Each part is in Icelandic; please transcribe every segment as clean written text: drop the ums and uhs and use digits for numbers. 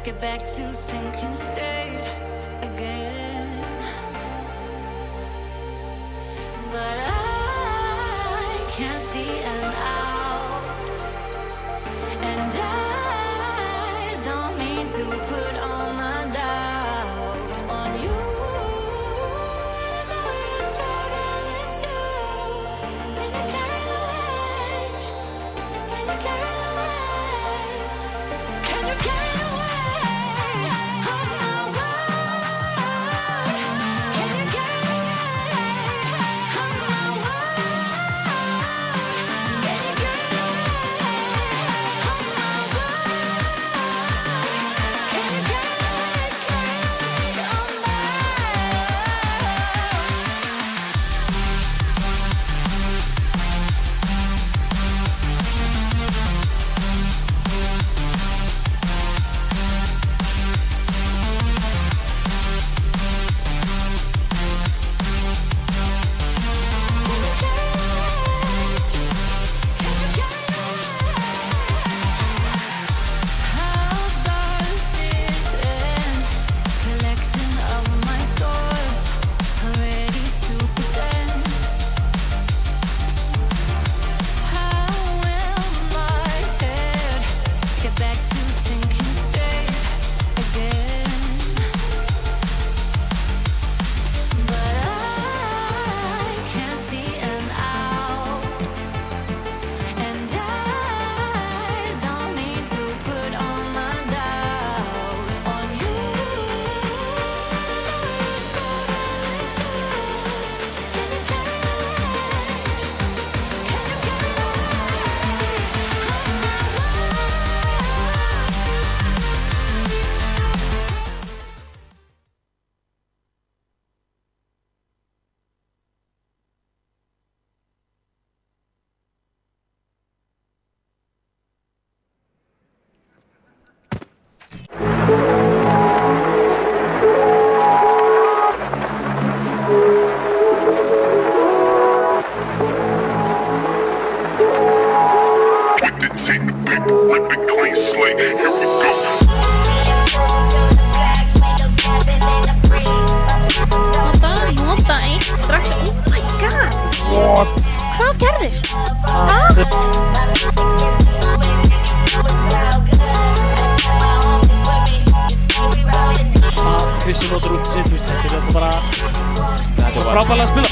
get back to thinking straight again. But I can't see an out, and I don't mean to put all my doubt on you. And I know you're struggling too. Can you carry the weight? Can you carry the weight? Can you carry the weight of my world? Can you carry the weight of my world? Can you carry the weight of my world? Can you carry the weight of my How does this end? Collecting of my thoughts, ready to pretend. How will my head get back to thinking straight again? But I can't see an out, and I don't need to put all my doubt on you. I know you're struggling too. Can you carry the weight? Can you carry the weight of my With the take the paper, rip it clean slate. Here we go. Nota eitt strax. Oh my god. Hvað gerðist? Krissi notar út sitt, þú veist, þetta er alltaf bara frábærlega að spila.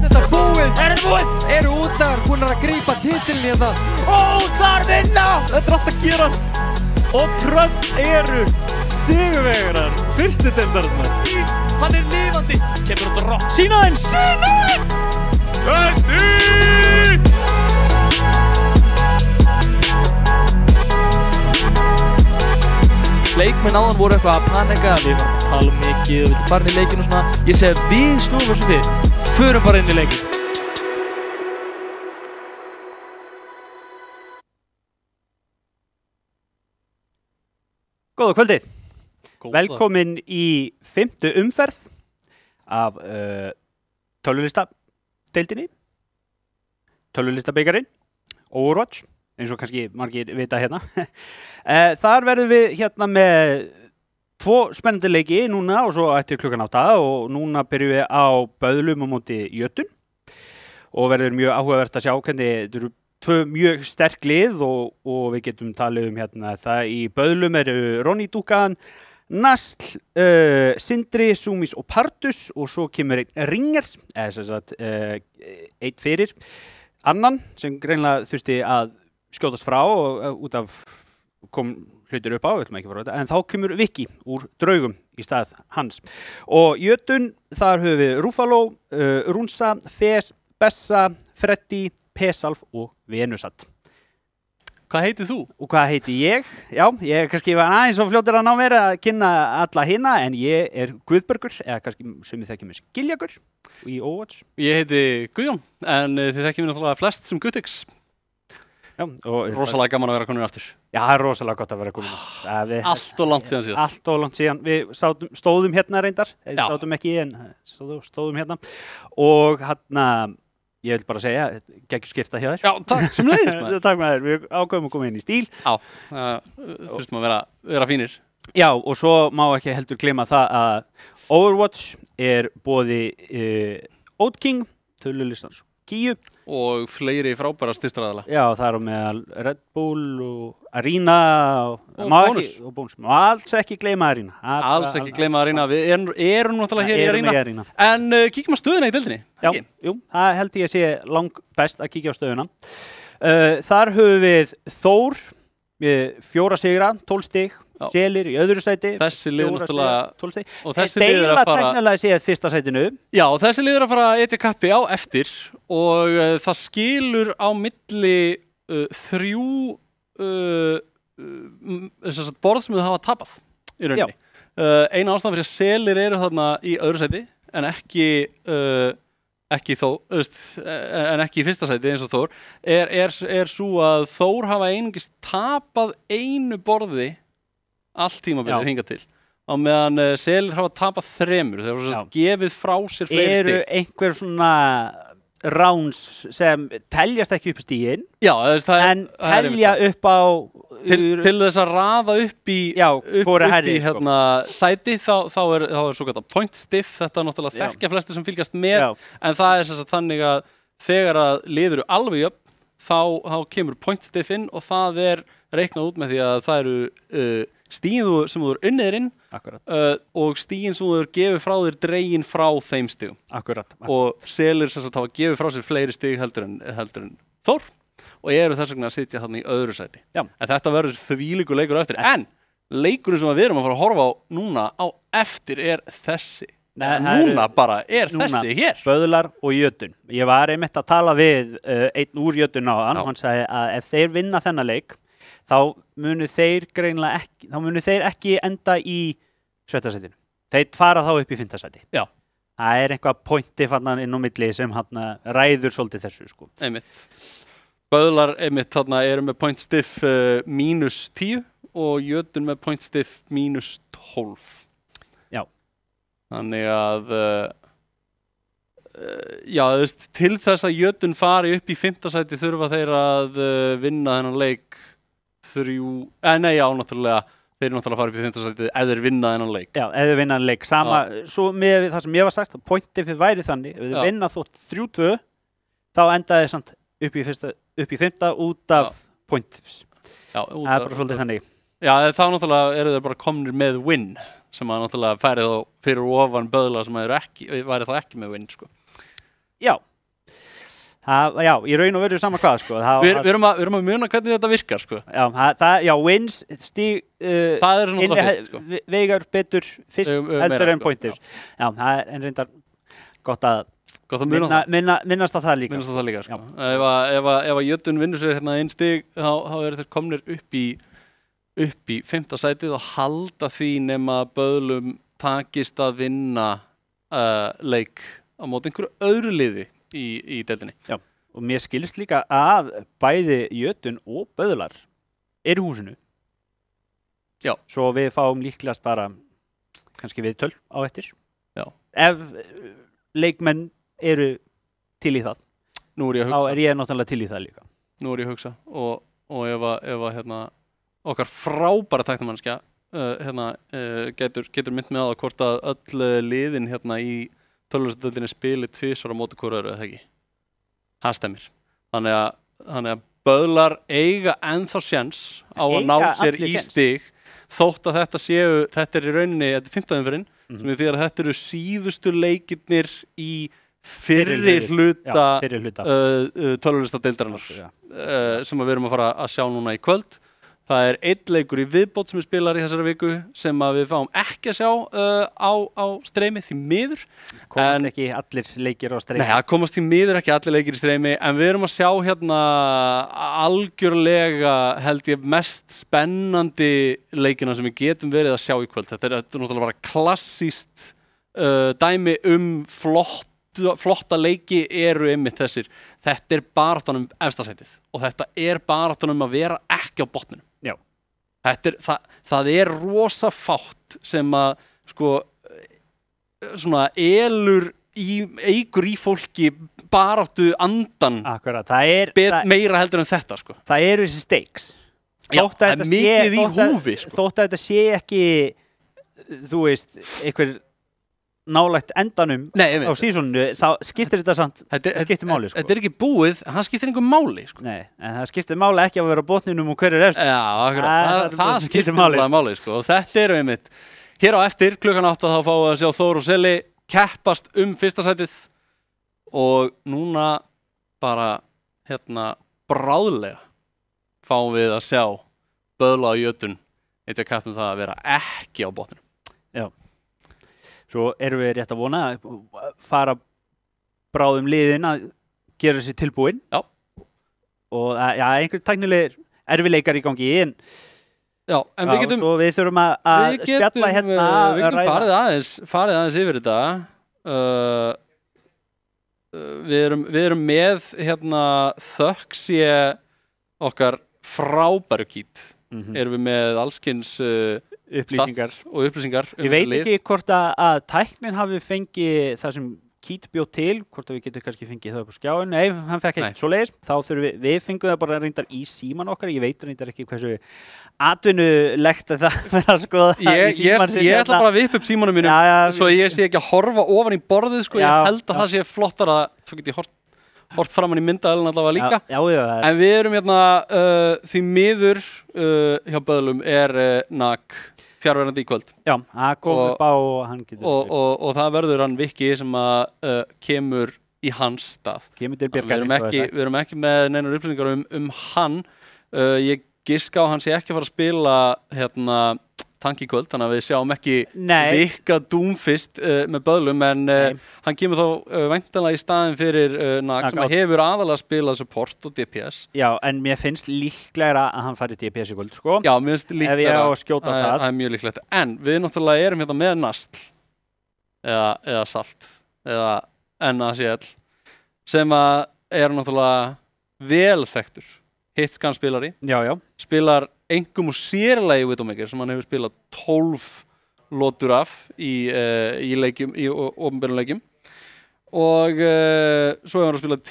Þetta er búið! Er þetta búið? Eru útlagar búin að grípa titilin hérna? Ótlar vinna! Þetta er alltaf að gerast. Og Trump eru sigurvegarar fyrstu deildarinnar. Hann er lifandi. Kemur út á rock. Sýna þeim! Sýna þeim! Östur! Leikmenn áðan voru eitthvað að panika, við varum að tala mikið og vildi fara inn í leikinn og svona. Ég segi við snúum þessu við, förum bara inn í leikinn. Góða kvöldið. Velkomin í 5. umferð af tölvulistadeildinni, tölvulistabikarinn, Overwatch, eins og kannski margir vita hérna. Þar verðum við hérna með 2 spennandi leiki núna og svo eftir klukkan 8 og núna byrjum við á Böðlum á móti Jötun og verður mjög áhugavert að sjá hvernig þetta eru 2 mjög sterk lið og við getum talið hérna það í Böðlum eru Ronny Dúkan, Nasl, Sindri, Sumis og Partus og svo kemur einn Ringers, eða sem sagt einn fyrir annan sem greinlega þurfti að skjótast frá og út af kom hlutir upp á, við ætlum ekki að fara á þetta, en þá kemur Viki úr draugum í stað hans. Og Jötun, þar höfum við Rúfaló, Rúnsa, Fes, Bessa, Freddi, Pesalf og Venusat. Hvað heitir þú? Og hvað heiti ég? Já, ég kannski var aðeins og fljótur að ná mér að kynna alla hina, en ég er Guðbergur, eða kannski sem þið þekkjum þessi Giljagur í Overwatch. Ég heiti Guðjón, en þið þekkjum mér náttúrulega flest sem Guðtix. Já, og Rosalega gaman að vera komin aftur. Já, það er rosalega gott að vera komin aftur. Allt og langt síðan síðan. Allt og langt síðan. Við stóðum hérna reyndar, sátum ekki en stóðum hérna. Og hérna, ég vil bara segja, geggjur skipta hjá þér. Já, takk sem leiðis maður. Takk maður, við ákveðum að koma inn í stíl. Já, þurftum að vera fínir. Já, og svo má ekki heldur gleyma það að Overwatch boði Oat King, tölulistans Kíu. Og fleiri frábæra styrktaraðala. Já, það á meðal Red Bull og Arena og Bónus. Og Bónus. Má alls ekki gleyma Arena. Alls ekki gleyma Arena, við erum náttúrulega hér í Arena. En kíkjum á stöðuna í deildinni. Já, jú, það held ég að sé lang best að kíkja á stöðuna. Þar höfum við Þór, 4 sigra, 12 stig, Selir í öðru sæti. Þessi lið náttúrulega 12 stig. Og þessi lið Deila teknilega séð fyrsta sætinu. Já, þessi lið að fara að etja kappi á eftir og það skilur á milli 3 borð sem þau hafa tapað í rauninni. Eina ástæðan fyrir að Selir eru þarna í öðru sæti en ekki í fyrsta sæti eins og Þór er svo að Þór hafa einungis tapað einu borði allt tímabilið hingað til á meðan Selir hafa tapað 3 þeir hafa gefið frá sér fleiri stig. Eru einhver svona rounds sem teljast ekki upp stíginn en telja upp á til þess að raða upp í hérna sæti þá er svo kallt point stiff, þetta er náttúrulega þekkja flestir sem fylgjast með en það er þess að þannig að þegar að lið eru alveg upp þá kemur point stiff inn og það er reiknað út með því að það eru stígin sem þú eru unnið inn og stígin sem þú eru gefið frá þér dregin frá þeim stígum. Og Selir sem sagt hafa gefið frá sér fleiri stíg heldur en Þór og eru þess vegna að sitja þarna í öðru sæti. En þetta verður þvílíkur leikur á eftir. En leikurinn sem við erum að fara að horfa á núna á eftir er þessi. Þessi hér. Böðlar og Jötun. Ég var einmitt að tala við einn úr Jötun áðan og hann sagði að ef þeir vinna þennan leik þá munu þeir ekki enda í 7. sætinu. Þeir fara þá upp í 5. sæti. Já. Það er eitthvað pointi fannan inn á milli sem ræður svolítið þessu sko. Einmitt. Böðlar einmitt þarna eru með point stiff -10 og Jötun með point stiff -12. Já. Þannig að til þess að Jötun fari upp í 5. sæti þurfa þeir að vinna þennan leik náttúrulega þeir eru náttúrulega að fara upp í 5. sæti ef þeir vinna þennan leik. Já, ef þeir vinna þennan leik. Svo með það sem ég var sagt, pointið fyrir væri þannig, ef þeir vinna þótt 3-2, þá enda þeir samt upp í 5. út af pointið. Það er bara svolítið þannig. Já, þá náttúrulega eru þeir bara komnir með win, sem að náttúrulega færi þá fyrir ofan Böðla sem væri þá ekki með win, sko. Já. Í raun og veru saman hvað, sko. Við erum að muna hvernig þetta virkar, sko. Wins, stíg, það er náttúrulega fyrst, sko. Vegar betur fyrst heldur en pointið. Já, það er reyndar gott að minnast að það líka. Minnast að það líka, sko. Ef að Jötun vinnur sér hérna einn stíg, þá eru þeir komnir upp í 5. sætið og halda því nema Böðlum takist að vinna leik á móti einhverju öðru liði í deildinni. Já, og mér skilst líka að bæði Jötun og Böðlar eru í húsinu. Já. Svo við fáum líklegast bara kannski viðtöl á eftir. Já. Ef leikmenn eru til í það. Nú er ég að hugsa. Þá er ég náttúrulega til í það líka. Nú er ég að hugsa og ef að okkar frábæra tæknimannskja getur mynd með á hvort að öll liðin hérna í tölvuleikjadeildinni spili 2 á móti hvort öðru eða ekki. Það stemmir. Þannig að Böðlar eiga ennþá séns á að ná sér í stig þótt að þetta er í rauninni, þetta er 15. umferðin sem við því að þetta eru síðustu leikirnir í fyrri hluta tölvuleikjadeildarinnar sem við erum að fara að sjá núna í kvöld. Það er einn leikur í viðbót sem við spilar í þessari viku sem að við fáum ekki að sjá á streymi því miður. Komast ekki allir leikir á streymi? Nei, það komast því miður ekki allir leikir í streymi en við erum að sjá hérna algjörlega held ég mest spennandi leikina sem við getum verið að sjá í kvöld. Þetta er náttúrulega bara klassískt dæmi flotta leiki eru einmitt þessir. Þetta er baráttan efstasætið og þetta er baráttan að vera ekki á botninum. Já. Það er rosa fátt sem að sko svona elur eigur í fólki baráttu andan Akkurat, meira heldur en þetta sko. Það eru þessi stakes. Það er mikið í húfi sko. Þótt að þetta sé ekki, þú veist, einhver nálægt endanum á sísoninu, þá skiptir þetta samt, skiptir máli sko. Þetta er ekki búið, það skiptir einhver máli sko. Nei, en það skiptir máli ekki að vera á botninum og hver efst. Já, akkurat, það skiptir máli sko. Og þetta er einmitt, hér á eftir, klukkan 8 þá fáum við að sjá Þór og Seli keppast fyrsta sætið og núna bara, bráðlega fáum við að sjá Böðla og Jötun eitthvað kappum það að vera ekki á botninum. Já. Svo erum við rétt að vona að fara bráðum liðin að gera þessi tilbúin. Já. Og einhver tæknilegir erfiðleikar í gangi en við getum... Svo við þurfum að spjalla hérna. Við getum farið aðeins yfir þetta. Við erum með þökks ég okkar frábæru kít. Erum við með allskins... upplýsingar ég veit ekki hvort að tæknin hafi fengið það sem Kít bjóð til, hvort að við getum kannski fengið það upp á skjáin. Nei, hann fekk ekkert svoleiðis. Þá þurfum við fengum það bara reyndar í síman okkar. Ég veit reyndar ekki hversu atvinnulegt að það vera að skoða í síman sinni. Ég ætla bara að vippa upp símanum mínum svo ég sé ekki að horfa ofan í borðið sko. Ég held að það sé flottara, þá get ég hort framan í myndaðalinn allavega líka. En við erum því miður hjá Böðlum NAK fjárverandi í kvöld. Já, það kom upp á og hann getur... Og það verður hann Viki sem að kemur í hans stað. Kemur til Bjargar. Við erum ekki með neinar upplýsingar hann. Ég giska á hann sé ekki að fara að spila tank í kvöld, þannig að við sjáum ekki Vika Doomfist með Böðlum, en hann kemur þá væntanlega í staðinn fyrir NAK sem hefur aðalega spilað support og DPS. Já, en mér finnst líklegra að hann fari DPS í kvöld, sko. Já, mér finnst líklegra. Ef ég á að skjóta það. Það er mjög líklegt. En við náttúrulega erum hérna með Nastl, eða Salt, eða NACL, sem að er náttúrulega vel þekktur. Hitscan spilari. Spilar engum og sérlegi Widowmaker sem hann hefur spilað 12 lotur af í leikjum, í opinberum leikjum. Og svo hefur hann spilað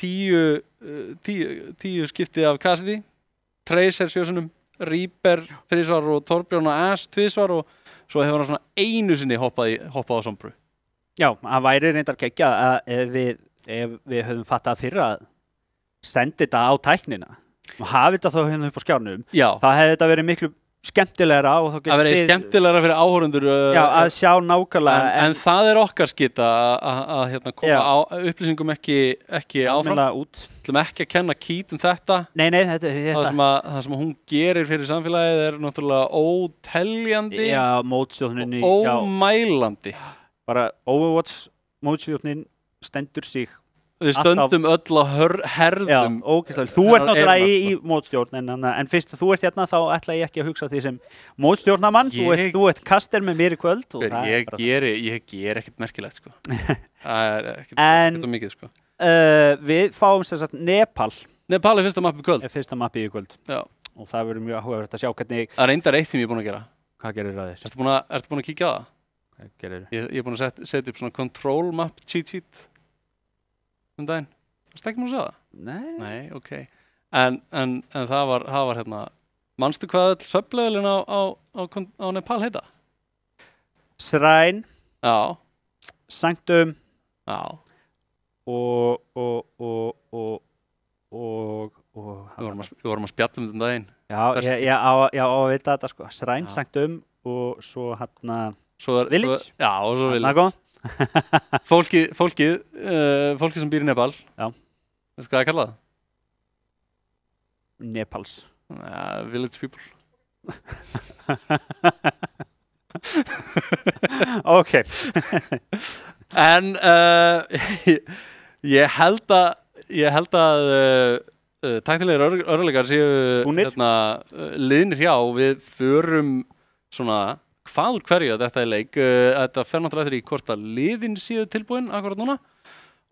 10 skipti af Cassidy, Tracer 7 sinnum, Reaper 3 svar og Torbjörn og Ash 2 svar og svo hefur hann svona einu sinni hoppað á Sombru. Já, það væri reyndar geggjað að ef við höfum fattað fyrra að senda þetta á tæknina og hafa þetta þá hérna upp á skjánum, þá hefði þetta verið miklu skemmtilegra og þá getur það verið skemmtilegra fyrir áhorfendur að sjá nákvæmlega en það er okkar skita að koma upplýsingum ekki áfram ætlum ekki að kenna Kít þetta það sem hún gerir fyrir samfélagið er náttúrulega óteljandi og ómælandi bara Overwatch mótstjórnin stendur sig við stöndum öll á herðum. Já, ógeðslega. Þú ert náttúrulega í mótstjórn, en fyrst þú ert hérna þá ætla ég ekki að hugsa því sem mótstjórnamann. Þú ert kaster með mér í kvöld. Ég ger ekkert merkilegt, sko. Það er ekkert svo mikið, sko. Við fáum sem sagt Nepal. Nepal er fyrsta mappi í kvöld. Fyrsta mappi í kvöld. Já. Og það verður mjög áhugavert að sjá hvernig... Það er reyndar eitt sem ég er búinn að gera. Hvað gerir það þér? Ertu búinn að kíkja á það? Hvað gerir það? Ég er búinn að setja upp svona control map cheat sheet. Daginn. Varstu ekki múið að sjá það? Nei, ok. En það var hérna, manstu hvað öll söflevelin á Nepal heita? Shrine. Já. Sanctum. Já. Við vorum að spjalla um daginn. Já, ég á að vita þetta sko. Shrine, Sanctum og svo hérna Village. Já, og svo Village. Fólkið sem býr í Nepal. Já. Veistu hvað það er kallað? Nepals. Village people. Ok. En ég held að tæknilegir örðuleikar séu liðnir hjá og við förum svona hvað úr hverju að þetta er leik. Þetta fer náttúrulega eftir í hvort að liðin séu tilbúin akkurat núna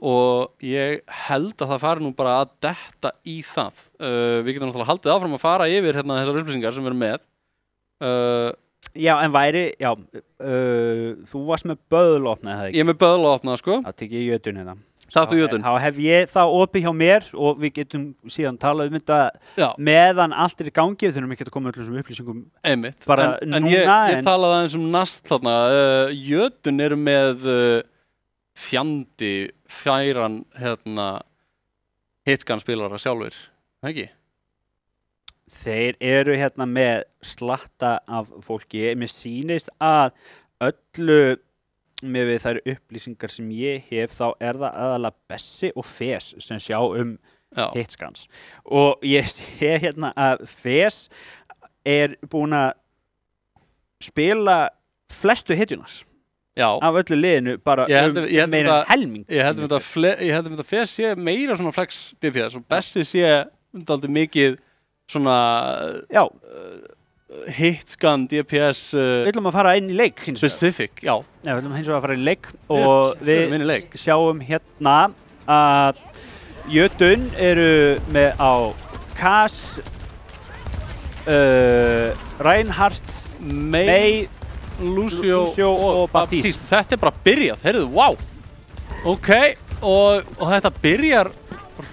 og ég held að það fari nú bara að detta í það. Við getum náttúrulega haldið áfram að fara yfir þessar upplýsingar sem við erum með. Já, en væri, já, þú varst með böðlopna, eða ekki? Ég er með böðlopna, sko. Það tekið ég jötun hérna. Taktu jötun. Þá hef ég það opið hjá mér og við getum síðan talað þetta meðan allt í gangi, við þurfum ekki að koma öllum sem upplýsingum. Einmitt. Bara en ég talaði aðeins nast þarna. Jötun eru með færan, hitgun spilara sjálfur, ekki? Þeir eru hérna með slatta af fólki. Mér sýnist að öllu með við þær upplýsingar sem ég hef þá það aðalega Bessi og Fes sem sjá hitskans. Og ég sé hérna að Fes búin að spila flestu hitjunars af öllu liðinu bara meira helming. Ég held að Fes sé meira svona flex DPS og Bessi sé dálítið mikið svona hitscan DPS Við ætlum að fara inn í leik specific, já. Við ætlum hins vegar að fara inn í leik og við sjáum hérna að Jötun eru með á Kass Reinhardt Mei, Lucio og Baptiste. Þetta bara byrjað, heyrðu, wow. Ok, og þetta byrjar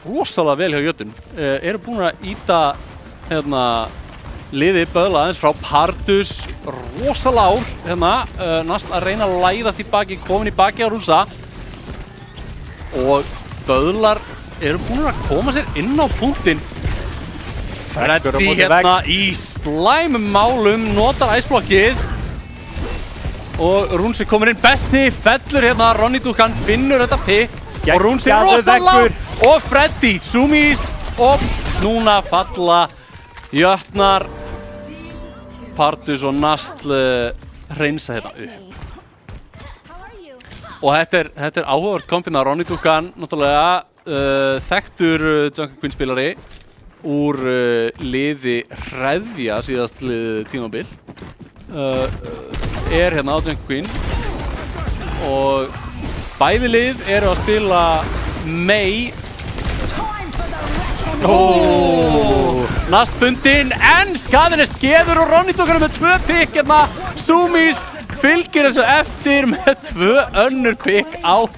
rosalega vel hjá Jötun. Eru búin að íta liði böðla aðeins frá Pardus, rosalega ár næst að reyna að læðast í baki, komin í baki á Rúsa og böðlar eru búin að koma sér inn á punktinn. Freddy í slæmum málum, notar æsblokkið og Rúnsi komur inn, Bessi fellur Ronny Dukan finnur þetta pick og Rúnsi rosalega og Freddy zoomist og núna falla Jötnar, Pardus og Nastl hreinsa þetta upp. Og þetta er áhugavert kompina. Ronny Dukan, náttúrulega þekktur Jungle Queen spilari úr liði Hreðja síðast tímabil. Hérna á Jungle Queen og bæði lið eru að spila Mei. Nastbundinn, en skaðin skeður og Ronny Dukan með 2 pick Sumis fylgir þessu eftir með 2 önnur pick á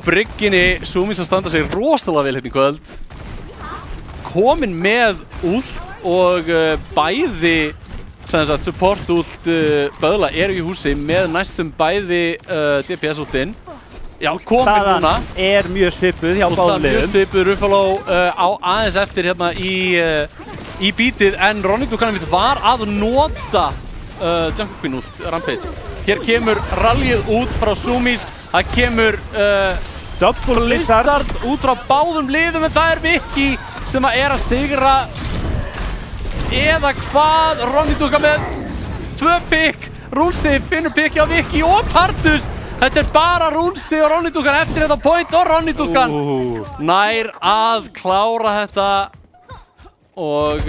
brygginni. Sumis að standa sig rosalega vel hérna í kvöld. Komin með ult og bæði support ult böðla eru í húsi með næstum bæði DPS ultinn. Já, komin núna. Það mjög svipuð hjá báðum liðum. Mjög svipuð, Ruffalo á aðeins eftir hérna í bítið, en Ronny Dukan var að nota Jungle Queen ult, Rampage. Hér kemur rallyið út frá Sumis, það kemur Double Lizard út frá báðum liðum, en það Vicky sem að sigra. Eða hvað, Ronny Dukan með 2 pick, Rúnsi finnur pick á Vicky og Pardus. Þetta bara Rúnsi og Ronny Dukan eftir þetta point og Ronny Dukan nær að klára þetta og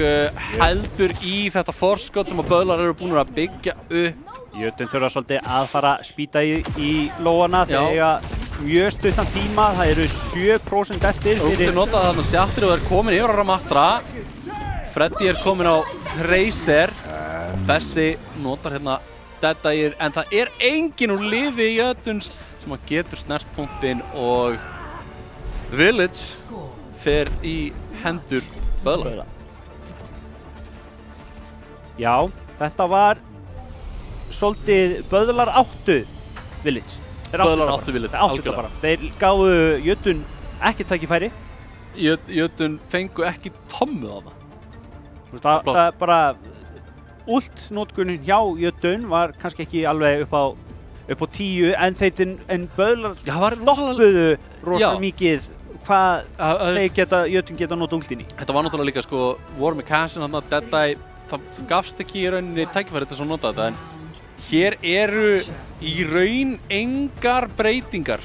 heldur í þetta forskot sem að böðlar eru búin að byggja upp. Jötun þurfa svolítið að fara að spýta í lóana þegar mjög stuttan tíma, það eru 7% eftir. Rúnsi notaði þarna sjattir og komin yfir á Ramatra. Freddy komin á Tracer. Bessi notar hérna Deadeye, en það engin úr liði Jötuns sem að getur snert punktinn og Village fer í hendur böðla. Já, þetta var svolítið böðlar áttu Village. Böðlar áttu Village, algjörlega. Þeir gáfu Jötun ekki tækifæri. Jötun fengu ekki tommu á það. Það bara Ult-nótkunin hjá Jötun var kannski ekki alveg upp á 10, en böðlar stoppuðu rosalega mikið hvað Jötun geta nota ultin í. Þetta var náttúrulega líka voru með Cassin, Deadeye, það gafst ekki í rauninni tækifæri til að nota þetta, en hér eru í raun engar breytingar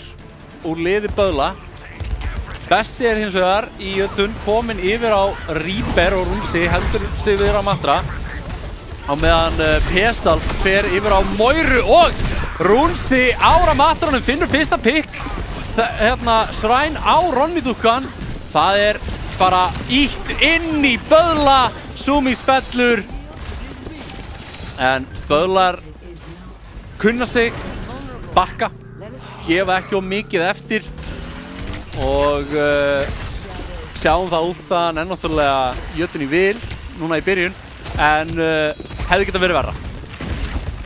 úr liði böðla. Bessi hins vegar í Jötun komin yfir á Reaper og Rúnsi heldur sig við Ramatra. Á meðan Pestal fer yfir á Moiru og Rúnsi á Ramatranum finnur fyrsta pick. Shrine á Ronny Dukan. Það bara ítt inn í böðla. Sumis fellur. En böðlar kunna sig, bakka, gefa ekki of mikið eftir og sjáum það últaðan náttúrulega jötun í vil núna í byrjun en hefði getað verið verra.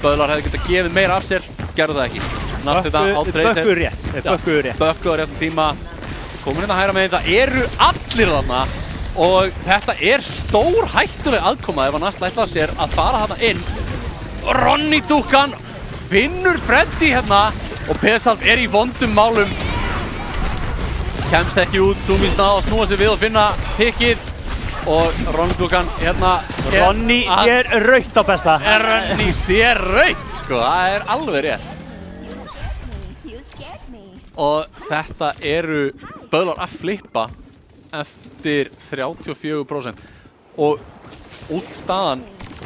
Böðlar hefði getað gefið meira af sér, gerðu það ekki. Bökkuðu rétt. Bökkuðu réttum tíma. Komin hérna hægra megin, það eru allir þarna og þetta er stór hættuleg aðkoma ef Nast ætlaði sér að fara þarna inn. Ronny Dúkan finnur Freddy hérna og Pestalf er í vondum málum. Kemst ekki út, Sumis náða að snúa sig við og finna pickið og Ronny Dúkan hérna Ronny sér rautt á besta. Ronny sér rautt, sko, það er alveg rétt. Og þetta eru böðlar að flippa eftir 34% og útstaðan,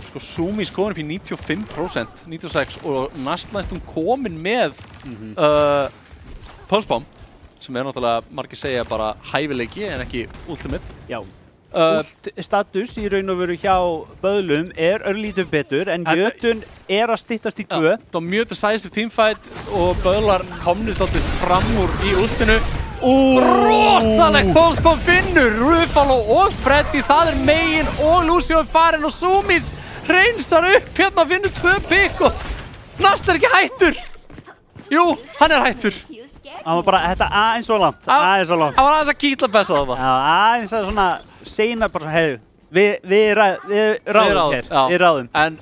sko, Sumis komin upp í 95%, 96% og Nast næstum komin með Pulse Bomb sem er náttúrulega, margir segja bara hæfileiki en ekki ultimate. Já. Status í raun og veru hjá böðlum er örlítið betur en jötun er að styttast í 2. Það var mjög decisive teamfight og böðlar komnir þáttið fram úr í ultinu. Rosalegt Pulse Bomb finnur Ruffalo og Freddy, það er megin og Lucio er farin og Sumis reynsar upp hérna, finnur 2 pick og Nast er ekki hættur. Jú, hann er hættur. Það var bara þetta aðeins og langt. Aðeins og langt. Það var aðeins að kýtla besta á það. Já, aðeins að svona segna bara svo, hey, við ráðum hér. Við ráðum. En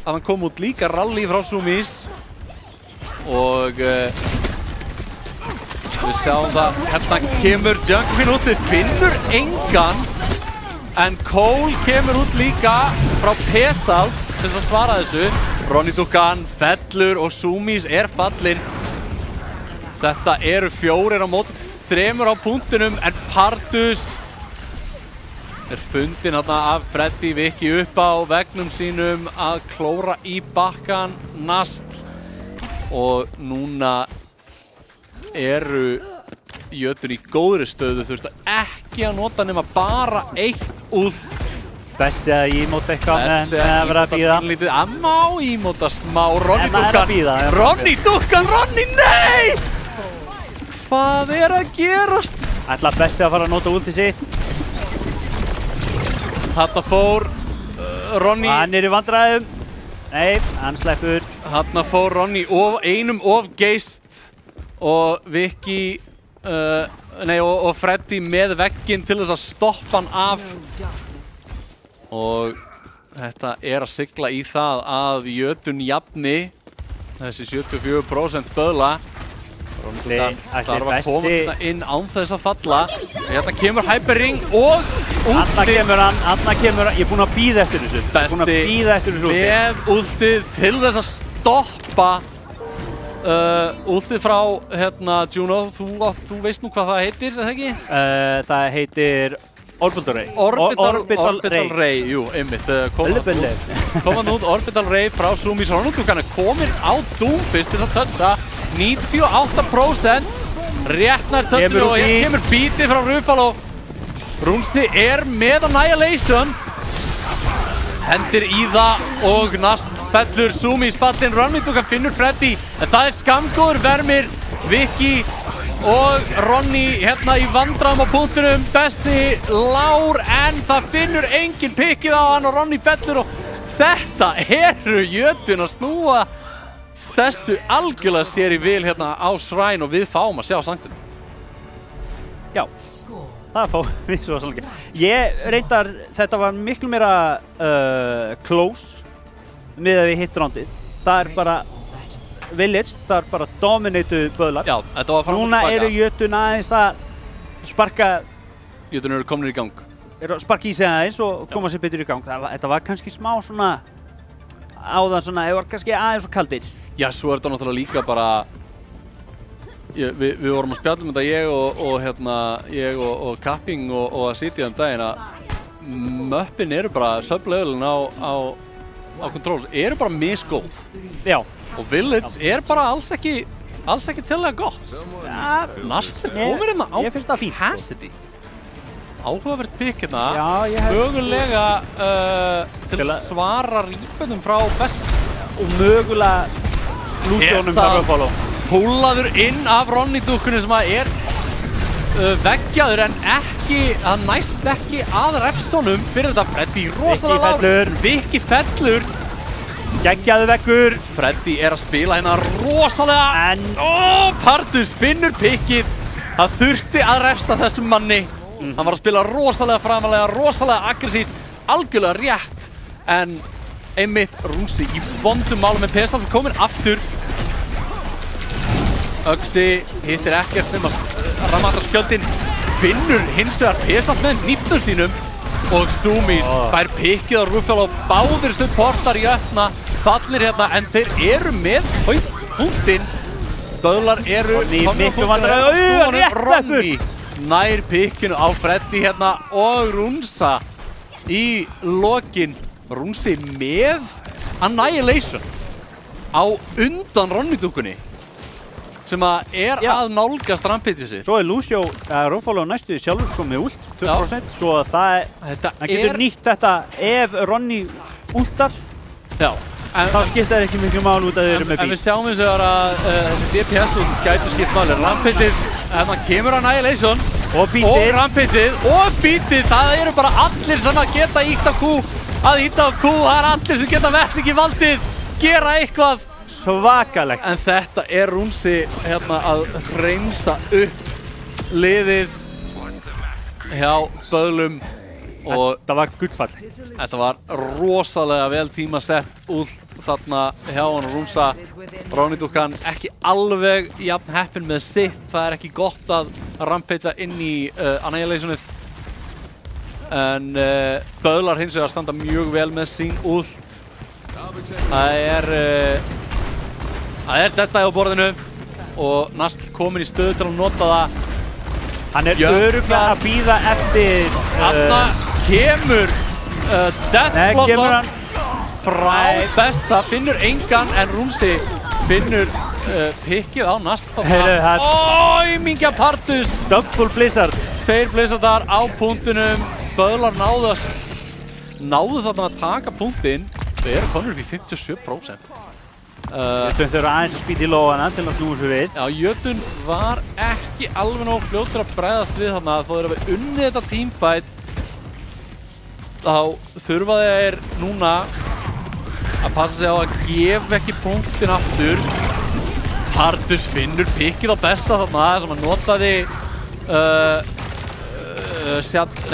hann kom út líka rally frá Sumis og við sjáum það, hérna kemur Junkfin út, þið finnur engan en Cole kemur út líka frá Pestalf til að svara þessu. Ronny Dúkan fellur og Sumis er fallinn. Þetta eru 4 á móti, 3 á punktinum en Pardus er fundinn hérna af Freddy Viki upp á vegnum sínum að klóra í bakkan Nast og núna eru jötun í góðri stöðu, þú veist ekki að nota nema bara 1 út. Besti að ímóta eitthvað en að vera að bíða. Að má ímóta smá, Ronny Dúkan, Ronny Dúkan, Ronny, nei! Hvað er að gerast? Ætla besti að fara að nota ulti sitt. Þarna fór Ronny. Hann er í vandræðum. Nei, hann sleppur. Þarna fór Ronny einum of geist og Viki, og Freddy með vegginn til þess að stoppa hann af. Og þetta er að sigla í það að jötun jafni þessi 74% böðla. Það var að koma þetta inn án þess að falla. Hérna kemur Hyperring og ultið. Anna kemur hann. Ég er búinn að bíða eftir þessu. Besti með ultið til þess að stoppa ultið frá hérna Juno. Þú veist nú hvað það heitir, eða ekki? Það heitir Orbital Ray. Orbital Ray, jú, einmitt. Komandi út Orbital Ray frá Sumis. Ronny Dúkan er komin á Doomfist til þess að toucha. 98% réttnær touchinu og hér kemur bítið frá Ruffalo. Rúnsti er með Annihilation. Hendir í það og Nast fellur. Sumis spallinn, Ronny Dúkan finnur Freddy en það er skamgóður vermir. Viki og Ronny hérna í vandræðum á punktunum. Besti lár en það finnur engin pickið á hann og Ronny fellur og þetta eru jötun að snúa þessu algjörlega sér í vil hérna á Shrine og við fáum að sjá Sanctum. Já, það fáum við svo sannlega. Ég reyndar, þetta var miklu meira close með að við hitt roundið. Það er bara Village, það er bara dominatu böðlar. Já, þetta var fram og tilbaka. Núna eru jötun aðeins að sparka. Jötun eru komin í gang. Eru að sparka í sig aðeins og koma sér betur í gang. Þetta var kannski smá svona áðan svona, það var kannski aðeins og kaldir. Já, svo er þetta náttúrulega líka bara við vorum að spjalla þetta ég og Capping og að sitja daginn að möppin eru bara sub-levelin á Control eru bara misgóð. Já. Og Village er bara alls ekki tillega gott. Ja, Nast komir hérna á Ég finnst það fínt. Cassidy. Á áhugavert pikk hérna. Já, ég hef... Mögulega til að svara rýpunum frá best. Og mögulega lúsjónum frá Ruffalo. Púlaður inn af Ronny dúkkunni sem að veggjaður en ekki, það næst ekki að refstónum fyrir þetta. Freddy rosalega lágur. Viki fellur. Geggjaðu veggur. Freddy að spila hérna rosalega. Pardus finnur pikkið. Það þurfti að refsta þessum manni. Hann var að spila rosalega framalega, rosalega aggressíft, algjörlega rétt. En einmitt Rúnsi í vondum málum með P-Staf komin aftur. Öxi hittir ekkert nema Ramatra skjöldin. Finnur hins vegar P-Staf með nýpnum sínum. Og Zoomies fær pikkið á Ruffalo. Báðir supportar í öppna. Fallir hérna en þeir eru með punktinn. Böðlar eru miklu vandræði. Ronny nær pikkinu á Freddy hérna og Rúnsa í lokin. Rúnsi með Annihilation á undan Ronny dúkkunni sem að að nálgast rampage sitt. Svo Lucio Ruffalo næstu sjálfur komið ult 2%, svo að það getur nýtt þetta ef Ronny ultar. Já. Þá skiptir ekki miklu mál út að þau eru með bíl. En við sjáum eins og að þessi DPS-út gætu skipt máli. Rampageið, þannig að kemur Annihilation og Rampageið og beatið. Það eru bara allir sem að geta ítt á Q. Að ítt á Q, það er allir sem geta vettlingi valdið. Gera eitthvað. Svakalegt. En þetta Rúnsi hérna að hreinsa upp liðið hjá Böðlum. Þetta var gullfallegt. Þetta var rosalega vel tímasett út þarna hjá hann Rúnsa. Ronny dúkkan ekki alveg jafn heppinn með sitt. Það er ekki gott að rampagea inn í Annihilationið. En Böðlar hins vegar standa mjög vel með sín ult. Það er þetta á borðinu og Nastl komin í stöðu til að nota það. Hann er örugglega að bíða eftir... Þarna kemur Deathblood frá besta, finnur engan en Rúnsi finnur pikkið á Nastl. Mingja Pardus! Double Blizzard. 2 Blizzardar á punktunum. Böðlar náðu þarna að taka punktinn. Þau eru konur upp í 57%. Þau eru aðeins að spýta í lófana til að snúa svo við. Já, Jötunn var ekki alveg nóg fljótur að bregðast við þarna. Þó þeir hafa unnið þetta teamfight. Þá þurfa þeir núna að passa sig á að gefa ekki punktin aftur. Pardus finnur pikkið á besta þarna sem hann notaði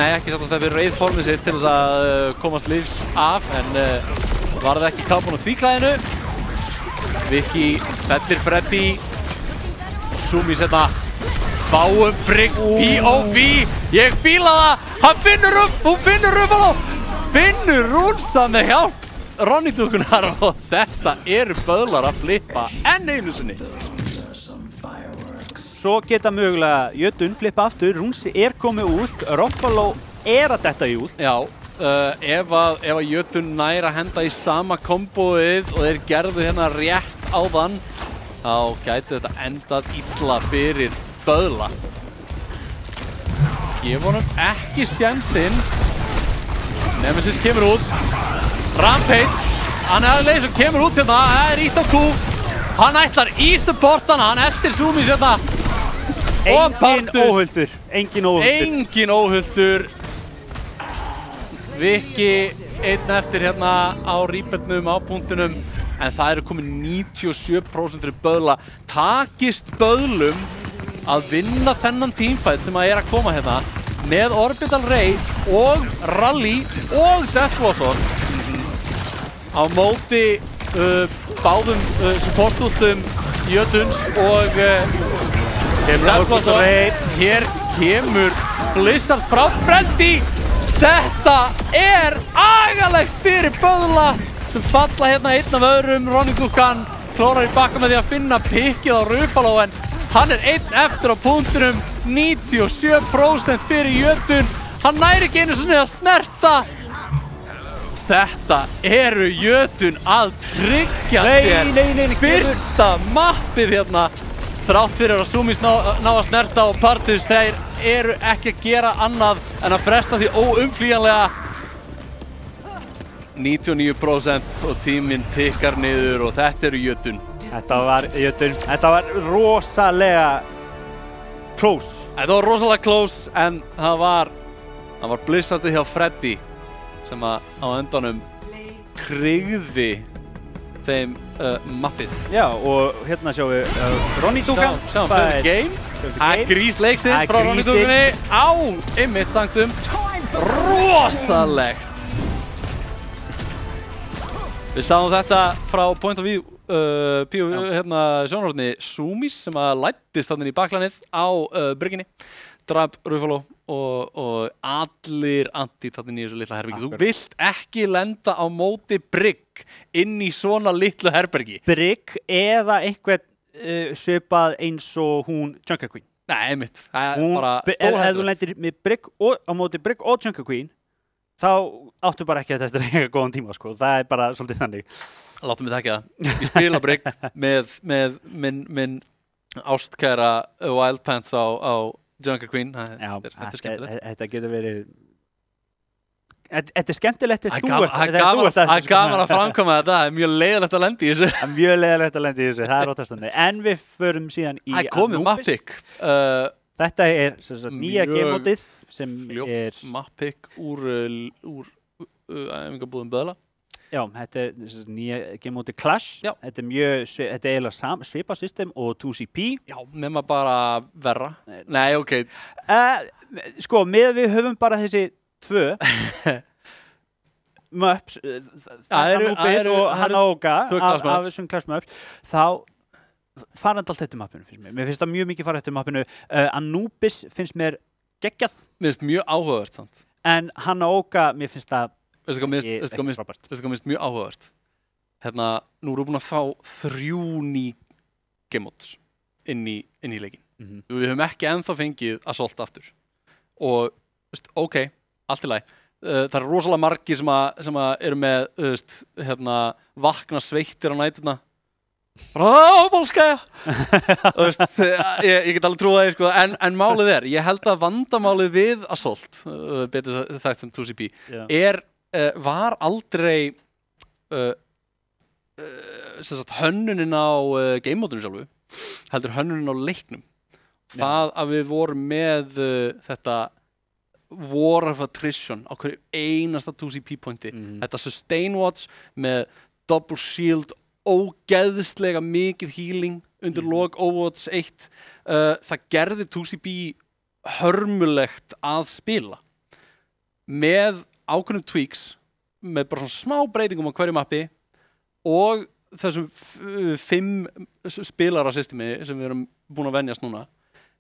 ekki satt að stefni reiðformið sitt til þess að komast lífs af en varði ekki kápan á því klæðinu. Viki fellir Freddy. Zoomies hérna. Báum Brigg POV. Ég fíla það. Hann finnur upp. Hún finnur upp á. Finnur Rúnsa með hjálp Ronny dúkkunar og þetta eru Böðlar að flippa enn einu sinni. Svo geta mögulega Jötunn flippa aftur. Rúnsi komið út. Ruffalo að detta í út. Já. Ef að Jötunn nær að henda í sama kombóið og þeir gerðu hérna rétt áðan þá gæti þetta endað illa fyrir Böðla. Gefa honum ekki sjansinn. Nemesis kemur út. Rampage. Annihilation kemur út hérna. Það ítt á Q. Hann ætlar í supportan. Hann eftir Zoomies hérna. Engin óhultur. Engin óhultur. Viki einn eftir hérna á rýpernum, á punktunum. En það eru komin 97% fyrir Böðla. Takist Böðlum að vinna þennan teamfight sem að koma hérna með Orbital Ray og Rally og Deathblood á móti báðum supportúltum Jötunns og Deathblood. Hér kemur Blizzard frá Freddy. Þetta agalegt fyrir Böðla sem falla hérna einn af öðrum. Ronny dúkkan klórar í bakka með því að finna pikkið á Ruffalo en hann einn eftir á punktunum. 97% fyrir Jötunn. Hann næri ekki einu sinni að snerta. Þetta eru Jötunn að tryggja sér fyrsta mappið hérna þrátt fyrir að Sumis ná að snerta og Partis, þeir eru ekki að gera annað en að fresta því óumflýjanlega. 99% og tíminn tikkar niður og þetta eru jötun. Þetta var jötun, þetta var rosalega close. Þetta var rosalega close, en það var Blizzardið hjá Freddy sem að á endanum tryggði þeim mappið. Já, og hérna sjáum við Ronny Dugan. Sjáum við game. Það grís leiksins frá Ronny Dugunni á einmitt sanktum. Rosalegt. Við sáum þetta frá point of view sjónarhorni Sumis sem að læddist þannig í baklanið á brygginni. Drap Ruffalo og allir anti þannig í þessu litla herbergi. Þú vilt ekki lenda á móti brygg inn í svona litlu herbergi. Brygg eða einhvern svipað eins og hún Junker Queen. Nei, einmitt. Það er bara stórhættulegt. Ef þú lendir með brygg á móti brygg og Junker Queen, þá áttu bara ekki eftir að eiga góðan tíma, sko. Það er bara svolítið þannig. Látum við þekka það. Ég spila brygg með minn ástkæra Wild Pants á Junker Queen. Já, þetta er skemmtilegt. Þetta getur verið... Þetta er skemmtilegt þegar þú ert það er gaman að framkvæma þetta. Það er mjög leiðilegt að lenda í þessu. Það er mjög leiðilegt að lenda í þessu. Það er óttast þannig. En við förum síðan í Anubis. Komið map-pick. Þetta er nýja game-mótið sem er... Map-pick úr æfingabúðum Böðla. Já, þetta er nýja game-mótið Clash. Já. Þetta er eiginlega svipað system og 2CP. Já, nema bara verra. Nei, ok. Sko, við höfum bara þessi 2 maps, Anubis og Hanaoka af þessum Clash maps, þá farandi allt eftir mappinu, finnst mér. Mér finnst það mjög mikið fara eftir mappinu. Anubis finnst mér geggjað. Mér finnst mjög áhugavert, sant? En Hanaoka, mér finnst það Veistu hvað mér finnst mjög áhugavert? Hérna, nú erum við búin að fá 3 ný game modes inn í leikinn. Við höfum ekki ennþá fengið Assault aftur. Og, ok, allt í lagi. Það eru rosalega margir sem eru með, vakna sveittir á næturna. Ráðbólskæja! Ég get alveg trúið það, sko. En málið ég held að vandamálið við Assault, betur þekkt sem 2CP, var aldrei hönnunin á game-módunum sjálfu, heldur hönnunin á leiknum. Það að við vorum með þetta War of Attrition á hverju einasta 2CP pointi. Þetta Sustain Watch með Double Shield, ógeðslega mikið healing undir lok Overwatch 1. Það gerði 2CP hörmulegt að spila. Með ákveðnum tweaks, með bara svona smá breytingum á hverju mappi og þessum 5 spilara systemi sem við erum búin að venjast núna,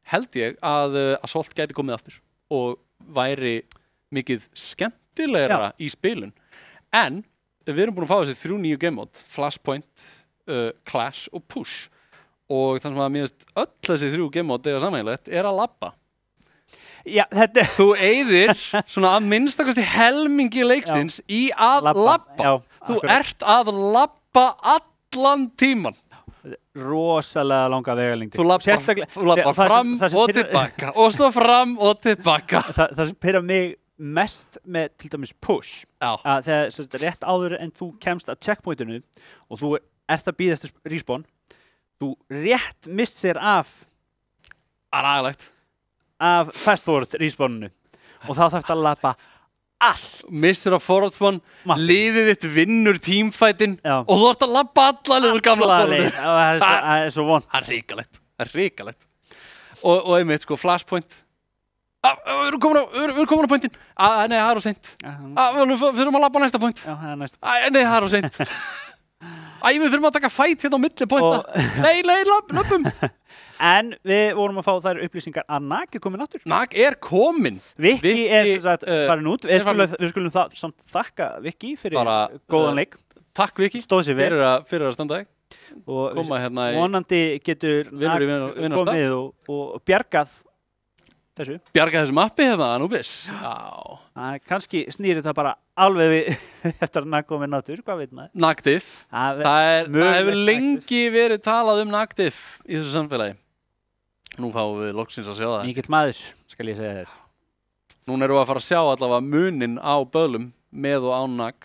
held ég að Assault gæti komið aftur og væri mikið skemmtilegra í spilun. En við erum búin að fá þessi 3 nýju game mode, Flashpoint, Clash og Push. Og það sem að mér finnst öll þessi 3 game mode eiga sameiginlegt er að labba. Já, þetta... Þú eyðir svona að minnstakosti helmingi leiksins í að labba. Þú ert að labba allan tíman. Rosalega langa vegalengdir. Þú labbar fram og tilbaka og svo fram og tilbaka. Það sem pirrar mig mest með til dæmis Push, að þegar rétt áður en þú kemst að checkpointinu og þú ert að bíða eftir respawn, þú rétt missir af fast forward respawninu og þá þarfst að labba allt. Missir af forward spawn, liðið þitt vinnur teamfightin og þú ert að labba allan yfir gamla spáninu. Það er svo vont. Það er ríkalegt. Og einmitt, sko, Flashpoint. Við erum komin á pointin. Nei, það er á seint. Við þurfum að labba á næsta point. Já, það er næsta. Nei, það er á seint. Við þurfum að taka fight hérna á milli pointa. Nei, löpum. En við vorum að fá þær upplýsingar að Nag er komin aftur. Nag er komin. Viki er farin út. Við skulum samt þakka Viki fyrir góðan leik. Takk Viki. Stóð sér vel. Fyrir að standa þig. Og vonandi getur Nag komið og bjargað þessu. Bjargað þessu mappi hérna, Anubis. Já. Kannski snýrir það bara alveg við eftir að Nag komið náttúr, hvað veit maður? Nagdiff. Það hefur lengi verið talað um Nagdiff í þessu samfélagi. Nú fáum við loksins að sjá það. Mikill maður, skal ég segja þér. Núna erum við að fara að sjá allavega munin á böðlum með og án nag.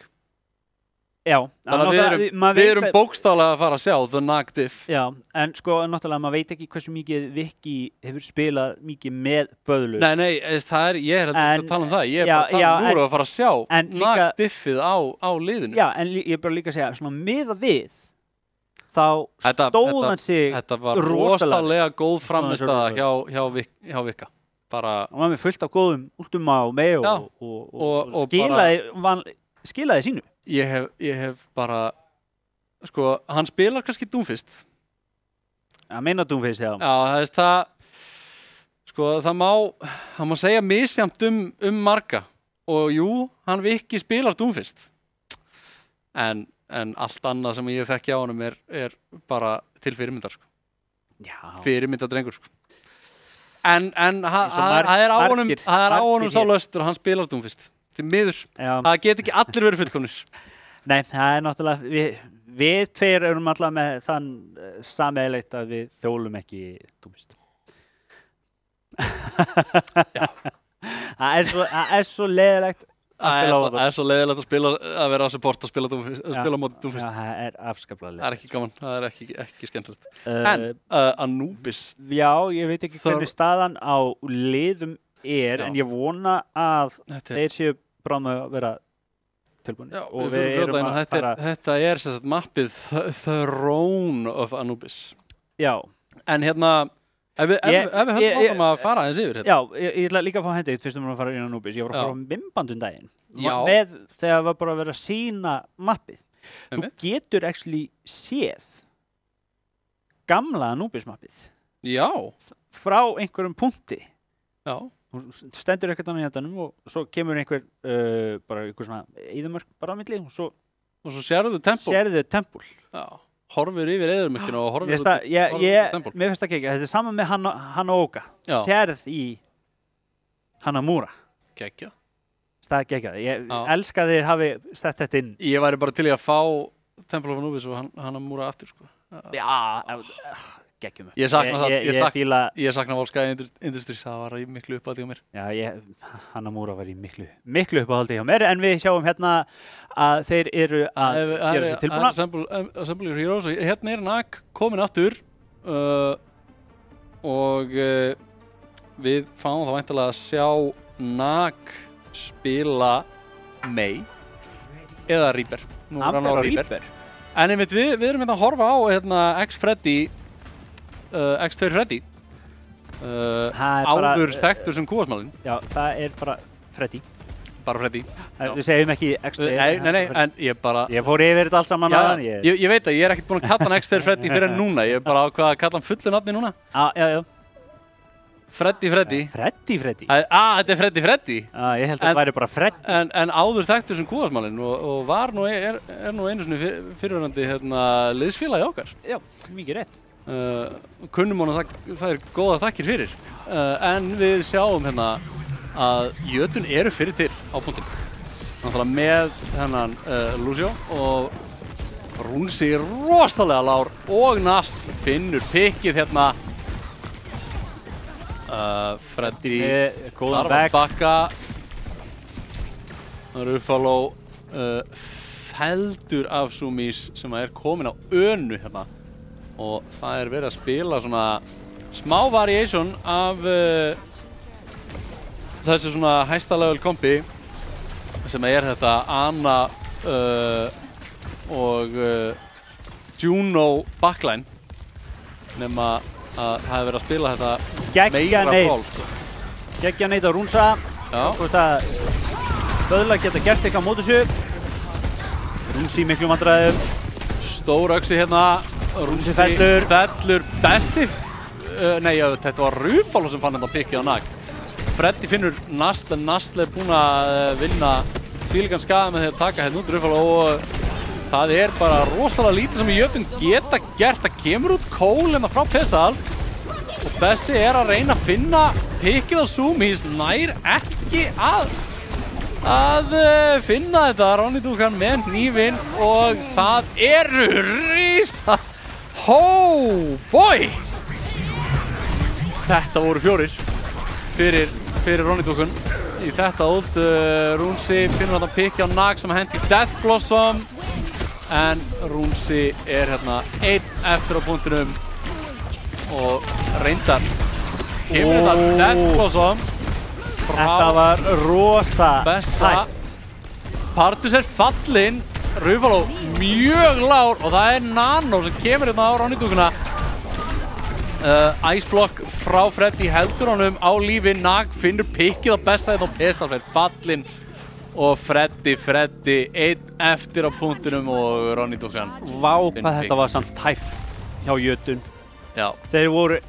Já. Þannig að við erum bókstaflega að fara að sjá The Nag Diff. Já, en sko náttúrulega maður veit ekki hversu mikið Viki hefur spilað mikið með böðlu. Nei, ég er að tala um það. Ég er bara að tala nú að fara að sjá Nag Diffið á liðinu. Já, en ég er bara líka að segja, svona miða við, þá stóð hann sig þetta var rosalega góð frammistaða hjá Vika. Hann var með fullt af góðum últum á mig og skilaði sínu. Ég hef bara, sko, hann spilar kannski Doomfist. Að meina Doomfist, já. Já, það má segja misjafnt marga. Og jú, hann Viki spilar Doomfist. En allt annað sem ég þekki á honum er bara til fyrirmyndar, sko. Já. Fyrirmyndardrengur, sko. En það er á honum sá löstur og hann spilar Doomfist. Því miður. Það get ekki allir verið fullkomnir. Nei, það er náttúrulega, við tveir erum alltaf með þann sameiginlegt að við þjólum ekki Doomfist. Já. Það er svo leiðilegt Það er svo leiðilegt að vera að supporta að spila móti Doomfist. Já, það er afskaplega leiðilegt. Það er ekki gaman, það er ekki skemmtilegt. En Anubis. Já, ég veit ekki hvernig staðan á liðum en ég vona að þeir séu bráðum að vera tilbúinir. Já, og við erum að fara... Þetta er sem sagt mappið Throne of Anubis. Já. En hérna... Ef við höfum áfram að fara aðeins yfir hérna. Já, ég ætla líka að fá hendið fyrst að fara inn á Anubis. Ég var að fara á mymbandum daginn. Já. Þegar það var bara að vera að sýna mappið. Þú getur actually séð gamla Anubis mappið. Já. Frá einhverjum punkti. Já. Þú stendur ekkert annað í hættanum og svo kemur bara einhver svona eyðimörk bara á milli og svo sérðu tempul. Já. Horfir yfir eyðimörkina og horfir tempul. Mér finnst það ekki. Þetta er saman með Hanooka. Sérð í Hanamura. Geggjað. Það er geggjað. Ég elska að þið hafi sett þetta inn. Ég væri bara til í að fá Temple of Anubis og Hanamura aftur, sko. Já, geggjum. Ég sakna Volskæ Industries, það var í miklu uppáhaldi hjá mér. Já, Hanamura var í miklu uppáhaldi hjá mér, en við sjáum hérna að þeir eru að gera sér tilbúna. Assemble Your Heroes, og hérna er Nag komin aftur og við fáum þá væntanlega að sjá Nag spila Mei eða Reaper. Nú er hann á Reaper. En einmitt við erum hérna að horfa á X-Freddy X2 Freddy áður þekktur sem kúasmálinn. Já, það er bara Freddy. Bara Freddy. Við segjum ekki X2. Nei, en ég bara... Ég fór yfir þetta allt saman aðan. Ég veit að ég er ekkert búinn að kalla hann X2 Freddy fyrir en núna. Ég er bara ákvað að kalla hann fullu nafni núna. Já. Freddy. Freddy. Þetta er Freddy. Ég held að það væri bara Freddy. En áður þekktur sem kúasmálinn og var nú, er nú einu sinni fyrirverandi liðsfélagi okkar. Já, mikið rétt. Kunnum honum það er góða þakkir fyrir en við sjáum hérna að jötun eru fyrir til á punktinn náttúrulega með hennan Lucio og Rúnsi rosalega lár og Nast finnur pikkið hérna Freddy þarf að bakka Ruffalo feldur af Sumis sem er komin á önu hérna og það er verið að spila svona smá variation af þessu svona hæsta level kombi sem er þetta Ana og Juno backline nema að það hefur verið að spila þetta meira ból, sko. Geggja neitt á Rúnsa. Hvort að Böðla geta gert eitthvað á móti þessu. Rúnsi í miklu vandræðum. Stór öxi hérna. Rúnsi fellur besti. Þetta var Ruffalo sem fann þetta pikkið á Nag. Freddy finnur Nast, en Nast er búinn að vinna þvílíkan skaða með því að taka hérna út Ruffalo og það er bara rosalega lítið sem jötun geta gert. Það kemur út Cole hérna frá Pestal og besti er að reyna að finna pikkið á Sumis, nær ekki að finna þetta. Ronny Dukan með hnífinn og það eru risa boy! Þetta voru 4 fyrir Ronny Dúkun í þetta ult. Rúnsi finnur hann að pikja á Nag sem hendi Death Blossom en Rúnsi hérna 1 eftir á punktinum og reyndar kemur þetta Death Blossom. Þetta var rosa besta. Partus fallinn, Rufalo mjög lár og það Nano sem kemur hérna á Ronny Dúkuna. Iceblock frá Freddy heldur honum á lífi. Nag finnur pikkið á besta og Pesal fallinn og Freddy 1 eftir á punktinum og Ronny Dúkan. Vá hvað þetta var samt tæft hjá Jötun. Já. Þeir voru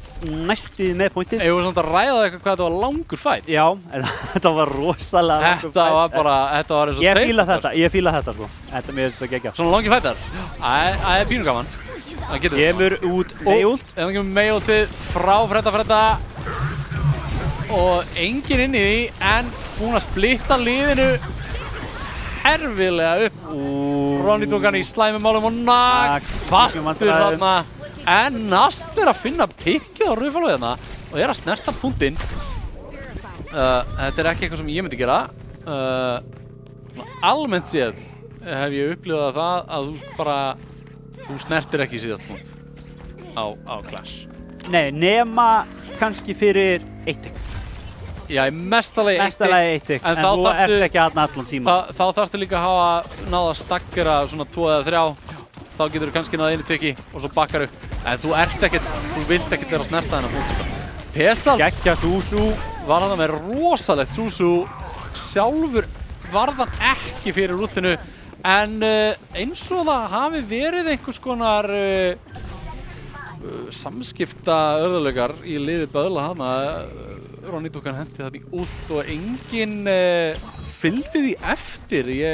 næstíð með pointið. Ég voru samt að ræða eitthvað hvað þetta var langur fætt. Já, en þetta var rosalega langur fætt. Þetta var bara, þetta var eins og teikn. Ég fíla þetta sko. Þetta mér finnst þetta geggjað. Svona langir fættar? Það er pínu gaman. Það getur. Kemur út Meyult. Það kemur Meyultið frá Fredda. Og enginn inn í því, en búinn að splitta liðinu herfilega upp. Ronny Dúkan í slæmumálum og Nag fastur þarna. En Nast að finna pikkið á Rufalo hérna og að snerta punktinn. Þetta ekki eitthvað sem ég myndi gera. Almennt séð hef ég upplifað það að þú snertir ekki síðast punkt á Clash. Nei, nema kannski fyrir 1 tick. Já, í mestalagi 1 tick, en þú ert ekki aðna allan tíma. Þá þarftu líka að hafa náða að staggera svona 2 eða 3. Þá getur þú kannski náða 1 tikki og svo bakkaru. En þú vilt ekkert vera að snerta þennan punkt. Pesal geggja Suzu var hann með rosalegt Suzu. Sjálfur var hann ekki fyrir rúllinu. En eins og það hafi verið einhvers konar samskipta örðuleikar í liði Böðla hana. Ronny Dúkan hendi þetta í ult og enginn fylgdi því eftir. Ég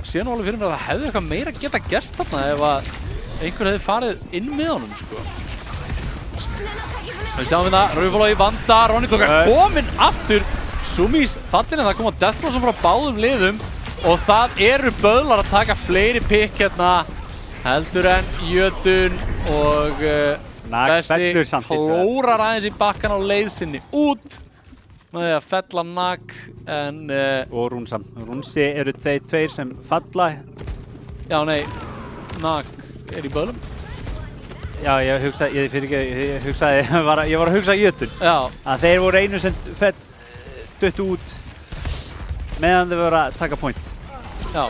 sé nú alveg fyrir mér að það hefði eitthvað meira geta gerst þarna ef að einhver hefði farið inn með honum sko. Við sjáum hérna Rufalo í vanda, Ronny Dúkan kominn aftur. Sumis fallinn en það kom á Death Blossom frá báðum liðum og það eru Böðlar að taka fleiri pikk hérna heldur en Jötun og þessi klórar aðeins í bakkan á leið sinni út með því að fella Nag en og Rúnsam. Rúnsi eru þeir 2 sem falla. Já, nei, Nag í Böðlum. Já, ég hugsaði að hugsa Jötun. Já. Að þeir voru einu sem duttu út meðan þeir voru að taka point. Já.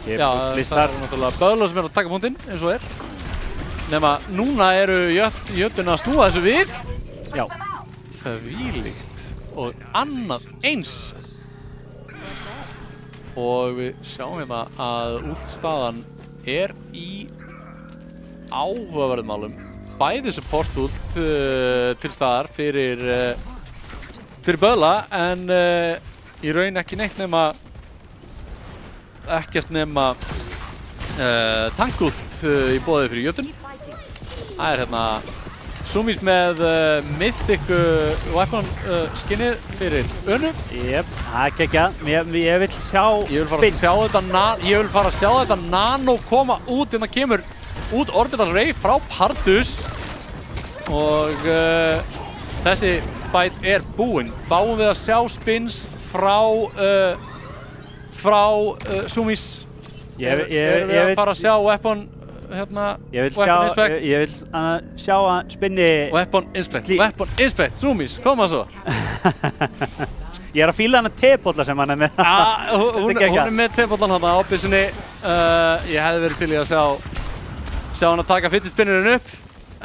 Já, það er náttúrulega Böðlar sem að taka punktinn eins og nema núna eru Jötun að snúa þessu við. Já. Þvílíkt og annað eins. Og við sjáum hérna að últstaðan í áhugaverðum málum. Bæði support ult til staðar fyrir Böðla en í raun ekki neitt nema ekkert nema tankult í boði fyrir Jötun. Það er hérna Sumis með Mythic Weapon skinnið fyrir Önnu. Jep, það er geggjað. Ég vil sjá ég vil fara að sjá þetta Nano koma út. Hérna kemur út Orbital Ray frá Partus og þessi fight búinn. Fáum við að sjá spins frá Sumis. Ég vil fara að sjá Weapon ég vil sjá að spinni Weapon Inspect, Sumis, koma svo. Ég að fíla hana tebolla sem hann með. Hún með tebollan hana á byssunni. Ég hefði verið til í að sjá hann að taka fyrstispinnurinn upp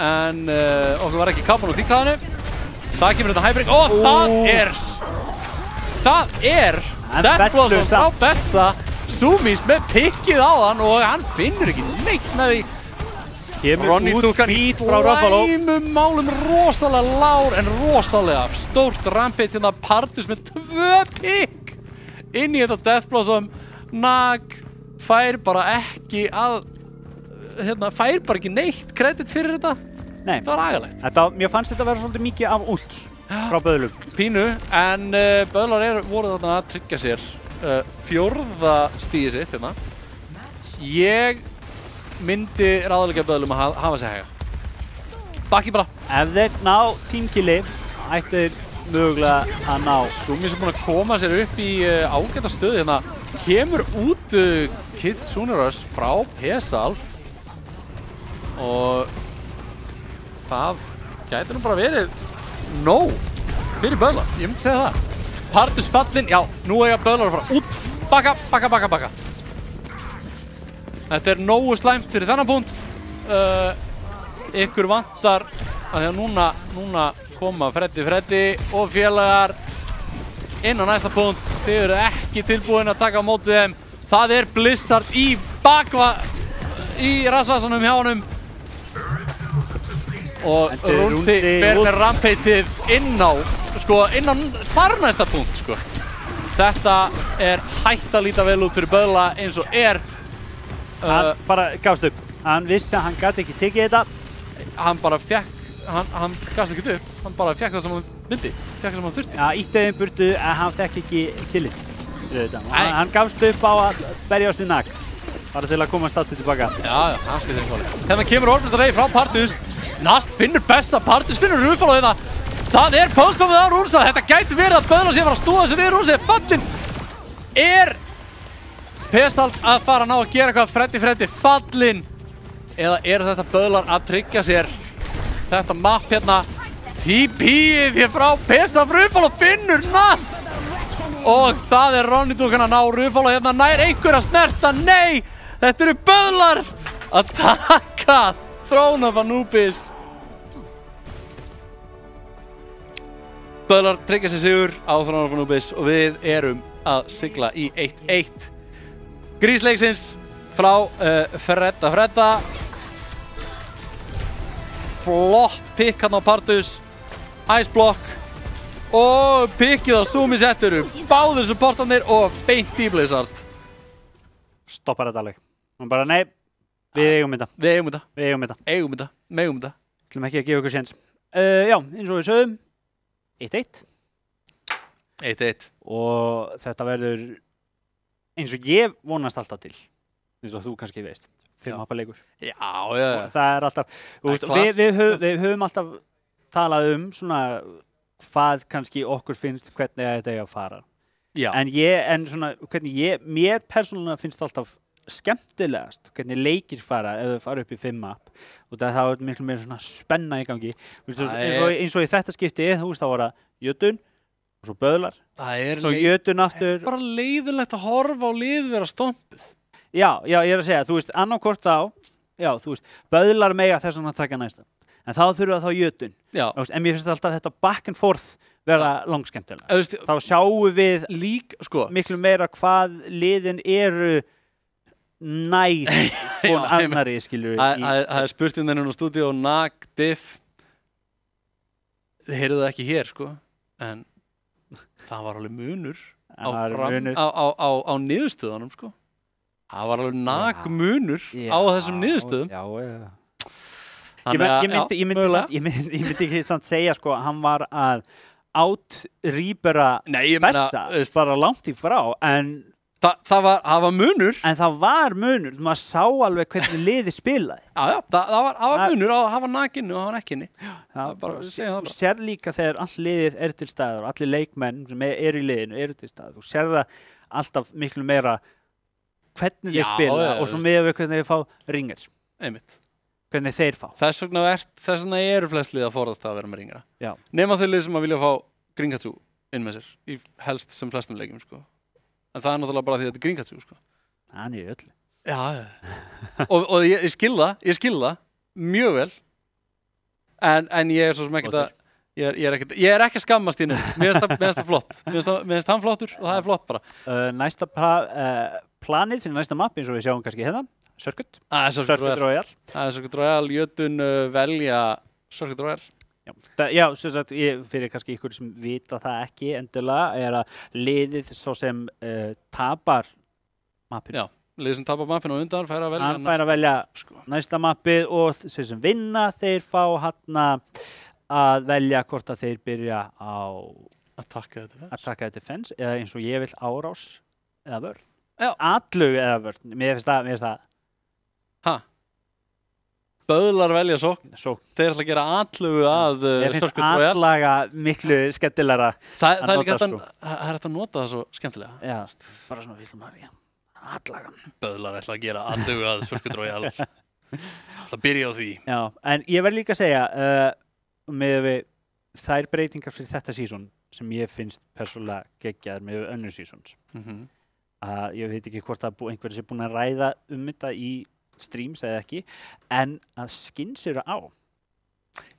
en okkur var ekki kapan á tíklaðinu. Það kemur þetta Hybrid og það er Death Blossom frá besta. Sumis með pikkið á hann og hann finnur ekki neitt með því. Ronny Dúkan í slæmum málum rosalega lár en rosalega stórt rampage hérna. Partus með 2 pikk inn í þetta Death Blossom. Nag fær bara ekki fær bara ekki neitt kredit fyrir þetta. Nei. Það var agalegt. Mér fannst þetta að vera svolítið mikið af ult frá Böðlum. Pínu, en Böðlar voru þarna að tryggja sér 4. stigið sitt hérna. Ég myndi ráðleggja Böðlum að hafa sig hæga. bakki bara. Ef þeir ná tímkili, ættu þeir mögulega að ná. Rúmi sem búinn að koma sér upp í ágæta stöðu hérna. Kemur út Kid Sunerush frá Pesal. Og það gæti nú bara verið nóg fyrir Böðlar, ég myndi segja það. Partus fallinn, já, nú eiga Böðlar að fara út. Bakka. Þetta nógu slæmt fyrir þennan punkt. Ykkur vantar að því að núna koma Freddi og félagar inn á næsta punkt. Þið eru ekki tilbúin að taka á móti þeim. Það Blizzard í rassvasanum hjá honum. Og Rúndi fer með rampageið inn á þar næsta punkt, sko. Þetta hætt að líta vel út fyrir Böðla eins og Hann bara gafst upp. Hann vissi að hann gat ekki tekið þetta. Hann bara hann gafst ekki upp. Hann bara fekk það sem hann vildi. Fekk það sem hann þurfti. Já, ítti þeim burtu en hann fekk ekki tillit. Hann gafst upp á að berjast við Nag. Bara til að komast aftur tilbaka. Já, hann skilði þeim kváli. Þegar kemur Orbiter Ray frá Partus. Nast finnur besta, Partus finnur Rúfalo hérna. Það pöðkomið á Rúnsa. Þetta gæti verið að Böðlar sé að fara að stóða sig við Rúnsa. Fallinn. Pesal að fara að ná að gera eitthvað. Freddi fallinn. Eða þetta Böðlar að tryggja sér þetta mapp hérna. TP-ið hér frá Pesal. Rúfalo finnur Nast. Og það Ronny Duncan að ná Rúfalo hérna. Nær einhver að snerta. Nei, þetta eru Böðlar að taka Throne of Anubis. Böðlar tryggja sér sigur á Throne of Anubis og við erum að sigla í 1-1. Grísleiksins frá Fredda. Flott pikk hann á Partus. Ice block. Og pikkið á Sumi setturum. Báður supportarnir og beint í Blizzard. Stoppar þetta alveg. Hann bara, nei, við eigum þetta. Eigum þetta. Ætlum ekki að gefa ykkur séns. Já, eins og við sögum, 1-1. 1-1. Og þetta verður eins og ég vonast alltaf til. Eins og þú kannski veist. 5 mappa leikur. Já. Það alltaf, við höfum alltaf talað svona hvað kannski okkur finnst hvernig þetta eiga að fara. Já. En svona hvernig mér persónulega finnst alltaf skemmtilegast hvernig leikir fara ef þau fara upp í 5 mapp og það miklu meira svona spenna í gangi. Eins og í þetta skipti, þá var það Jötun og svo Böðlar. Svo Jötun aftur. Bara leiðilegt að horfa á lið vera stompuð. Já, ég að segja, þú veist, annarkvort þá, Böðlar mega þess að taka næsta. En þá þurfa þá Jötun. Já. En mér finnst alltaf þetta back and forth vera langskemmtilega. Þá sjáum við miklu meira hvað liðin eru nær von annari, skilur við. Það spurt inn þennan á stúdíu og Nag, Diff. Þið heyrðu það ekki hér, en það var alveg munur á niðurstöðunum, Það var alveg Nag munur á þessum niðurstöðum. Já. Ég myndi ekki samt segja, hann var að átrýbera besta, bara langt í frá, en það var munur. En það var munur, maður sá alveg hvernig liðið spilaði. Já, það var munur á að hafa Naginu og hafa Nekkinni. Þú sér líka þegar all liðið til staðar og allir leikmenn sem eru í liðinu til staðar. Þú sér það alltaf miklu meira hvernig þeir spila og svo með hvernig þeir fá ringers. Einmitt. Hvernig þeir fá. Þess vegna eru flest lið að forðast að vera með ringera. Nema þau lið sem að vilja fá Gringhatsu inn með sér, í helst sem flestum leikjum, En það náttúrulega bara því að þetta Gringhatsu, Hann í öllu. Já. Og ég skil það mjög vel. En ég svo sem ekkert að ég er ekki að skammast í henni. Mér finnst það flott. Mér finnst hann flottur og það flott bara. Næsta planið fyrir næsta mapp eins og við sjáum kannski hérna. Circuit. Circuit Royale. Circuit Royale, Jötun velja Circuit Royale. Já, sem sagt, fyrir kannski ykkur sem vita það ekki endilega, að liðið svo sem tapar mappinu. Já, liðið sem tapar mappinu og undan fær að velja. Hann fær að velja næsta mappið og þeir sem vinna, þeir fá að velja hvort að þeir byrja á Attack the Defense, eða eins og ég vil árás eða vörn. Já. Atlögu eða vörn, mér finnst það. Böðlar velja sókn. Þeir ætla að gera atlögu að Circuit Royale. Mér finnst atlaga miklu skemmtilegra Það er líka hægt að nota það svo skemmtilega. Já, bara svona viljum að atlagan. Böðlar ætla að gera atlögu að Circuit Royale. Það byrja á því. Já, en ég verð líka að segja með þær breytingar fyrir þetta sísón sem ég finnst persónulega geggjaðar með önnur sísóns. Ég veit ekki hvort að einhverjir sé búin að ræða þetta í streams eða ekki, en að skins eru á.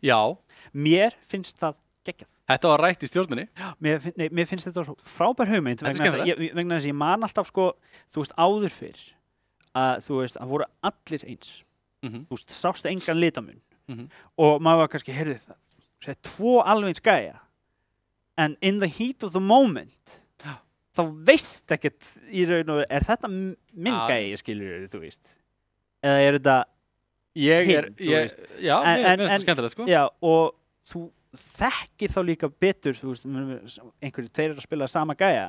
Já. Mér finnst það geggjað. Þetta var rætt í stjórninni. Mér finnst þetta svo frábær hugmynd vegna þess að ég man alltaf sko, þú veist, áður fyrr að þú veist, að voru allir eins. Þú veist, sástu engan litamun og maður var kannski, heyrðu það, segja, 2 alveg eins gæja, en in the heat of the moment þá veist ekkert í raun og er þetta minn gæi, skilur þú veist. Eða er þetta já, mér finnst það skemmtilegt sko. Já, og þú þekkir þá líka betur, þú veist, einhverju tveir að spila sama gæja,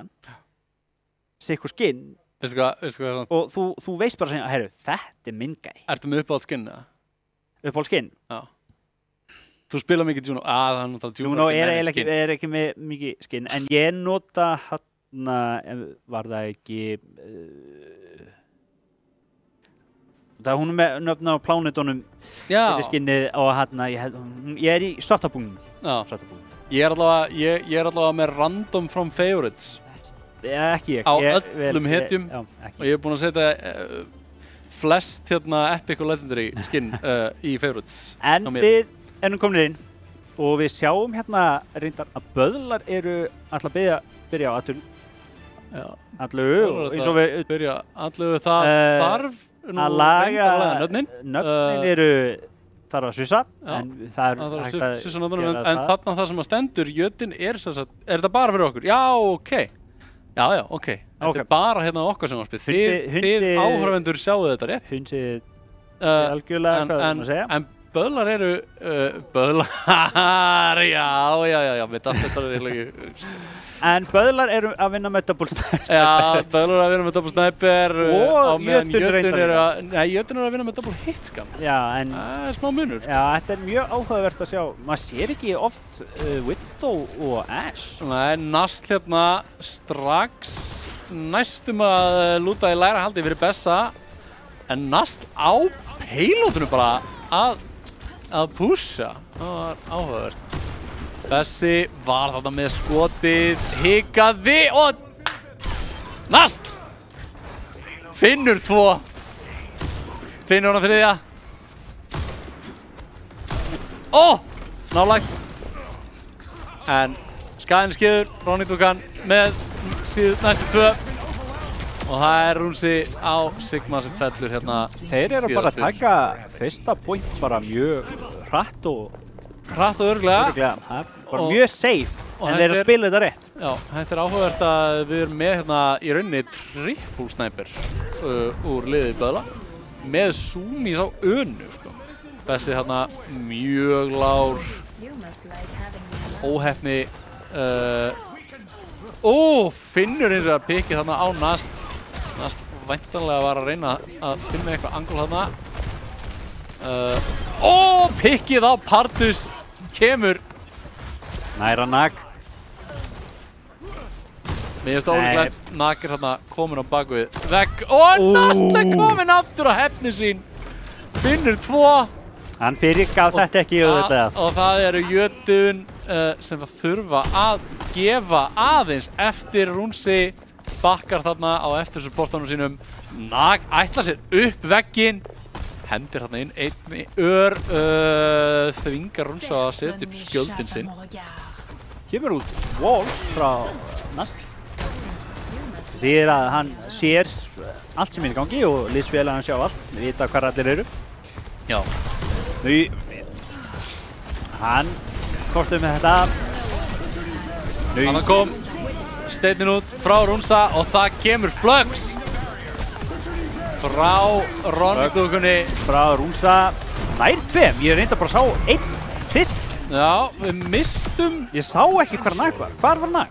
sikur skinn, veistu hvað og þú veist bara að segja, heyrðu, þetta er minn gæi. Ertu með uppáhald skinn, eða? Uppáhald skinn? Já. Þú spila mikið Juno, það er náttúrulega Juno er ekki með mikið skinn, en ég nota var það ekki það hún með nöfna á plánetunum yfir skinnið og ég er í svartabúnum. Ég er allavega með random from favorites ekki ég á öllum hetjum og ég er búinn að setja flest epic og legendary skinn í favorites. En við erum komin inn og við sjáum reyndar að böðlar eru alltaf byrja á allugu byrja allugu það þarf að laga nöfnin eru þarf að sussa en það er hægt að gera það. En þarna það sem að stendur jötin er þetta bara fyrir okkur? Já, ok. Þetta er bara okkar sem varspið. Þið áhorfendur sjáu þetta rétt. Hundsið algjörlega hvað það að segja. En böðlar eru böðlar, já, mitt allt þetta er ekki. En böðlar eru að vinna með double sniper. Já, böðlar eru að vinna með double sniper og jötun eru að vinna með double hit skam. Já, en það er smá munur. Já, þetta er mjög áhugavert að sjá. Maður sér ekki oft Widow og Ashe. Nei, Nast strax næstum að lúta í læra haldi fyrir Bessa, en Nast á payloadinu bara að pusha. Það var áhugavert. Bessi var þarna með skotið, hikaði og Nast finnur 2. Finnur hann þriðja. Nálægt. En skaðinn skeður, Ronny-dúkan með næstu 2. Og það er Rúnsi á Sigma sem fellur Þeir eru bara að taka fyrsta point bara mjög hratt og örglega. Það er bara mjög safe, en þeir eru að spila þetta rétt. Já, þetta er áhugavert að við erum með í rauninni triple sniper úr liðið böðla með Sumis á önu, sko. Bessi mjög lár, óheppni. Finnur eins og að pikið á Nast. Nast væntanlega var að reyna að finna eitthvað angul Pikkið á Partus kemur næra Nag. Mér finnst ólíklegt. Nag er komin á bakvið vegg og Nast er komin aftur á hefni sín. Finnur 2. Hann fyrirgaf þetta ekki og það eru jötun sem þurfa að gefa aðeins eftir. Rúnsi bakkar þarna á eftir supportanum sínum. Nag ætla sér upp vegginn, hendir inn einn þvingar Rúnsa að setja upp skjöldin sinn. Kemur út wall frá Nast. Því að hann sér allt sem er í gangi og liðsfélagar sjá allt, vita hvar allir eru. Já. Hann kostum með þetta. Hann kom steininn út frá Rúnsa og það kemur Flux frá Ronny-dúkunni. Frá Rúnsa nær 2. Ég reynda bara að sá 1 fyrst. Já, við mistum. Ég sá ekki hvar Nag var. Hvar var Nag?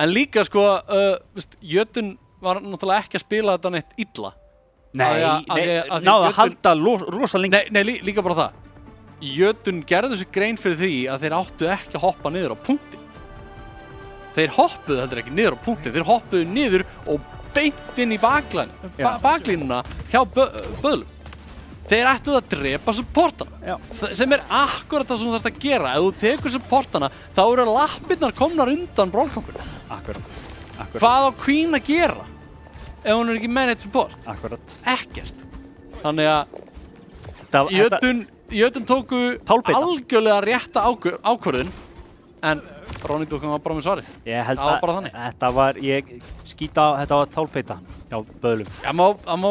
En líka sko, Jötun var náttúrulega ekki að spila þetta neitt illa. Náðu að halda rosa lengi. Nei, líka bara það. Jötun gerðu sér grein fyrir því að þeir áttu ekki að hoppa niður á punktin. Þeir hoppuðu heldur ekki niður á punktin, þeir hoppuðu niður og beint inn í baklínuna hjá Böðlum. Þeir ættu að drepa supportana, sem akkurat það sem þú þarft að gera. Ef þú tekur supportana, þá eru lappirnar komnar undan brólkangurinn. Akkurat. Hvað á Queen að gera ef hún ekki managed support? Akkurat. Ekkert. Þannig að Jötun tóku algjörlega rétta ákvörðun, en Ronny Dúkan var bara með svarið. Ég held það var bara þannig. Þetta var tálpeita hjá Böðlum.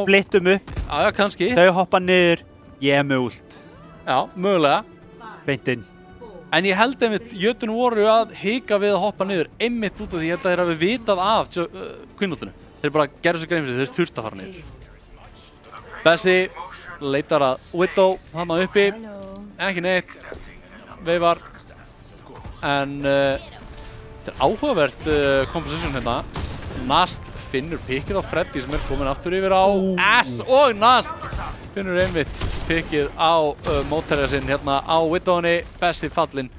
Splittum upp. Já, kannski. Þau hoppa niður, ég með ult. Já, mögulega. Beint inn. En ég held einmitt, Jötun voru að hika við að hoppa niður einmitt út af því að þeir hafi vitað af Queen-ultinu. Þeir bara gerðu sér grein fyrir þeir þurftu að fara niður. Bessi leitar að Widow, hann uppi. Ekki neitt. Veifar. En þetta er áhugavert composition hérna. Nast finnur pikkið á Freddy sem komin aftur yfir á Ash og Nast finnur einmitt pikkið á mótherja sinn hérna á Widowni. Bessi fallinn.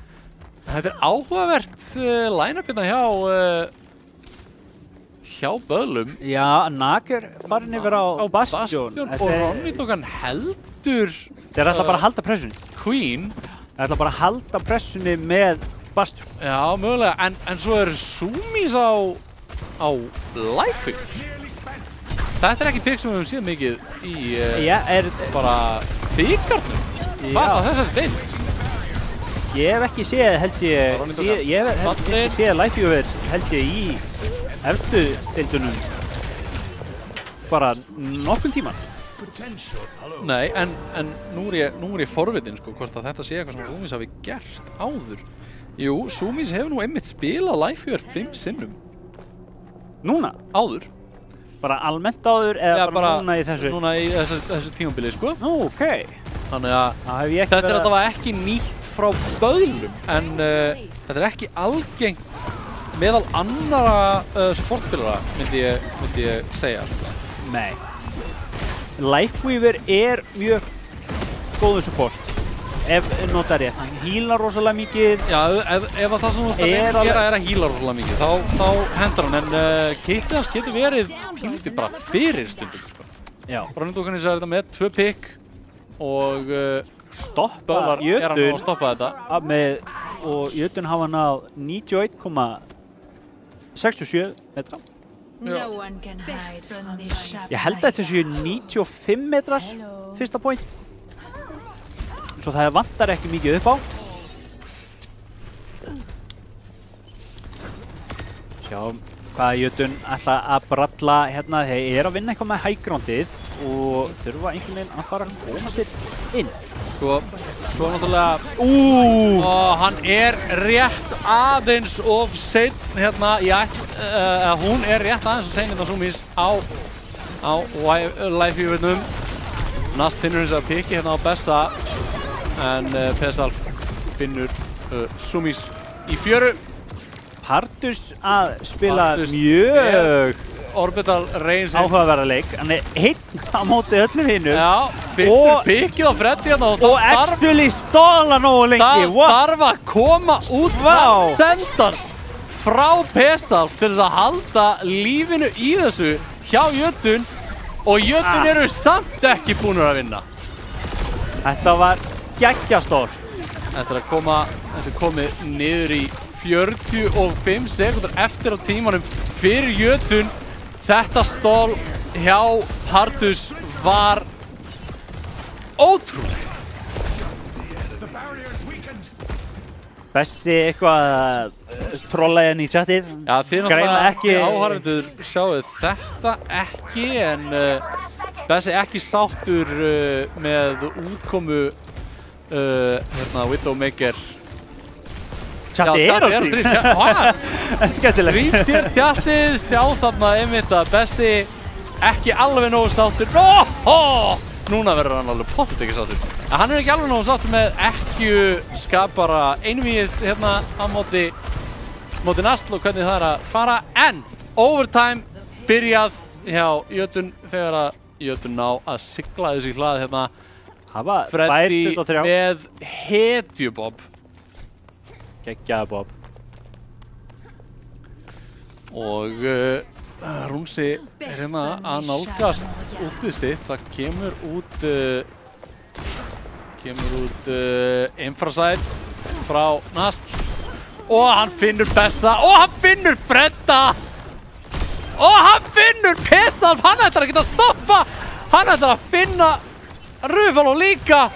Þetta er áhugavert line-up hérna hjá Böðlum. Já, Nager farin yfir á Bastion. Og Ronny Dúkan heldur þeir ætla bara að halda pressunni. Queen þeir ætla bara að halda pressunni með Bastion. Já, mögulega, en svo eru Sumis á Lifeweaver. Þetta ekki pikk sem við höfum séð mikið í bara byggarnum. Hvað á þessari deild? Ég hef ekki séð, held ég hef ekki séð Lifeweaver, held ég, í efstu deildunum bara nokkurn tíma. Nei, en nú er ég forvitin sko, hvort að þetta sé eitthvað sem Sumis hafi gert áður. Jú, Sumis hefur nú einmitt spilað Lifeweaver 5 sinnum. Núna? Áður. Bara almennt áður eða bara núna í þessu? Núna í þessu tímabili, sko. Nú, ok. Þannig að þetta er alltaf ekki nýtt frá Böðlum, en þetta er ekki algengt meðal annara supportspilara, myndi ég segja. Nei. Lifeweaver er mjög góður support. Ef notar rétt, hann hílar rosalega mikið. Já, ef það sem þú ætti að gera er að híla rosalega mikið, þá hendar hann, en kittið hans getur verið pílítið bara fyrir stundum, sko. Já. Ronny Dúkan er þetta með 2 pikk og stoppa Jötun að stoppa þetta. Og Jötun hafa hann á 91,67 metra. Ég held að þetta séu 95 metrar fyrsta point. Svo það vantar ekki mikið upp á. Sjáum hvað Jötun ætla að bralla hérna. Þeir eru að vinna eitthvað með high groundið og þurfa einhvern veginn að fara að koma sér inn. Sko náttúrulega hann er rétt aðeins of seinn hérna. Hún er rétt aðeins of seinn hérna Sumis á Lifeweavernum. Nast finnur hins að pikki hérna á besta, en Pesalf finnur Sumis í fjöru. Partus að spila mjög Orbital Reigns áhugaverða leik. Hann er einn á móti öllum hinum. Já, finnur pikkið á Freddy hérna og actually stóla nógu lengi. Það þarf að koma út sendar frá Pesalf til þess að halda lífinu í þessu hjá Jötun, og Jötun eru samt ekki búnir að vinna. Þetta var geggjastór. Þetta er komið niður í 45 sekúndur eftir á tímanum fyrir Jötun. Þetta stól hjá Partus var ótrúlegt. Bessi eitthvað að trolla henni í chatið. Já, þið náttúrulega ekki áhorfendur sjáuð þetta ekki, en Bessi ekki sáttur með útkomu Widowmaker. Chatið er á stríð. Það er skemmtilegt. Rýmstjörn tjatið, sjá þarna einmitt að Bessi ekki alveg nógu sáttur. Núna verður hann alveg pottet ekki sáttur. En hann er ekki alveg nógu sáttur með ekki skapara einvíð hérna á móti móti Nastl og hvernig það að fara. En overtime byrjað hjá Jötun þegar að Jötun ná að sigla þessi hlað hérna. Freddy með hetjubob. Geggjaða bob. Og Rúnsi hérna að nálgast útið sitt. Það kemur út infraside frá Nastl. Og hann finnur Bessa og hann finnur Fredda. Og hann finnur Pestalf, hann ætlar að geta að stoppa. Hann ætlar að finna Ruffalo líka.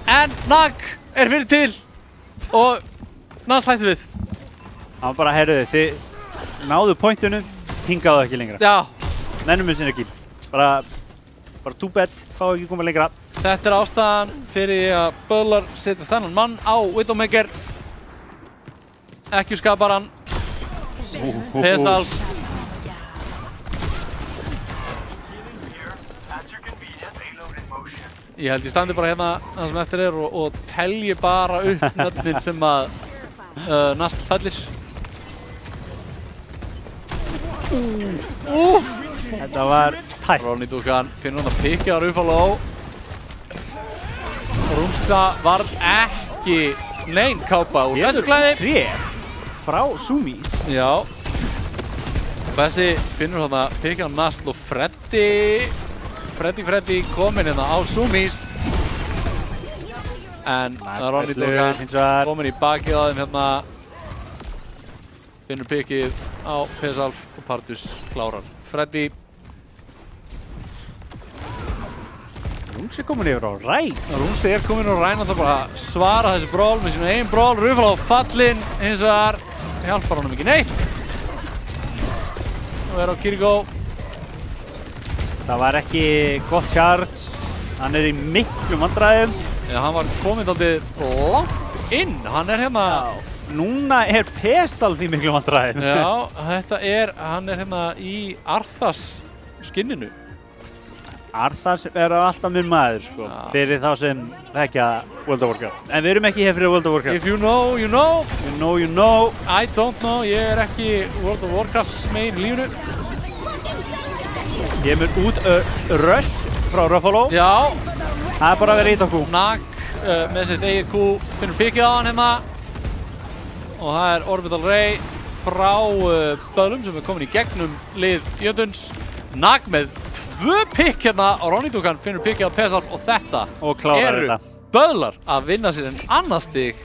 En Nag fyrir til. Og Nastl hætti við. Hann bara, heyrðu þið náðu pointinu, hingaðu ekki lengra. Já. Nennum við sinni ekki. Bara too bad, fá ekki koma lengra. Þetta ástæðan fyrir að Böðlar setja þennan mann á Widowmaker. Ekki skapar hann. Pestalf. Ég held ég standi bara hérna það sem eftir er og telji bara upp nöfnin sem að Nastl fellir. Þetta var tætt. Ronny Dukan finnur hann að pikja á Ruffalo. Rúnska varð ekki nein kápa úr þessu klæði. 3 frá Sumi. Já. Bessi finnur hann að pikja á Nastl og Freddy kominn hérna á Sumis. En Ronny Dukan kominn í bakið á þeim hérna. Finnur pikið á Pestalf og Pardus klárar. Freddy. Rúnsi kominn yfir á Ræn. Rúnsi kominn á Ræn og það bara að svara þessi bról með sínu eigin bról. Ruffalo fallinn, hins vegar hjálpar honum ekki neitt. Og á Kiriko. Það var ekki gott charge. Hann í miklum vandræðum. Já, hann var kominn dálítið langt inn. Hann hérna... Já. Núna Pestalf í miklum vandræðum. Já, hann hérna í Arthas skinninu. Arthas alltaf minn maður, sko. Ja. Fyrir þá sem þekkja World of Warcraft. En við erum ekki hér fyrir World of Warcraft. If you know, you know. You know, you know. I don't know. Ég ekki World of Warcraft megin í lífinu. Kemur út Rush frá Ruffalo. Já. Það bara að vera ít á Q. Nag með sitt eigið Q finnur pikið á hann hérna. Og það Orbital Ray frá Böðlum sem komin í gegnum lið Jötuns. Nag með 2 pikk hérna og Ronny Dukan finnur pikið á Pestalf og þetta eru Böðlar að vinna sér en annað stig.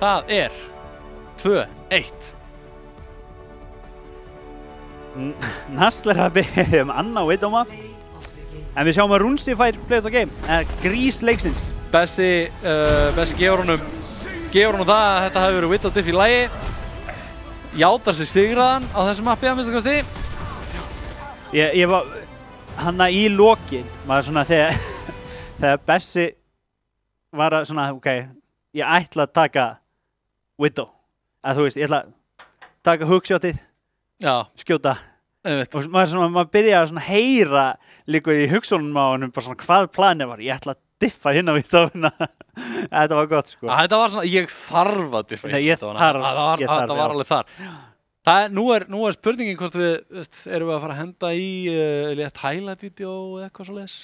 Það 2-1. Nastl að byrja Anna og Widowma. En við sjáum að Rúnsi fær play of the game. Grís leiksins. Bessi gefur honum það að þetta hefur verið Widow diff í lagi. Játar sig sigraðan á þessu mappi að minnsta kosti. Ég var hanna í lokin. Maður svona þegar Bessi var að svona, ok, ég ætla að taka Widow. Þú veist, ég ætla að taka hookshotið. Já. Skjóta. Og maður byrjaði að heyra líka í hugsunum á honum bara svona hvað planið var. Ég ætla að diffa hérna við þá. Þetta var gott, sko. Þetta var svona, ég þarf að diffa hérna. Það var alveg þar. Nú er spurningin hvort erum við að fara að henda í létt highlight-vídeó eða eitthvað svo leis.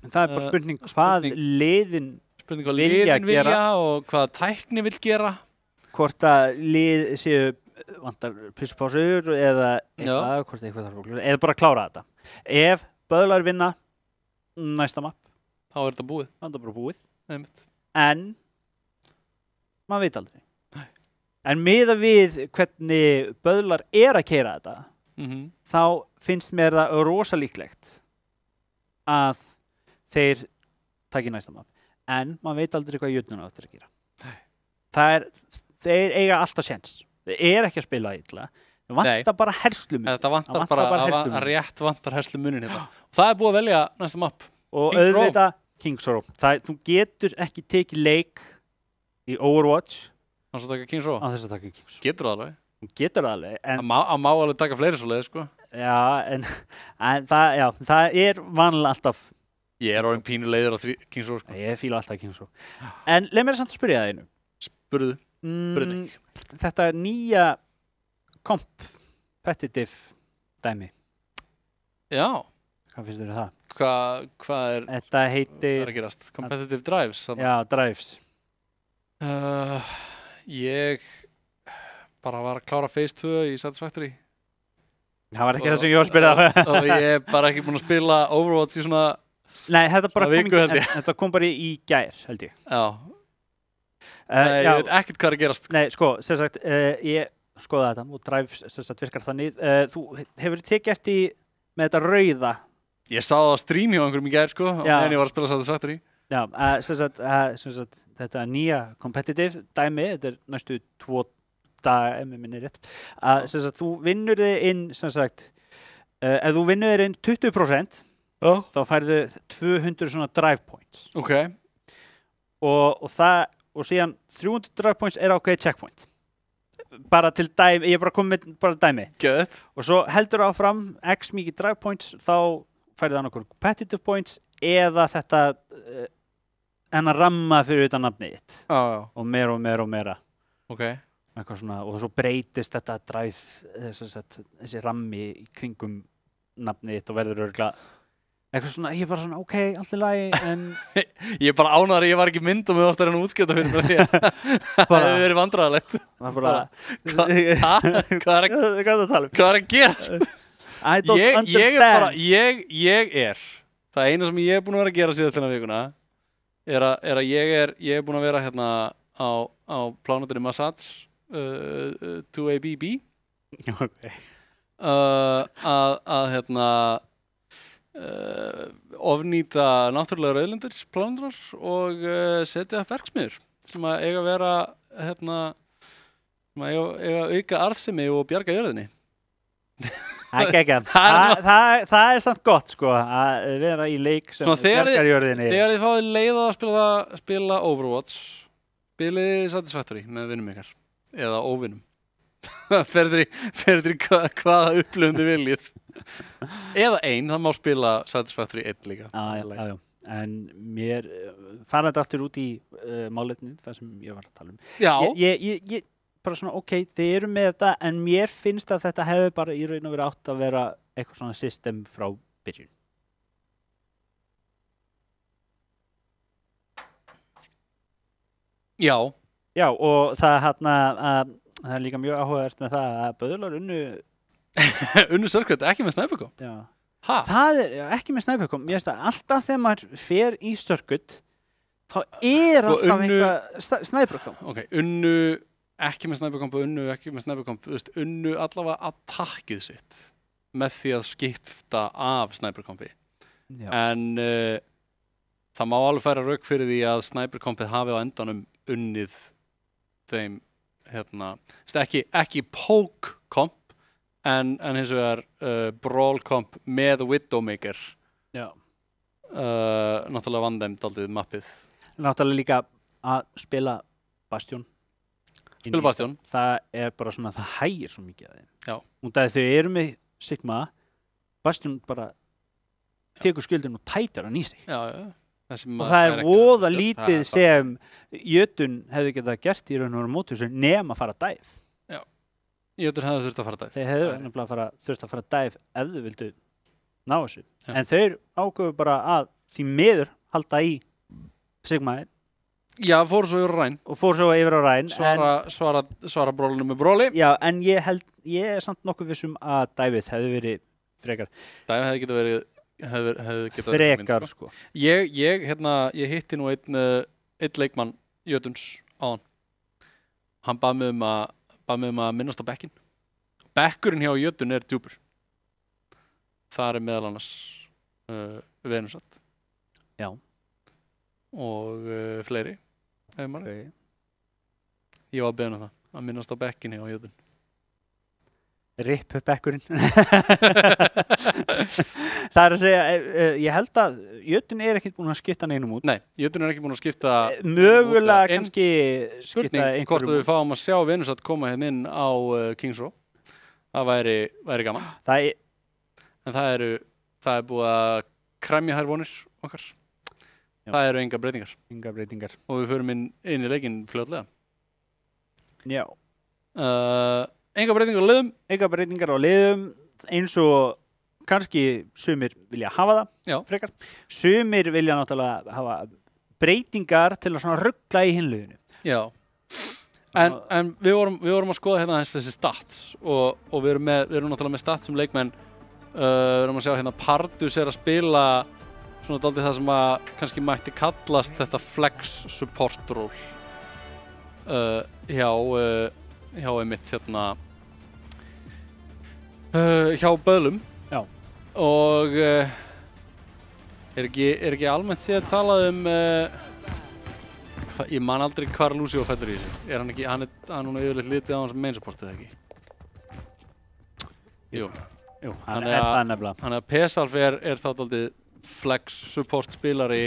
Það bara spurning hvað liðin vilja og hvað tækni vill gera. Hvort að lið séu vantar plissupásur eða hvort eitthvað þarf að eða bara klára þetta. Ef Böðlar vinna næsta mapp þá þetta búið. Það bara búið. Einmitt. En maður veit aldrei. Nei. En miðað við hvernig Böðlar að keyra þetta þá finnst mér það rosa líklegt að þeir taki næsta mapp. En maður veit aldrei hvað Jötun á eftir að gera. Nei. Þeir eiga alltaf séns. Þeir ekki að spila illa. Það vantar bara herslumun. Þetta vantar bara rétt vantar herslumuninn hérna. Og það búið að velja næsta mapp. Og auðvitað King's Row. Þú getur ekki tekið leik í Overwatch á þess að taka King's Row. Á þess að taka King's Row. Getur það alveg. Þú getur það alveg. Það má alveg taka fleiri svo leið, sko. Já, en það vanlega alltaf. Ég orðinn pínu leiður á King's Row, sko. Ég fíla alltaf King's Row. En leið mér samt að spyrja það einu. Spurðu. Brunning. Þetta nýja competitive dæmi. Já. Hvað finnst þér það? Hvað er... Þetta heitir... Hvað er að gerast? Competitive drives? Já, drives. Ég bara var að klára Phase 2 í Satisfactory. Það var ekki það sem ég var að spila. Og ég er bara ekki búin að spila Overwatch í svona... Nei, þetta kom bara í gær, held ég. Já. Nei, ég veit ekkert hvað er að gerast. Nei, sko, sem sagt, ég skoða þetta og drives, sem sagt, virkar þannig. Þú hefur tekið eftir með þetta rauða. Ég sá það á stream hjá einhverjum í gær, sko, en ég var að spila Satisfactory. Já, sem sagt, þetta nýja competitive dæmi, þetta er næstu 2 daga, ef mér minnir rétt. Sem sagt, þú vinnur þig inn, sem sagt, ef þú vinnur þig inn 20%, þá færðu 200 svona drive points. Ok. Og síðan 300 drive points er ákveðið checkpoint. Bara til dæmi, ég er bara komið með bara dæmi. Good. Og svo heldur áfram x mikið drive points, þá færðu það nokkur competitive points eða þetta hennar ramma fyrir utan nafnið þitt. Og meira. Ok. Eitthvað svona, og svo breytist þetta drive, þessi rammi í kringum nafnið þitt og verður örugglega eitthvað svona, ég er bara svona, ok, allt í lagi, en... Ég er bara ánægður að ég var ekki mynd og mér varst að reyna að útskjöta fyrir mig því að það hefur verið vandræðalegt. Það er bara... Hvað er að gerast? I don't understand. Ég er, það eina sem ég er búin að vera að gera síðast þennan vikuna er að ég er búin að vera hérna á plánutinni Massage 2ABB. Ok. Að hérna ofnýta náttúrulegar auðlindir plánundrar og setja upp verksmiður sem að eiga að vera hérna, sem að eiga að auka arðsemi og bjarga jörðinni. Það er samt gott, sko, að vera í leik sem bjargar jörðinni. Þegar þið fáið leið að spila Overwatch, spilið Satisfactory með vinnum ykkar eða óvinnum. Ferður í hvaða upplifun þið viljið. Eða það má spila Satisfactory 1 líka. Já. En mér fara þetta aftur út í málefnið, það sem ég var að tala um. Já. Ég bara svona, ok, þið eru með þetta, en mér finnst að þetta hefði bara í raun og verið átt að vera eitthvað svona system frá byrjun. Já. Já, og það það er líka mjög áhugavert með það að böðlar unnu Circuit, ekki með Sniper.com. Já. Ha? Það er ekki með Sniper.com. Ég veist að alltaf þegar maður fer í Circuit, þá er alltaf eitthvað Sniper.com. Ok, unnu ekki með Sniper.com, ekki með Sniper.com, þú veist, unnu allavega attackið sitt með því að skipta af Sniper.com-i. En það má alveg færa rauk fyrir því að Sniper.com-ið hafi á endanum unnið þeim hérna, ekki poke-comp en hins vegar brawl-comp með Widowmaker. Já. Náttúrulega vann þeim daldið mappið. Náttúrulega líka að spila Bastion. Spila Bastion. Það er bara svona, það hægir svo mikið að þeim. Já. Og þegar þau eru með Sigma, Bastion bara tekur skjöldin og tætar hann í sig. Já. Og það er voða lítið sem Jötun hefði getað gert í raun og veru móti þessu nema að fara að dive. Já, Jötun hefði þurft að fara að dive. Þeir hefðu nefnilega þurft að fara að dive ef þau vildu ná þessu. Já. En þeir ákveðu bara að því miður halda í Sigmaðir. Já, fóru svo yfir á Ræn. Og fóru svo yfir á Ræn. Svara brólinu með bróli. Já, en ég er samt nokkuð vissum að divið hefði verið frekar. Dive hefði getað verið frekar, sko. Ég hitti nú einn leikmann Jötuns áðan. Hann bað mig um að minnast á bekkinn. Bekkurinn hjá Jötun er djúpur. Það er meðal annars Venusat. Já. Og fleiri. Okay. Ég var að beðna það, að minnast á bekkinn hjá Jötun. Ripp bekkurinn. Það er að segja, ég held að Jötun er ekkert búin að skipta neinum út. Nei, Jötun er ekki búin að skipta mögulega kannski skipta einhverjum. Hvort við fáum að sjá Venusat koma hérna inn á Kings Row. Það væri gaman. En það er búið að kremja þær vonir okkar. Já. Það eru engar breytingar. Engar breytingar. Og við förum inn í leikinn fljótlega. Já. Engar breytingar á liðum. Engar breytingar á liðum, eins og kannski sumir vilja hafa það, frekar. Sumir vilja náttúrulega hafa breytingar til að svona rugla í hinliðinu. Já. En við vorum að skoða hérna þessi stats og við erum náttúrulega með stats sem leikmenn. Við erum að sjá hérna Pardus að spila svona dálítið það sem að kannski mætti kallast þetta flex support role hjá einmitt hérna hjá Böðlum. Já. Og er ekki almennt séð að tala ég man aldrei hvar Lucio fættur í þessu. Er hann ekki, hann núna yfirleitt litið á hans main support eða ekki? Jú, hann er það nefnilega. Þannig að Pesalf er þá dálítið flex support spilari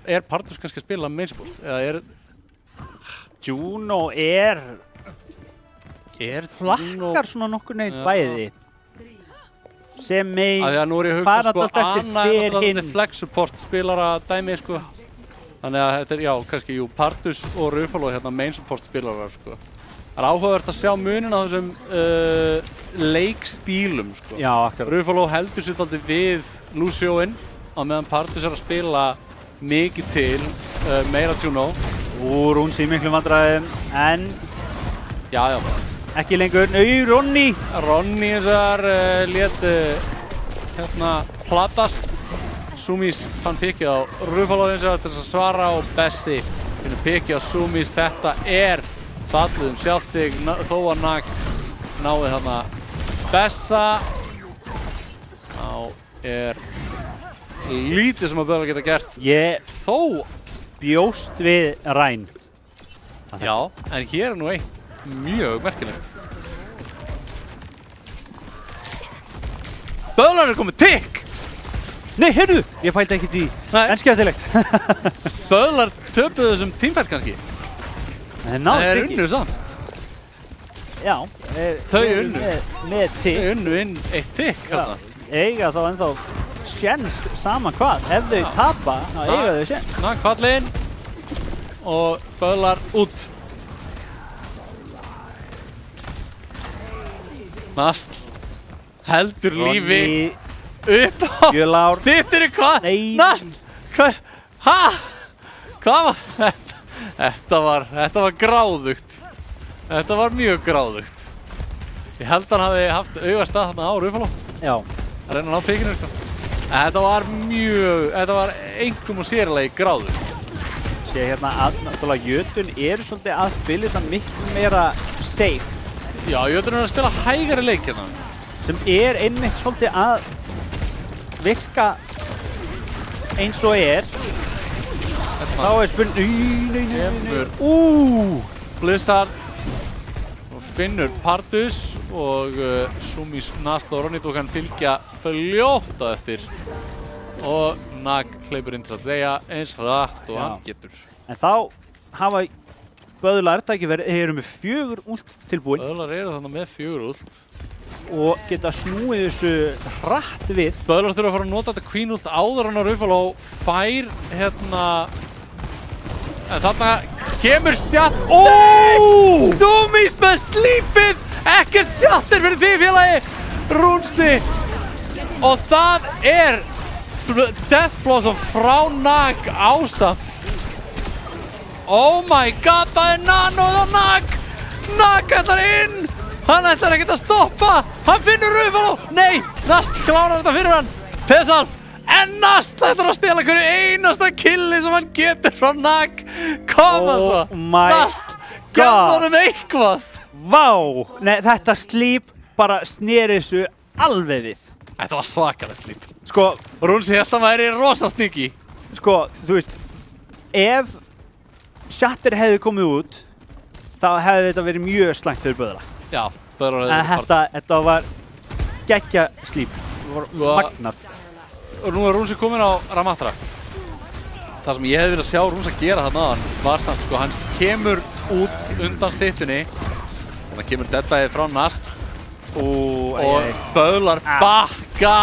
er Pardus kannski að spila main support? Eða Juno flakkar svona nokkur neginn bæði sem mei nú er ég að hugsa sko annað flex support spilara dæmi sko þannig að þetta er kannski Pardus og Ruffalo hérna main support spilarar sko. Það er áhugavert að sjá munin á þessum leikstílum sko. Já, akkurat. Ruffalo heldur sér dálítið við Lucioinn á meðan Pardus er að spila mikið til meira Juno. Rúns í miklum vandræðum, en já. Ekki lengur. Ronny eins og lét hérna platast. Sumis fann pikið á Ruffalo eins og til að svara og Bessi finnur pikið á Sumis. Þetta er fallið sjálft sig þó að Nag náði þarna Bessa. Þá er lítið sem að Böðlar geta gert. Ég þó bjóst við Ræn. Já, en hér er nú eitt mjög merkilegt. Böðlar er komið tikk! Nei, heyrðu! Ég pældi ekkert í en skemmtilegt. Böðlar töpuðu þessum teamfight kannski. Það er unnu samt. Já. Þau unnu. Með tikk. Þau unnu inn eitt tikk. Eiga þá ennþá sjens saman hvað. Ef þau tapa, þá eiga þau sjens. Nag fallinn og Böðlar út. Nast heldur lífi upp á stýttir hvað? Nast! Hvað var þetta? Þetta var gráðugt. Þetta var mjög gráðugt. Ég held að hann hafi haft augastað þarna á Ruffalo. Já. Að reyna að ná pikinu sko. Þetta var einkum og sérlega gráðugt. Sér hérna að náttúrulega Jötun eru svolítið að spila þetta miklu meira safe. Já, Jötun er að spila hægari leik hérna. Sem er einmitt svolítið að virka eins og Þá er spurning Blizzard og finnur Pardus og Sumis, Nast og Ronny tók hann fylgja fljótt á eftir og Nag hleypur inn til að segja eins hratt og hann getur. En þá hafa Böðlar tækifæri, þeir eru með 4 ult tilbúin. Böðlar eru þannig með 4 ult. Og geta snúið þessu hratt við. Böðlar þurfa að fara að nota þetta Queen ult áður hann á Ruffalo fær hérna... En þarna kemur sjatt... Sumis með slípið! Ekkert sjattir fyrir því félagi! Rúnsi! Og það er Death Blossom frá Nag ásamt. Oh my god, það er Nanoð og Nag! Nag ætlar inn! Hann ætlar ekkert að stoppa! Hann finnur Ruffalo! Nei! Nast klárar þetta fyrir hann! Pesalf! En Nast ætlar að stela hverju einasta killi sem hann getur frá Nag! Koma svo! Nast! Gaf honum eitthvað! Vá! Nei, þetta slíp bara sneri þessu alveg við. Þetta var svakalega slíp. Sko... Rúnsi held að væri rosa sneaky. Sko, þú veist... Ef... Shattir hefði komið út, þá hefði þetta verið mjög slæmt fyrir Böðla. Já, Böðlar hefði verið part. En þetta var geggja slíp. Það var magnað. Og nú er Rúnsi komin á Ramatra. Það sem ég hefði viljað sjá Rúnsi að gera þarna áðan var samt, sko, hann kemur út undan stippinni. Og það kemur deadbæðið frá Nast. Og Böðlar bakka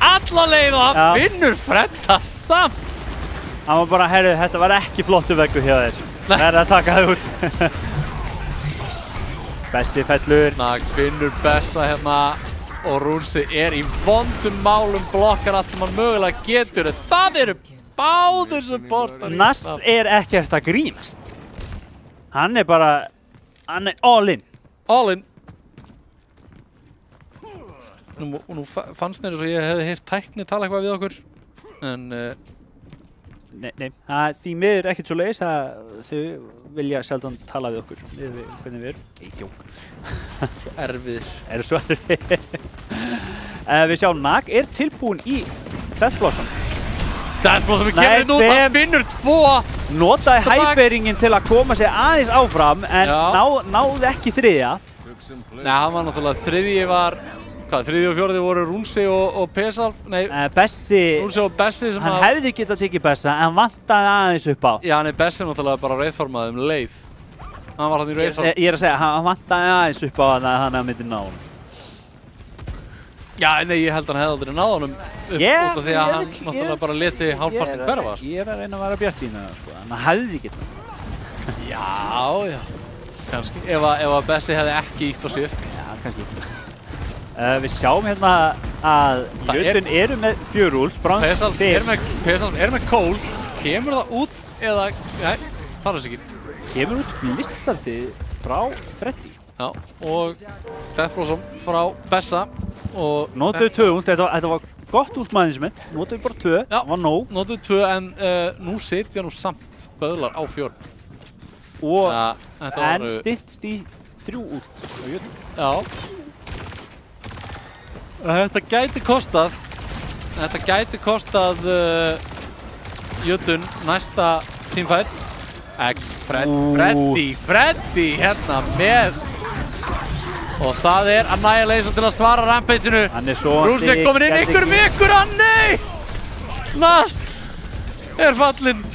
alla leið og hann vinnur Fredda samt. Hann var bara, herru, þetta var ekki flottu veggur hjá þér. verða að taka það út. Besti fellur. Nag finnur Bessa hérna og Rúnsi er í vondum málum, blokkar allt sem hann mögulega getur. Það eru báðir supportar. Nast er ekkert að grínast. Hann er bara, hann er all in. All in. Nú fannst mér eins og ég hefði heyrt tækni tala eitthvað við okkur, en... Nei, það er því miður ekkert svo leiðis að þau vilja sjaldan tala við okkur, hvernig við erum. Ei, djók. Svo erfiðir. Eru svo erfiðir. Við sjáum Nag er tilbúin í Death Blossom. Death Blossom kemur inn út, hann finnur 2. Notaði hæperingin til að koma sér aðeins áfram, en náði ekki 3. Nei, hann var náttúrulega 3. var... Hvað, 3. og 4. voru Rúnsi og Pesalf? Nei, Bessi... Rúnsi og Bessi sem hann hefði getað tekið Bessa, en vantaði aðeins upp á. Já, nei, Bessi náttúrulega bara rauðformaði leið. Hann var hann í rauðform. Ég er að segja, hann vantaði aðeins upp á hann að myndi ná honum. Já, nei, ég held að hann hefði aldrei náð honum upp út af því að hann náttúrulega bara leti hálfpartinn hverfa. Ég er að reyna að vera bjartsýn, hann hefði getað. Já, kannski. Ef að Bessi hefði ekki ítt á Swift. Já, kannski. Við sjáum hérna að Jötun eru með 4 úls, Pesalf er með Cole, kemur það út eða, nei, það er þess ekki. Kemur út blistandi frá Freddy. Já, og Death Blossom frá Bessa og... Notuðu 2 úls, þetta var gott úlmanagement, notuðu bara 2, það var nóg. Notuðu 2 en nú sitja nú samt böðlar á 4. Og en styttst í 3 út á Jötun. Já. Þetta gæti kostað Jötun næsta teamfight. Freddy hérna með og það er Annihilation til að svara Rampageinu. Rúnsi er komin inn ykkur með ykkur, nei! Nast er fallinn.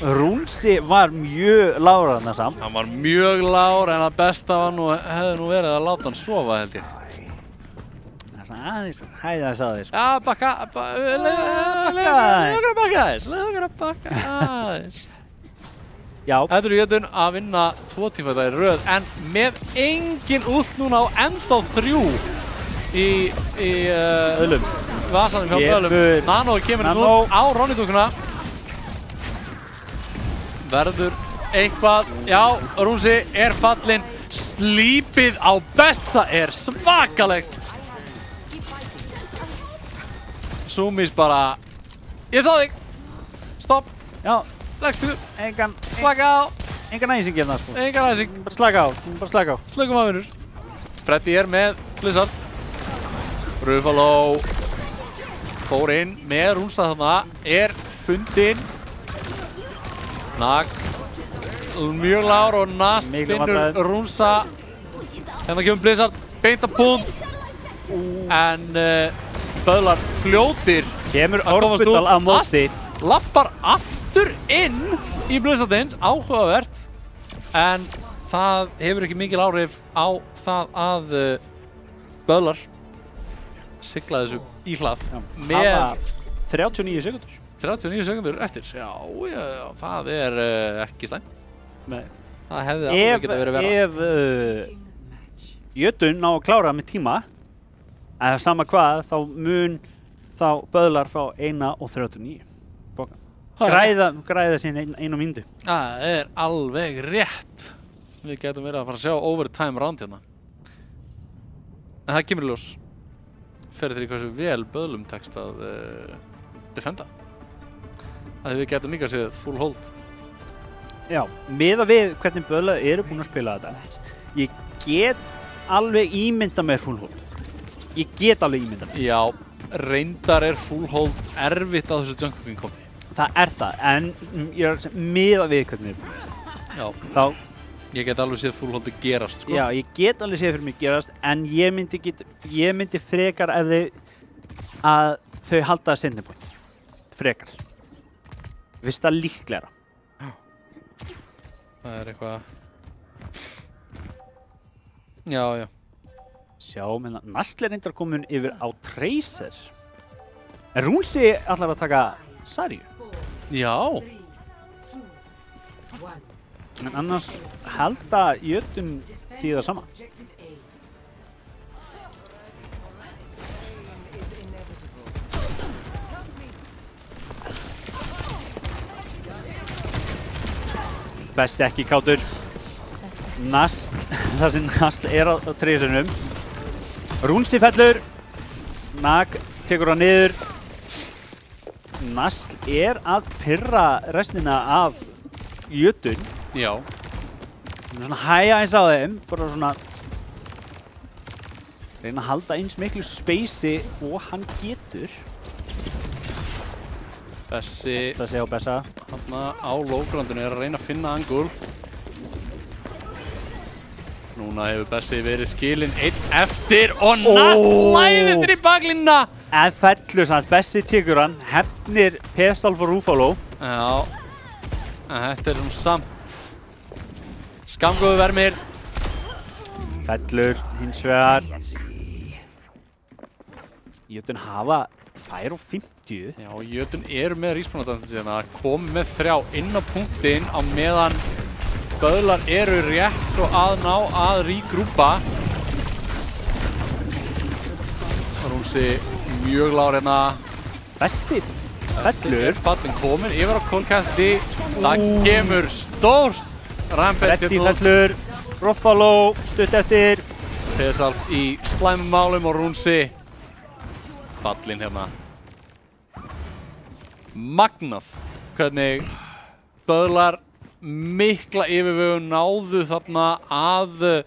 Rúnsi var mjög lágur þarna samt. Hann var mjög lágur en að besta hefði nú verið að láta hann sofa held ég. Aðeins, hæðast aðeins. Já, leiðu okkur að bakka aðeins. Já. Þetta eru Jötun að vinna 2 tímafæta í röð, en með engin ult núna á ennþá 3 í öðlum. Vasanum hjá öðlum. Nano kemur nú á Ronny-dúkuna. Verður eitthvað, já, Rúnsi er fallinn. Slípið á Bessa er svakalegt. Sumis bara, ég sá þig, stopp, leggstu, slaka á. Engan æsing hérna sko. Engan æsing. Bara slaka á. Slökum að vinnur. Freddy er með Blizzard. Ruffalo fór inn með Rúnstad þarna, er fundinn. Nag, mjög lágur og Nast finnur Rúnstad. Hérna kemur Blizzard, beint að punkt. En böðlar fljótir kemur Orbital á móti. Lappar aftur inn í Blizzardins, áhugavert, en það hefur ekki mikil áhrif á það að böðlar sigla þessu í hlað með 39 sekundur. 39 sekundur eftir. Já, það er ekki slæmt. Nei. Það hefði alveg getað verið verra. Ef Jötun ná að klára með tíma, eða sama hvað, þá böðlar fá 1:39. Græða sín 1 mínútu. Það er alveg rétt. Við getum verið að fara að sjá overtime round hérna. En það kemur í ljós. Fer eftir hversu vel böðlum tekst að defenda. Að við getum líka séð full hold. Já, miðað við hvernig böðlar eru búin að spila þetta. Ég get alveg ímyndað með full hold. Ég get alveg ímyndað með. Já, reyndar er full hold erfitt á þessu jungle komi. Það er það, en ég er að miða við hvernig við erum. Já, þá ég get alveg séð full holdi gerast, sko. Já, ég get alveg séð fyrir mig gerast, en ég myndi frekar að þau halda að sending point. Frekar. Fyrst það líklegra. Það er eitthvað... Já. Sjáum hérna, Nastli er reyndar komin yfir á Tracer. En Rúnsi ætlar að taka Sarju. Já. En annars halda Jötun því það sama. Best ekki kátur. Nast, það sem Nast á treysunum. Rúnsi fellur. Nag tekur hann niður. Nast að pirra restina af Jötun. Já. Svona hæja eins á þeim, bara svona reyna að halda eins miklu spacei og hann getur. Bessi á Bessa. Þarna á lógrandinu að reyna að finna angul. Núna hefur Bessi verið skilinn einn eftir og Nast læðist inn í baklínuna. En fellur samt, Bessi tekur hann, hefnir Pestal for Rúfalo. Já, en þetta samt skammgóðu vermir. Fellur hins vegar. Jötun hafa 2.50. Já, Jötun með respawn-advantage hérna, komið með 3 inn á punktinn á meðan Böðlar eru rétt og að ná að regrúpa. Rúnsi mjög lágur hérna. Bessi fellur. Fallin komin yfir á Coldcasti. Það kemur stórt rampage. Reddi fellur. Rúfalo stutt eftir. Pesal í slæmum málum og Rúnsi fallin hérna. Magnað hvernig Böðlar mikla yfirvegun náðu þarna að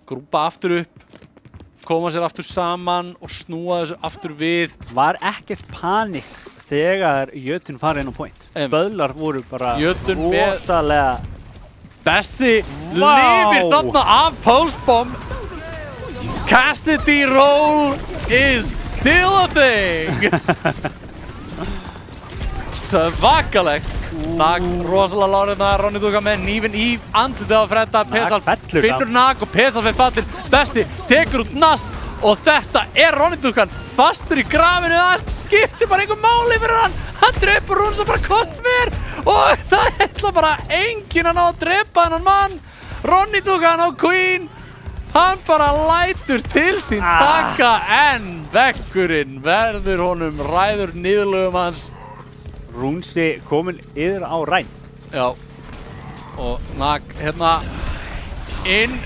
grúpa aftur upp, koma sér aftur saman og snúa þessu aftur við. Var ekkert panik þegar Jötun farið inn á point. Böðlar voru bara rosalega. Bessi lifir þarna af postbomb. Cassidy roll is still a thing. Svakalegt. Nag rosalega láriðna, Ronny Duga með hnífinn í andlitið á Fredda. Pesal finnur Nag og Pesal fyrir fallin. Bessi tekur út Nast og þetta Ronny Dugan fastur í grafinu. Það skiptir bara einhver máli fyrir hann. Hann drepur Rúnsa bara hvort mér og það ætla bara enginn að ná að drepa þennan mann. Ronny Dugan á Queen. Hann bara lætur til sín taka en veggurinn verður honum ræður niðurlögum hans. Rúnsi komin yfir á ræn. Já. Og Nag hérna inn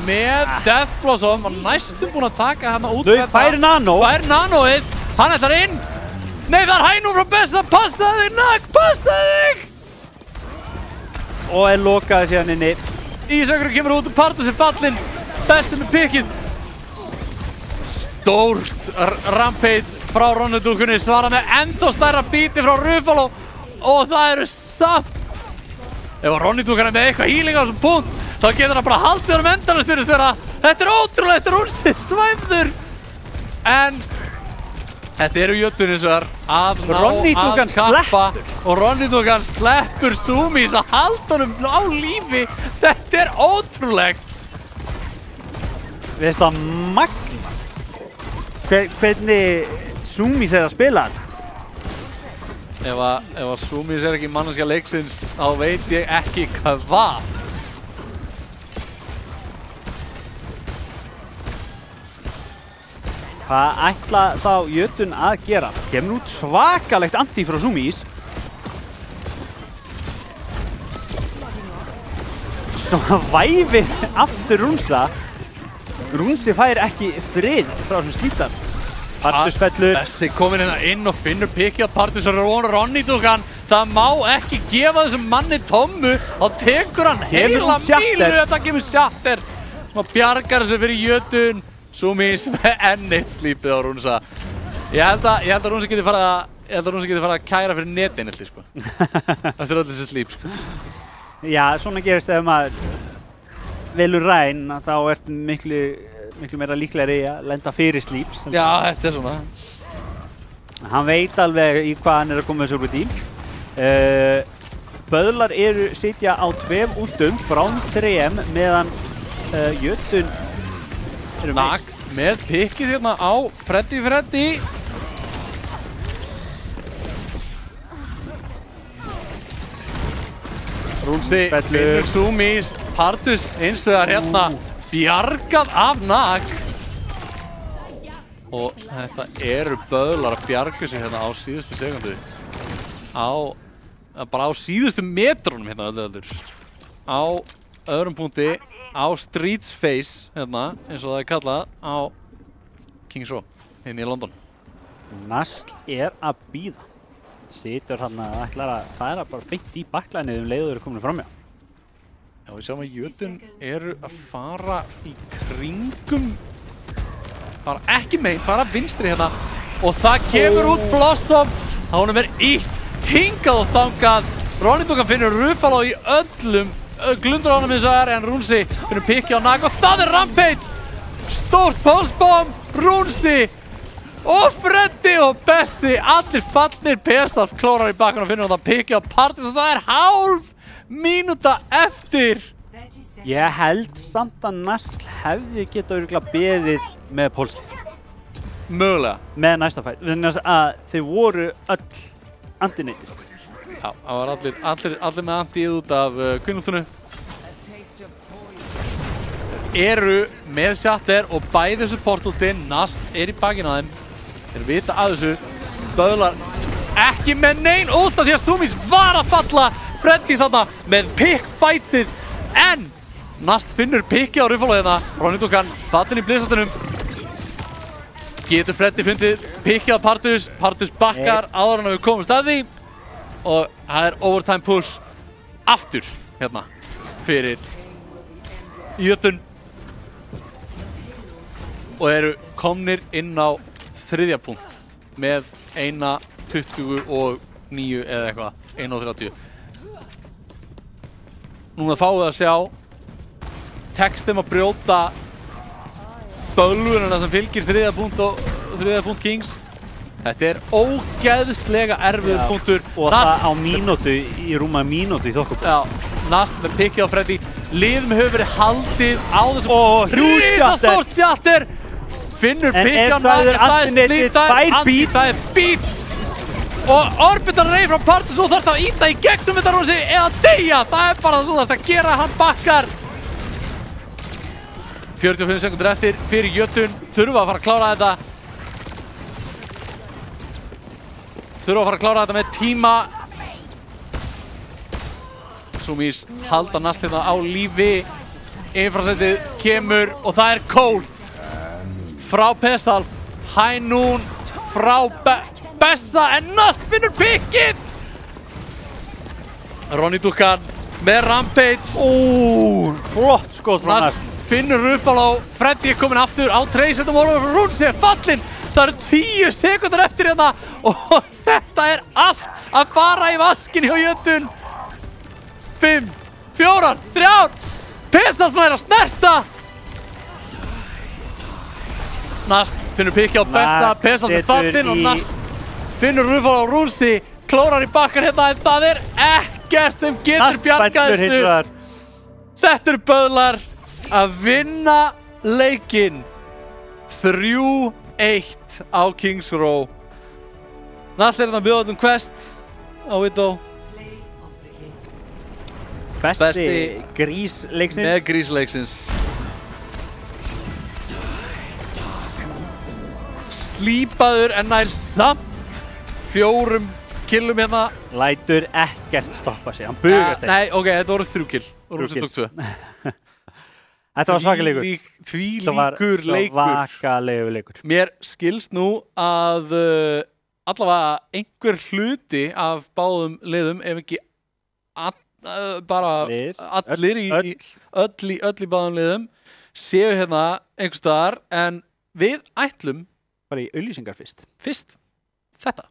með Death Blossom og næstum búinn að taka hérna út. Þau færi nano. Færi nanoið. Hann ætlar inn. Nei, það hænum frá Bessa. Passaðu þig, Nag, passaðu þig! Og lokaði síðan inni. Ísökurinn kemur út og Partus fallinn. Bessi með pikkið. Stórt rampage frá Ronny Dugunni, svara með ennþá stærra bíti frá Rúfalo og það eru samt. Ef Ronny Dugunni er með eitthvað healing á þessum punkt, þá getur hann bara haldið um endanast fyrir störa. Þetta er ótrúlega, þetta er Rúnsi svæfður. En þetta eru Jötun eins og þar að ná að kappa og Ronny Dugan sleppur Sumis að halda honum á lífi. Þetta er ótrúlegt. Veist það magna? Hvernig Sumis að spila þetta? Ef Sumis ekki manneskja leiksins, þá veit ég ekki hvað. Hvað ætla þá Jötun að gera? Kemur út svakalegt anti frá Sumis. Svo væfi aftur Rúnsa. Rúnsi fær ekki frið frá þessum slítast. Partus fellur. Bessi komin hérna inn og finnur pikkið að Partus og Ronny Dugan. Það má ekki gefa þessum manni tommu. Þá tekur hann heila mílu. Þetta kemur Shatter. Og bjargar þessu fyrir Jötun. Sumis með ennitt slípið á Rúnsa. Ég held að Rúnsi geti farið að kæra fyrir netinelti, sko. Eftir öll þessi slíp, sko. Já, svona gerist ef maður velur ræn, þá ertu miklu meira líklegri að lenda fyrir slíps. Já, þetta er svona. Hann veit alveg í hvað hann er að koma þessu úr í. Böðlar sitja á 2 últum, Brán 3 meðan Jötun Nag með pikkið hérna á Freddy. Rúnsi finnur Sumis, Pardus eins vegar hérna bjargað af Nag. Og þetta eru böðlar að bjarga sig hérna á síðustu sekundu. Bara á síðustu metrunum hérna öllu. Á öðrum punkti, á Streets Face hérna, eins og það er kallað, á Kings Row, hérna í London. Nasl að bíða. Situr hann að ætlar að færa bara beint í baklænið leiður eru komin framjá. Já, við sjáum að Jötun eru að fara í kringum, fara ekki megin, fara vinstri hérna og það kemur út Blossom, það honum ítt hingað og þangað. Ronny finnur Ruffalo í öllum glundur á honum eins og en Rúnsi finnur pikki á Nag og það Rampage! Stórt pulsebomb, Rúnsi og Freddy og Bessi, allir fallnir. Pestal klórar í bakkan og finnur hann að pikki á Pardus og það hálf mínúta eftir. Ég held samt að Nasl hefði getað örugglega beðið með pólsið. Mögulega. Með næsta fætt, þannig að þau voru öll anti-nated. Já, það var allir með anti út af kvinnúltunu. Eru með Shatter og bæði þessu portúltinn, Nasl í bakinn á þeim. Þeir vita að þessu, böðlar ekki með nein últa því að Sumis var að falla. Freddy þarna með pick-fightsins, en Nasl finnur pikki á Ruffalo hérna. Ronny fallinn í blizzardinum. Getur Freddy fundið pikki á Pardus, Pardus bakkar áður en við komumst að því. Og það overtime push aftur hérna fyrir Jötun. Og eru komnir inn á þriðja punkt með 1:29 eða eitthvað, 1:30. Núna fáum við að sjá textum að brjóta bölvunina sem fylgir þriðja punkt Kings. Þetta ógeðslega erfiður punktur. Og það á mínútu, í rúma mínútu í þokkum. Já, Nasl með pikki á Freddy. Liðum hefur verið haldið á þessum risastórt Shatter. Finnur pikki á Nag, það slíkt, það beat. Og Orbital Ray frá Pardus, þú þarft að íta í gegnum þetta Rúnsi eða deyja. Það bara svo þarft að gera, hann bakkar. 45 sekundur eftir fyrir Jötun, þurfa að fara að klára þetta. Með tíma. Sumis halda Nasl hérna á lífi. Infrasætið kemur og það Cold frá Pestal. High Noon frá Bessa en Nasl finnur pikkið. Ronny með Rampage. Flott skot frá Nasl. Finnur Ruffalo, Freddy komin aftur á treysetum og Rúnsi fallinn. Það eru 10 sekundar eftir hérna og þetta allt að fara í vaskin hjá Jötun. 5, 4, 3, Pestal nær að snerta. Nasl finnur pikki á Bessa, Pestal með fallinn og Nasl finnur Ruffalo og Rúnsi klórar í bakkar hérna en það ekkert sem getur bjargað þessu. Þetta eru böðlar að vinna leikinn 3-1 á Kings Row. Nasl hérna að bjóða öllum Quest á Widow. Besti grís leiksins. Með grís leiksins. Slípaður en nær samt 4 killum hérna. Lætur ekkert stoppa sig, hann bugast ekki. Nei, ok, þetta voru 3 kill og Rúnsi tók 2. Þetta var svakalegur. Þvílíkur leikur. Svakalegur leikur. Mér skilst nú að allavega einhver hluti af báðum liðum, ef ekki bara allir öll í báðum liðum, séu hérna einhvers staðar, en við ætlum bara í auglýsingar fyrst. Þetta.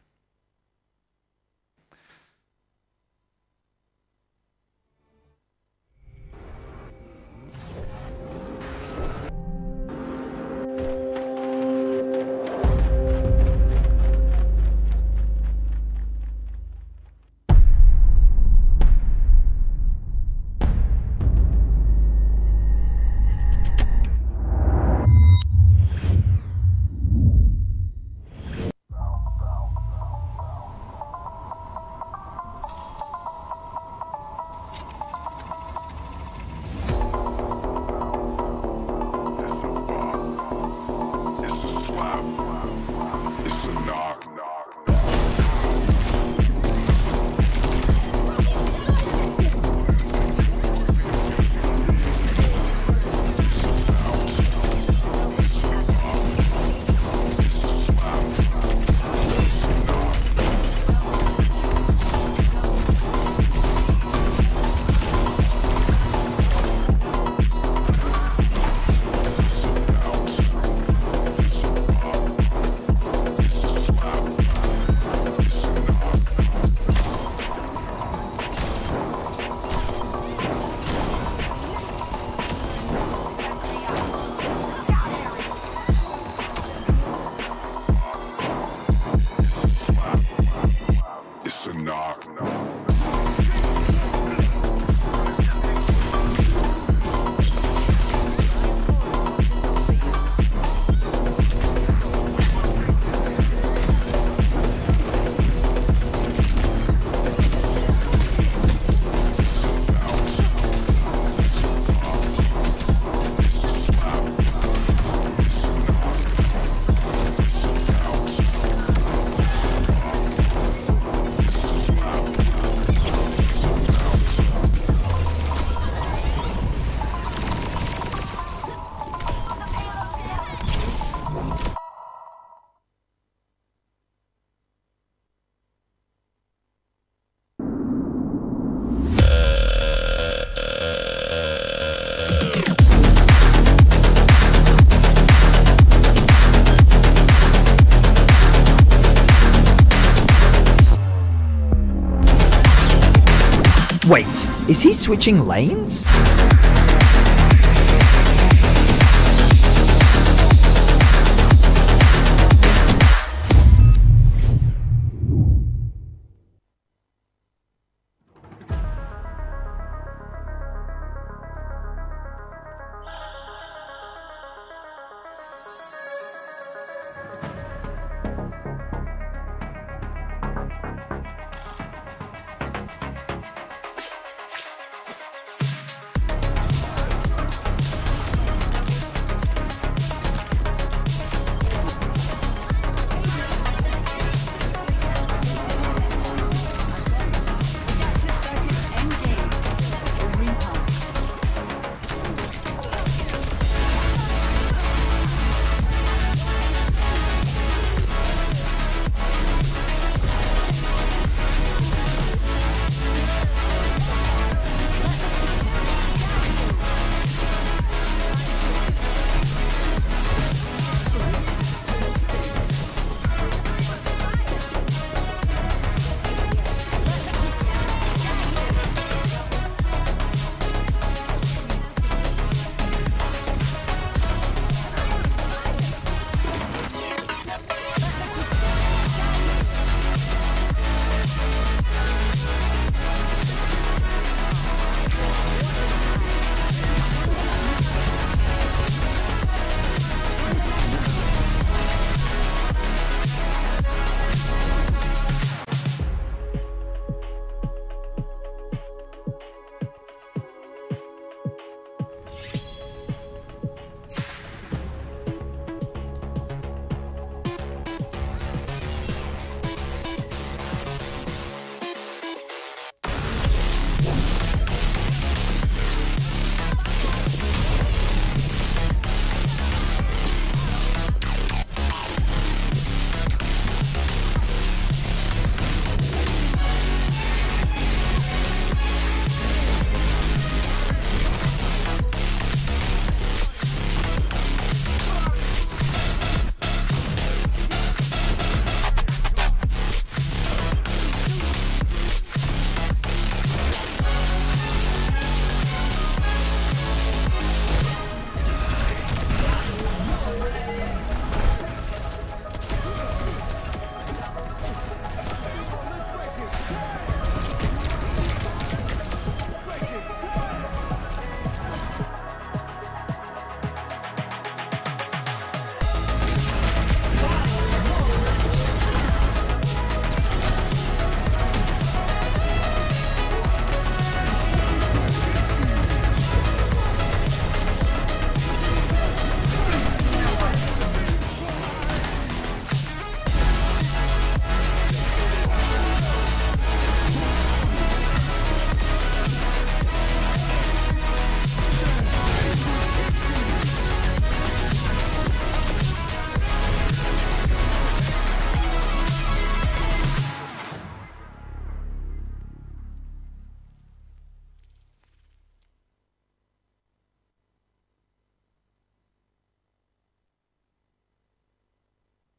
Wait, is he switching lanes?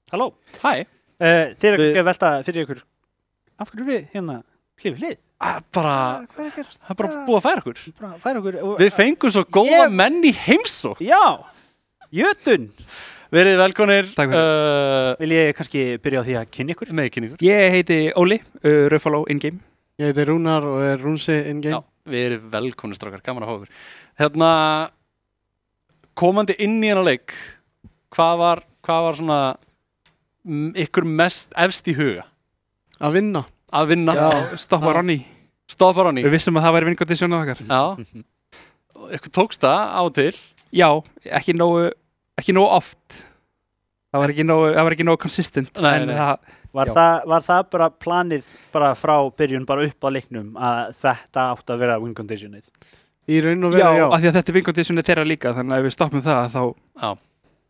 Halló. Hæ. Þeir eru ekki að velta fyrir ykkur. Af hverju við hérna hlið? Bara, hvað er að gerast? Það er bara búið að færa okkur. Færa okkur. Við fengum svo góða menn í heimsókn. Já, Jötun. Verið velkonir. Takk fyrir. Vil ég kannski byrja á því að kynna ykkur? Með kynna ykkur. Ég heiti Óli, Ruffalo in-game. Ég heiti Rúnar og er Rúnsi in-game. Já, verið velkonir strákar, gaman að hafa ykkur. Hérna, komandi inn í hennar leik, hvað var svona ykkur mest efst í huga? Að vinna. Að vinna. Já, stoppa Ronny. Stoppa Ronny. Við vissum að það væri win-condition á okkar. Já. Ykkur tókst það á til? Já, ekki nógu oft. Það var ekki nógu consistent. Nei. Var það bara planið bara frá byrjun bara upp á leiknum að þetta átti að vera win-conditionið? Í raun og vera, já. Já, af því að þetta er win-conditionið þeirra líka, þannig að ef við stoppum það þá... Já.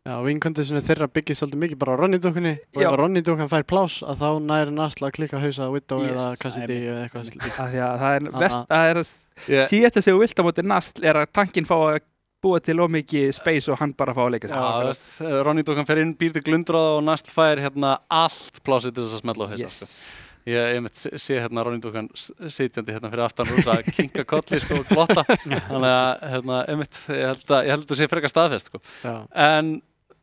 Já, win-conditionið þeirra byggist svolítið mikið bara á Ronny-dúkunni og ef Ronny-dúkan fær plás að þá næri Nasla að klikka hausa Widow eða Cassidy eða eitthvað slíkt. Því að það er best, það er að síðast að segja vilt á móti Nasl er að tankinn fá að búa til ómikið space og hann bara fá að leika sig. Já, Ronny-dúkan fer inn, býr til glundrað og Nasl fær hérna allt plásið til þess að smetla á hausa. Yes. Ég sé hérna Ronny Duncan sitjandi hérna fyrir aftan rúsa að kinka kolli sko og glotta. Þannig að ég held að sé frekar staðfest sko. En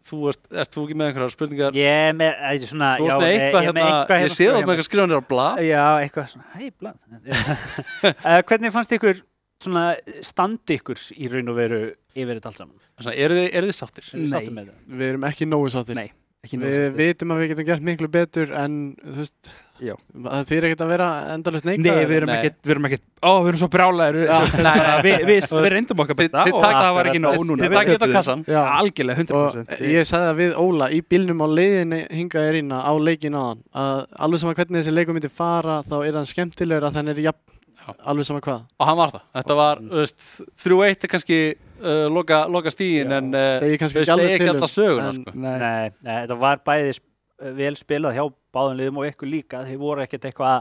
ert þú ekki með einhverjar spurningar? Ég er með svona, þú ert með eitthvað hérna, ég sé það með eitthvað skrifanir á blað. Já, eitthvað svona, hei blað. Hvernig fannst ykkur svona standi ykkur í raun og veru yfir þetta allt saman? Svona, eru þið sáttir? Nei, við erum ekki nógu sáttir. Nei. Við vitum að við getum gert miklu betur en þú veist, það þýðir ekkert að vera endalaust neikvæður. Nei, við erum svo brjálæðir. Við reyndum okkar besta og það var ekki nóg núna. Þið takkið þetta kassan. Algjörlega, 100%. Og ég sagði það við Óla í bílnum á leiðinni hingað Írina á leikinn áðan að alveg sama hvernig þessi leikur myndi fara þá er hann skemmtilegur að þannig alveg sama hvað. Og hann var það. Þetta var, 3-1 kannski loka stígin en segi ekki alla söguna sko. Nei, þetta var bæði vel spilað hjá báðum liðum og ykkur líka. Þeir voru ekkert eitthvað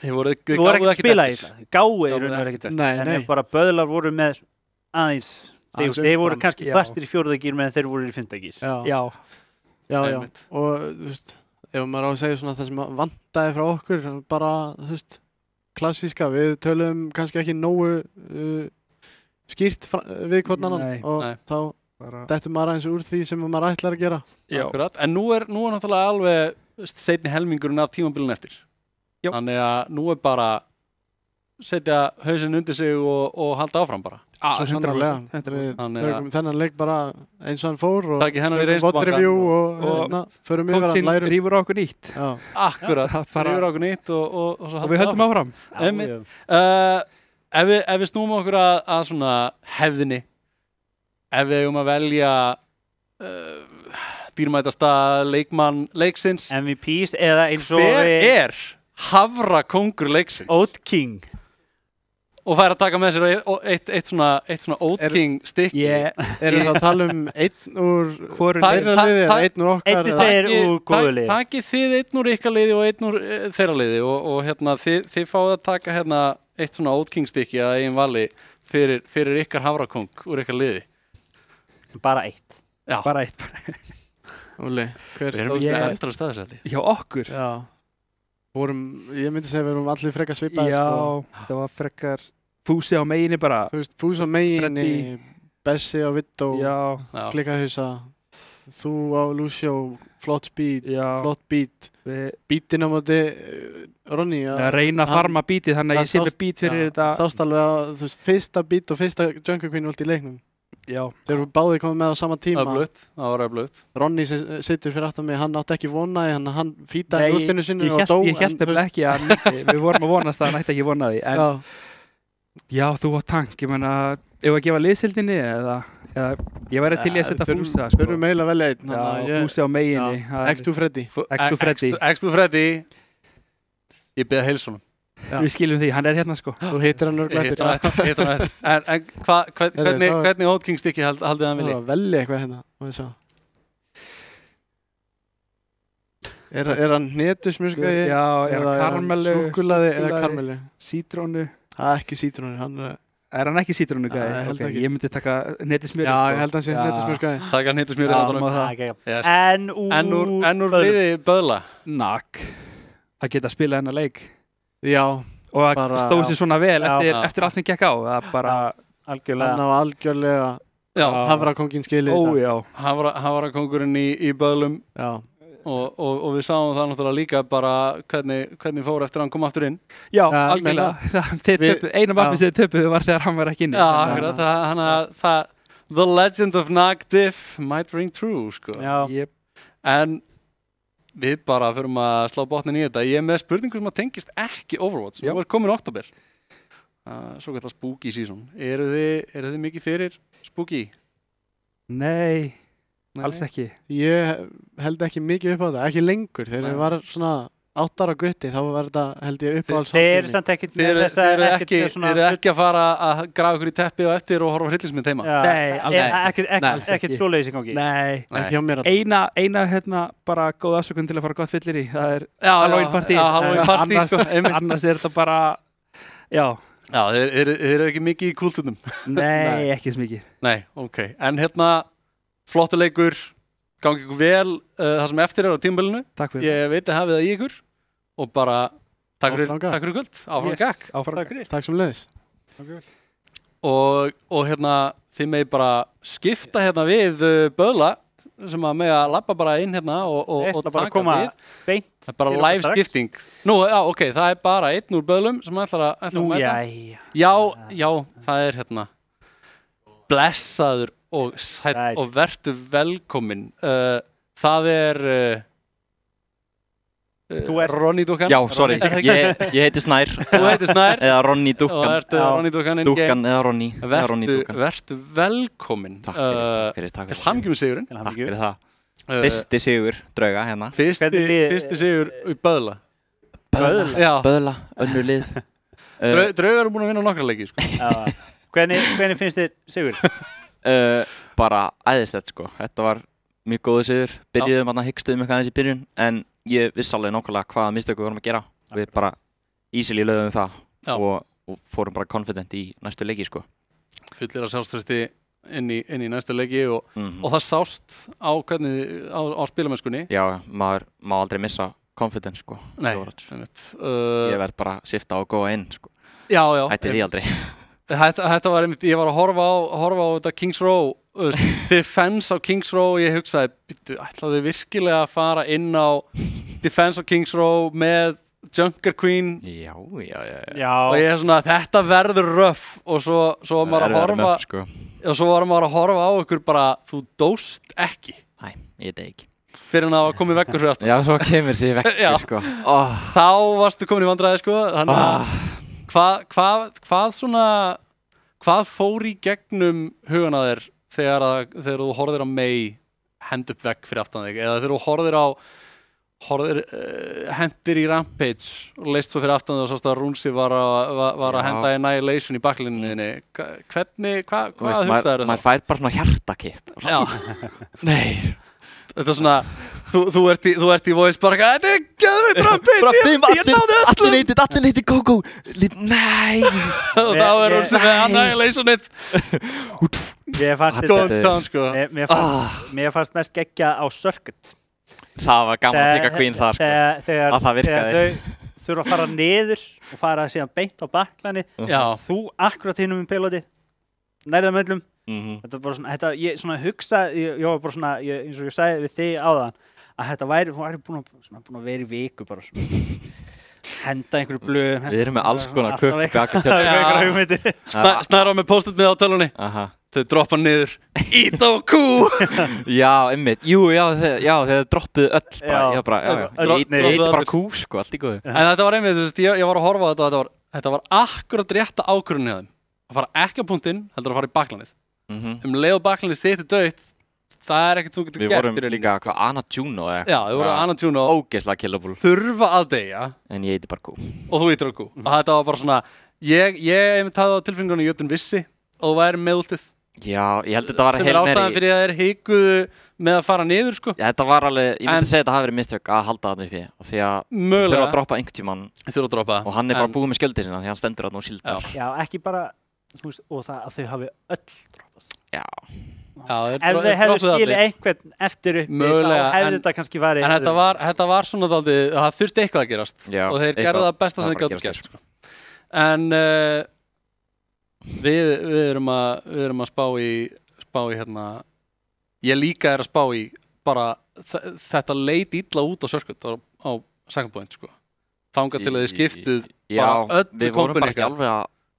Þeir voru ekkert spila í það. Gáið í raun og veru ekkert eftir. En bara Böðlar voru með aðeins þeir voru kannski fastir í 4. gír meðan þeir voru í 5. gír. Já. Og þú veist, ef maður á að segja svona það sem vantaði frá okkur bara, þú veist, klassíska, við tölum kannski ekki nógu skýrt við hvort annan og þá dettur maður aðeins úr því sem maður ætlar að gera. Akkurat, en nú er náttúrulega alveg seinni helmingurinn af tímabilin eftir. Þannig að nú er bara setja hausinn undir sig og halda áfram bara. Svo sannarlega. Við tökum þennan leik bara eins og hann fór og vodreview og förum yfir að lærum. Rífur á okkur nýtt. Akkurat, rífur á okkur nýtt og svo við höldum áfram. Ef við snúum okkur að svona hefðinni, ef við að velja dýrmætasta leikmann leiksins, MVPs eða eins og hver er hafrakóngur leiksins? Oat King. Og fær að taka með sér eitt svona Oat King stykki. Erum það að tala einn úr þeirra liði eða einn úr okkar? Einn tveir úr góðu liði. Takið þið einn úr ykkar liði og einn úr þeirra liði og hérna þið fáið að taka hérna eitt svona Oat King stykki að eigin vali fyrir ykkar hafrakóng úr ykkar liði. Bara eitt. Já. Bara eitt. Óli, hver við erum ekki eldra staðsæti. Hjá okkur? Já. Ég myndi segja að við erum allir frekar svipaðir. Já, það var frekar Fúsi á meginni bara. Þú veist, Fúsi á meginni, Bessi á Vittó, Klikkahausa, þú á Lucio, flott speed, flott beat. Beatin á móti Ronny. Að reyna að farma beatið, þannig að ég sé með beat fyrir þetta. Þást alveg að, þú veist, fyrsta beat og fyrsta Jungle Queen í leiknum. Já. Þeir eru báðir komið með á sama tíma. Það var öflugt. Ronny situr fyrir aftan mig, hann átti ekki vonaði, hann fýtaði úrspinnu sinni og dó. Ég held nefnilega ekki að við vorum að vonast að hann ætti ekki vonaði. En já, þú á tank, ég menna, ef að gefa liðsildinni eða ég væri til í að setja Fúsa. Þurfum eiginlega vel einn. Fúsi á meginni. X2 Freddy. X2 Freddy. Ég beða heilsunum. Við skiljum því, hann er hérna sko. Þú hittir hann örglega eftir. En hvernig Oat King stykki haldið hann vilji? Það var velli eitthvað hérna, má ég sjá. Er hann hnetusmjörskaði? Já, eða karmelu. Súkkulaði eða karmelu? Sítrónu. Það er ekki sítrónu, hann er... Er hann ekki sítrónu gæði? Ég myndi taka hnetusmjörskaði. Já, ég held að hann sé hnetusmjörskaði. Taka hnetusmjörskaði. En úr liði Böðla? Nakk. Að geta spila hennar leik. Já. Og að stóð sér svona vel eftir allt sem gekk á. Það bara algjörlega hafrakóngin skilið. Ó, já. Hafrakóngurinn í Böðlum. Já. Og við sáum það náttúrulega líka bara hvernig fór eftir að hann kom aftur inn. Já, algjörlega. Einu markið sem þið töpuðu var þegar hann var ekki inn. Já, akkurat. The legend of Nagdiff might ring true, sko. Já. En við bara förum að slá botnin í þetta. Ég er með spurningu sem að tengist ekki Overwatch. Nú er komin október. Svo kallar Spooky season. Eru þið mikið fyrir Spooky? Nei. Alls ekki. Ég held ekki mikið upp á þetta, ekki lengur. Þegar ég var svona 8 ára gutti, þá var þetta held ég uppáhalds. Þeir eru samt ekkert með þess að Þeir eru ekki að fara að grafa ykkur í teppi og eftir og horfa hryllingsmynd heima. Nei, ekkert svoleiðis í gangi. Nei, ekki hjá mér. Eina hérna bara góð afsökun til að fara gott fyllir í. Það er Halloween partí. Annars er þetta bara, já. Já, þeir eru ekki mikið í kúltunum. Nei, ekki svo mikið. Nei, ok. En hérna flottur leikur, gangi ykkur vel það sem eftir er á tímabilinu. Takk fyrir. Ég veit að hafið það í ykkur og bara Takk fyrir kvöld, áfram gakk. Takk sem leiðis. Og hérna, þið megi bara skipta hérna við böðla sem að mega labba bara inn hérna og bara koma beint. Það bara live skipting. Nú, já, ok, það bara einn úr böðlum sem ætlar að mæta. Já, það hérna blessaður og sætt og vertu velkomin. Það Þú Ronny Dúkan. Já, sorry, ég heiti Snær. Þú heitir Snær. Eða Ronny Dúkan. Og ertu Ronny Dúkan. Dúkan eða Ronny. Vertu velkomin. Takk fyrir. Til hamingju með sigurinn. Takk fyrir það. Fyrsti sigur, drauga hérna. Fyrsti sigur í Böðla. Böðla, önnur lið. Draugar eru búin að vinna nokkra leiki, sko. Hvernig finnst þið sigur? Bara æðislegt, sko. Þetta var mjög góður sigur. Byrjuðum að hyggstuðum eitthvað aðeins í byrjun, en ég vissi alveg nákvæmlega hvaða mistöku við vorum að gera. Við bara easily lögðum það og fórum bara confident í næstu leiki, sko. Fullir að sjálfströsti inn í næstu leiki og það sást á spilamennskunni. Já, maður má aldrei missa confidence, sko. Nei, ég verð bara að shifta og góða inn, sko. Já. Hætti því aldrei. Þetta var einmitt, ég var að horfa á þetta Kings Row, defense á Kings Row og ég hugsaði, ætlaðu virkilega að fara inn á defense á Kings Row með Junker Queen. Já. Og ég svona, þetta verður röff og svo var maður að horfa sko. Og svo var maður að horfa á ykkur bara, þú dóst ekki. Nei, ég deg ekki. Fyrir að koma í veggur fyrir aftan. Já, svo kemur sér í veggur, sko. Þá varstu komin í vandræði, sko. Hvað fór í gegnum hugan að þér þegar þú horfðir á May hend upp vegg fyrir aftan þig eða þegar þú hendir í Rampage og leist svo fyrir aftan þig og sást að Runsi var að henda Annihilation í baklinniðinni. Hvað hugsaður það? Maður fær bara svona hjartakipp. Já. Nei. Þetta svona, þú ert í voice bara eitthvað, þetta er geðveikt Rampage, ég náði öllu! Allir neyti, go! Nei! Og þá hún sem er Annihilationið. Mér fannst mest geggja á Circuit. Það var gaman að pika Queen þar, sko. Að það virkaði. Þegar þau þurfa að fara niður og fara síðan beint á baklanið. Þú akkurat hinum í piloti, nærða möllum. Þetta var bara svona, ég svona hugsa, ég var bara svona, eins og ég sagði við þig áðan, að þetta væri búin að vera í viku bara svona, henda einhverju blöðum. Við erum með alls konar kukk. Snæra með post-it með á tölunni. Þau droppa niður, ít á kú. Já, einmitt, þeir droppuðu öll bara, ég íti bara kú, sko, allt í góðu. En þetta var einmitt, ég var að horfa á þetta var akkurat rétta ákvörðun hjá þeim. Að fara ekki á punktinn, heldur að fara í baklanið. Leið og baklanið þitt döitt, það ekkert þú getur gert. Við vorum líka Anna Juno eða Já, við vorum Anna Juno. Ógeðslega killable. Þurfa að deyja. En ég íti bara kú. Og þú ítir á kú. Og þetta var bara svona, ég einmitt hafði á tilfinningunni að Jötun vissi og þú væri með últið. Já, ég held að þetta var heil meiri. Ástæðan fyrir að þeir hikuðu með að fara niður, sko. Já, þetta var alveg, ég myndi segja að þetta hafi verið mistök að halda þarna uppi. Og því að þurfa að droppa einhvern tímann. Þurfa að droppa. Og hann bara búið með skjöldið sinna því hann stendur þarna og síldar. Já, ekki bara, og það að þau hafi öll droppast. Já. Ef þau hefðu skilið einhvern eftir uppi, þá hefði þetta kannski farið. En þetta var svona dálítið, það þurfti eitthvað að gerast. Já, og þeir gerðu það besta sem þeir gátu gert. En við erum að spá í hérna, ég líka að spá í bara, þetta leit illa út á Circuit á second point, sko. Þangað til að þið skiptuð bara öllu kompani ykkar.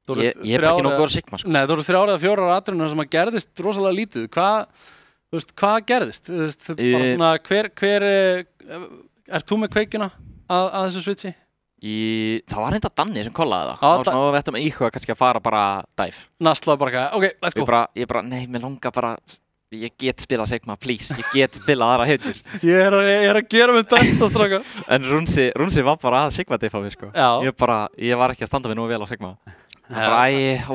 Ég er bara ekki nokkuð að sigma, sko. Nei, það voru 3 eða 4 atriðunar sem að gerðist rosalega lítið. Hvað gerðist? Bara svona, ert þú með kveikjuna að þessu switchi? Það var reynda Danni sem kollaði það. Það var svona að við ættum að íhuga kannski að fara bara dive. Nastlaði bara ekki, ok, let's go. Ég bara, nei, mér langar bara, ég get spilað Sigma, please. Ég get spilað aðra heitur. Ég er að gera mig best að straka. En Runsi var bara að Sigma diffa mig, sko. Já. Ég var ekki að standa mig nú vel á Sigma.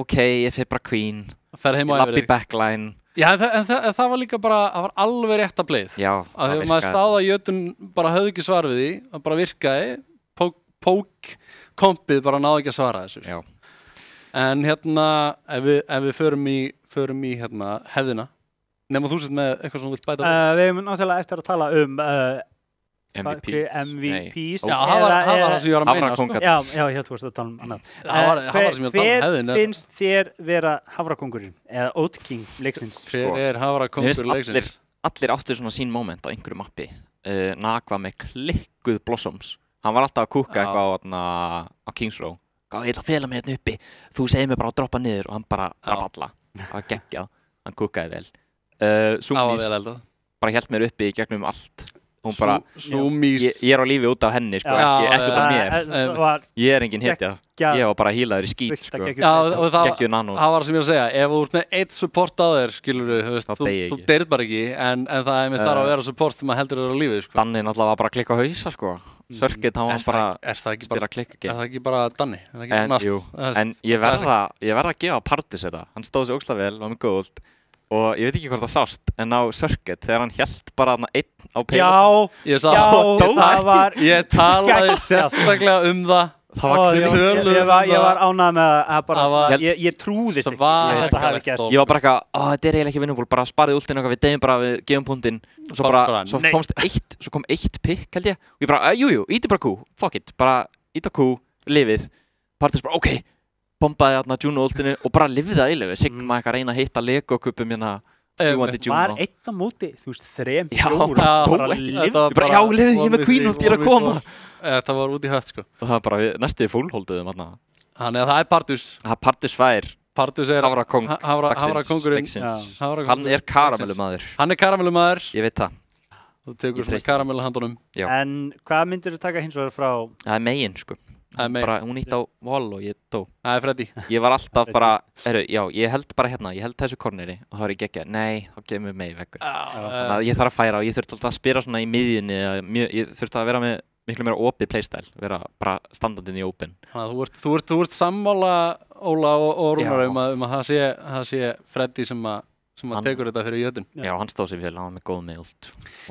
Ok, ég fyrir bara Queen. Lappi backline. Já, en það var líka bara, það var alveg rétt að bleið. Já, það virkaði. Maður sáði að Jötun bara höfðu ekki svar við því, það bara virkaði. Pók-kompið bara náði ekki að svara þessu. Já. En hérna, ef við förum í hérna, hefðina, nema þú sett með eitthvað sem þú vilt bæta? Við erum náttúrulega eftir að tala MVPs Já, það var það sem ég var að meina sko. Já, ég held þú varst að tala annað Hver finnst þér vera hafrakóngurinn eða Oat King leiksins? Hver hafrakóngur leiksins? Allir áttu svona sín moment á einhverju mappi Nagva með klikkuð Blossoms hann var alltaf að kúka eitthvað á Kings Row ég ætla að fela mig hérna uppi þú segir mig bara að droppa niður og hann bara balla það var geggjað, hann kúkaði vel Súmís bara hélt mér uppi í gegnum allt hún bara, ég á lífi út af henni sko, ekki út af mér ég engin hetja, ég var bara hílaður í skít sko. Og það var sem ég að segja ef þú ert með eitt support á þér skilur þú deyrð bara ekki en það með þar að vera support sem heldur þér á lífi sko. Danni náttúrulega var bara að klikka á hausa sko. Sörkit, hann var bara spila klikka er það ekki bara Danni? En ég verða að gefa Partis þetta hann stóð sér ógeðslega vel, var með góð og ég veit ekki hvort það sást en á Sörkit þegar hann hélt bara einn á payload ég talaði sérstaklega það ég var ánægð með að bara ég trúði sig þetta hafi gæst ég var bara eitthvað, þetta eiginlega ekki vinnubúl bara sparið últinn eitthvað, við deyjum bara við gefum púntinn og svo kom eitt pikk held ég og ég bara, íti bara Q, fuck it bara íta Q, lifið Partis bara, ok bombaði þarna Juno ultinu og bara lifið það í lifi Sigma eitthvað reyna að hitta Lego-kuppum hérna var einn á móti, þú veist, 3-4 bara lifið, ég er með Queen ult, ég er að koma það var út í hött sko og það var bara næstuði fullholduðum þannig að það er Partus Partus fær Hafrakóngurinn hann er karamellumadur ég veit það þú tekur svona karamelluhandunum en hvað myndir þú taka hins vegar frá það er megin sko bara hún ítt á wall og ég dó það er Freddy ég var alltaf bara ég held bara hérna ég held þessu korneri og þá er ég geggja nei þá kemur mig vekkur þannig að ég þarf að færa og ég þurfti alltaf að spila svona í miðjunni ég þurfti að vera með miklu meira opið playstyle vera bara standardinn í open þannig að þú ert sammála Óla og Rúnar um að það sé Freddy sem að tekur þetta fyrir jötun já hann stóð sér vel hann var með góð meilt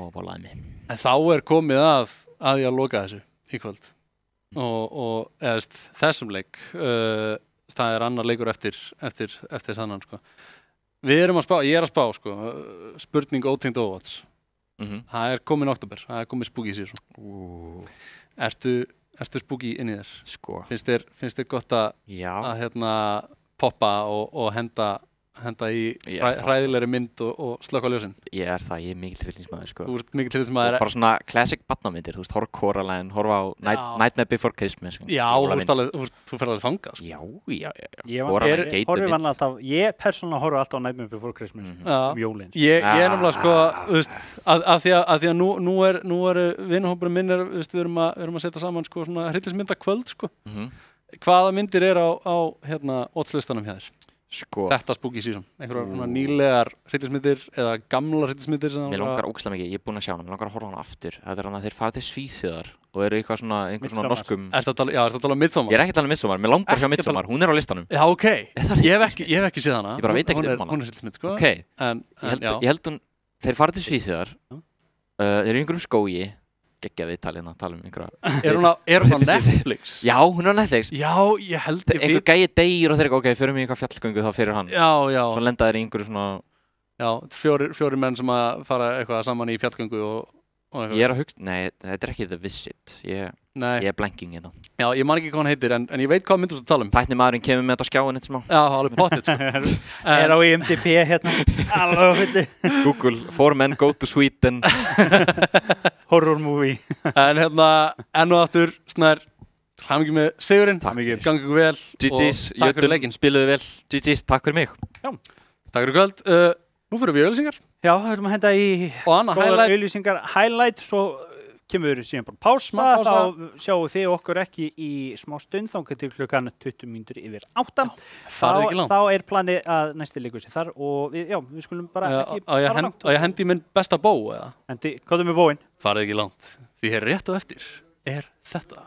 og bólaði mig en þá er komið að ég að loka þessu í kvöld og þessum leik það er annar leikur eftir þannan sko. Við erum að spá, ég er að spá sko, spurning ótengd Overwatch það er komin oktober, það er komin spooky season Ertu spooky inn í þér? Sko. Finnst þér gott að hérna poppa og henda í hræðilegri mynd og slökka ljósin? Ég er það, ég er mikill hryllingsmaður sko. Þú ert mikill hryllingsmaður bara svona classic barnamyndir, þú veist, horfa Coraline, horfa á Nightmare Before Christmas Já, þú fer alveg þangað sko. Já Ég persónulega horfa alltaf á Nightmare Before Christmas jólin Ég er náttúrulega sko, þú veist að því að nú er vinahópurinn minn við erum að setja saman sko svona hryllingsmynda kvöld sko Hvaða myndir er á hérna oddslistanum hjá þér? Sko. Þetta spooky season, einhverjar svona nýlegar hryllingsmyndir eða gamlar hryllingsmyndir Mér langar ógeðslega mikið, ég er búinn að sjá hana, mér langar að horfa hana aftur Þetta er hann að þeir fara til Svíþjóðar og eru einhver svona norskum Ertu að tala um Midsommar? Ég er ekki að tala um Midsommar, mér langar að sjá Midsommar, hún er á listanum Já, ok, ég hef ekki séð hana Ég bara veit ekkert um hana Hún er hryllingsmynd, sko Ok, ég held þeir fara til Svíþjóðar Þeir eru í einhverjum skógi geggja viðtal hérna, tala um einhverja Er hún á Netflix? Já, hún er á Netflix Já, ég held einhver gæi deyr og þeir eru ok, förum í einhver fjallgöngu þá fyrir hann Já Svo lenda þeir í einhverju svona Já, fjórir menn sem að fara eitthvað saman í fjallgöngu og Ég er að hugsa, nei, þetta er ekki The Visit Ég er blanking hérna Já, ég man ekki hvað hann heitir en ég veit hvað myndir þú að tala um Tæknimaðurinn kemur með þetta á skjáin eitt smá Já, alveg potið sko Er á IMDb hérna Alveg Google, 4 men go to Sweden Horror movie En hérna, enn og aftur Snær, hlæmum með sigurinn Gangi ykkur vel GG's, Jötun, spiluðu vel GG's, takk fyrir mig Já, takk fyrir kvöld Nú fyrir við auðlýsingar Já, það erum að henda í góðar auðlýsingar highlight svo kemur við síðan bara pása þá sjáum þið okkur ekki í smá stund þangað til klukkan 20 mínútur yfir 8 þá er planið að næsti leikur sér þar og við skulum bara ekki fara langt Ég hendi minn besta bó eða? Hvað með bóin? Farið ekki langt því hér rétt á eftir er þetta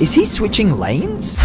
Is he switching lanes?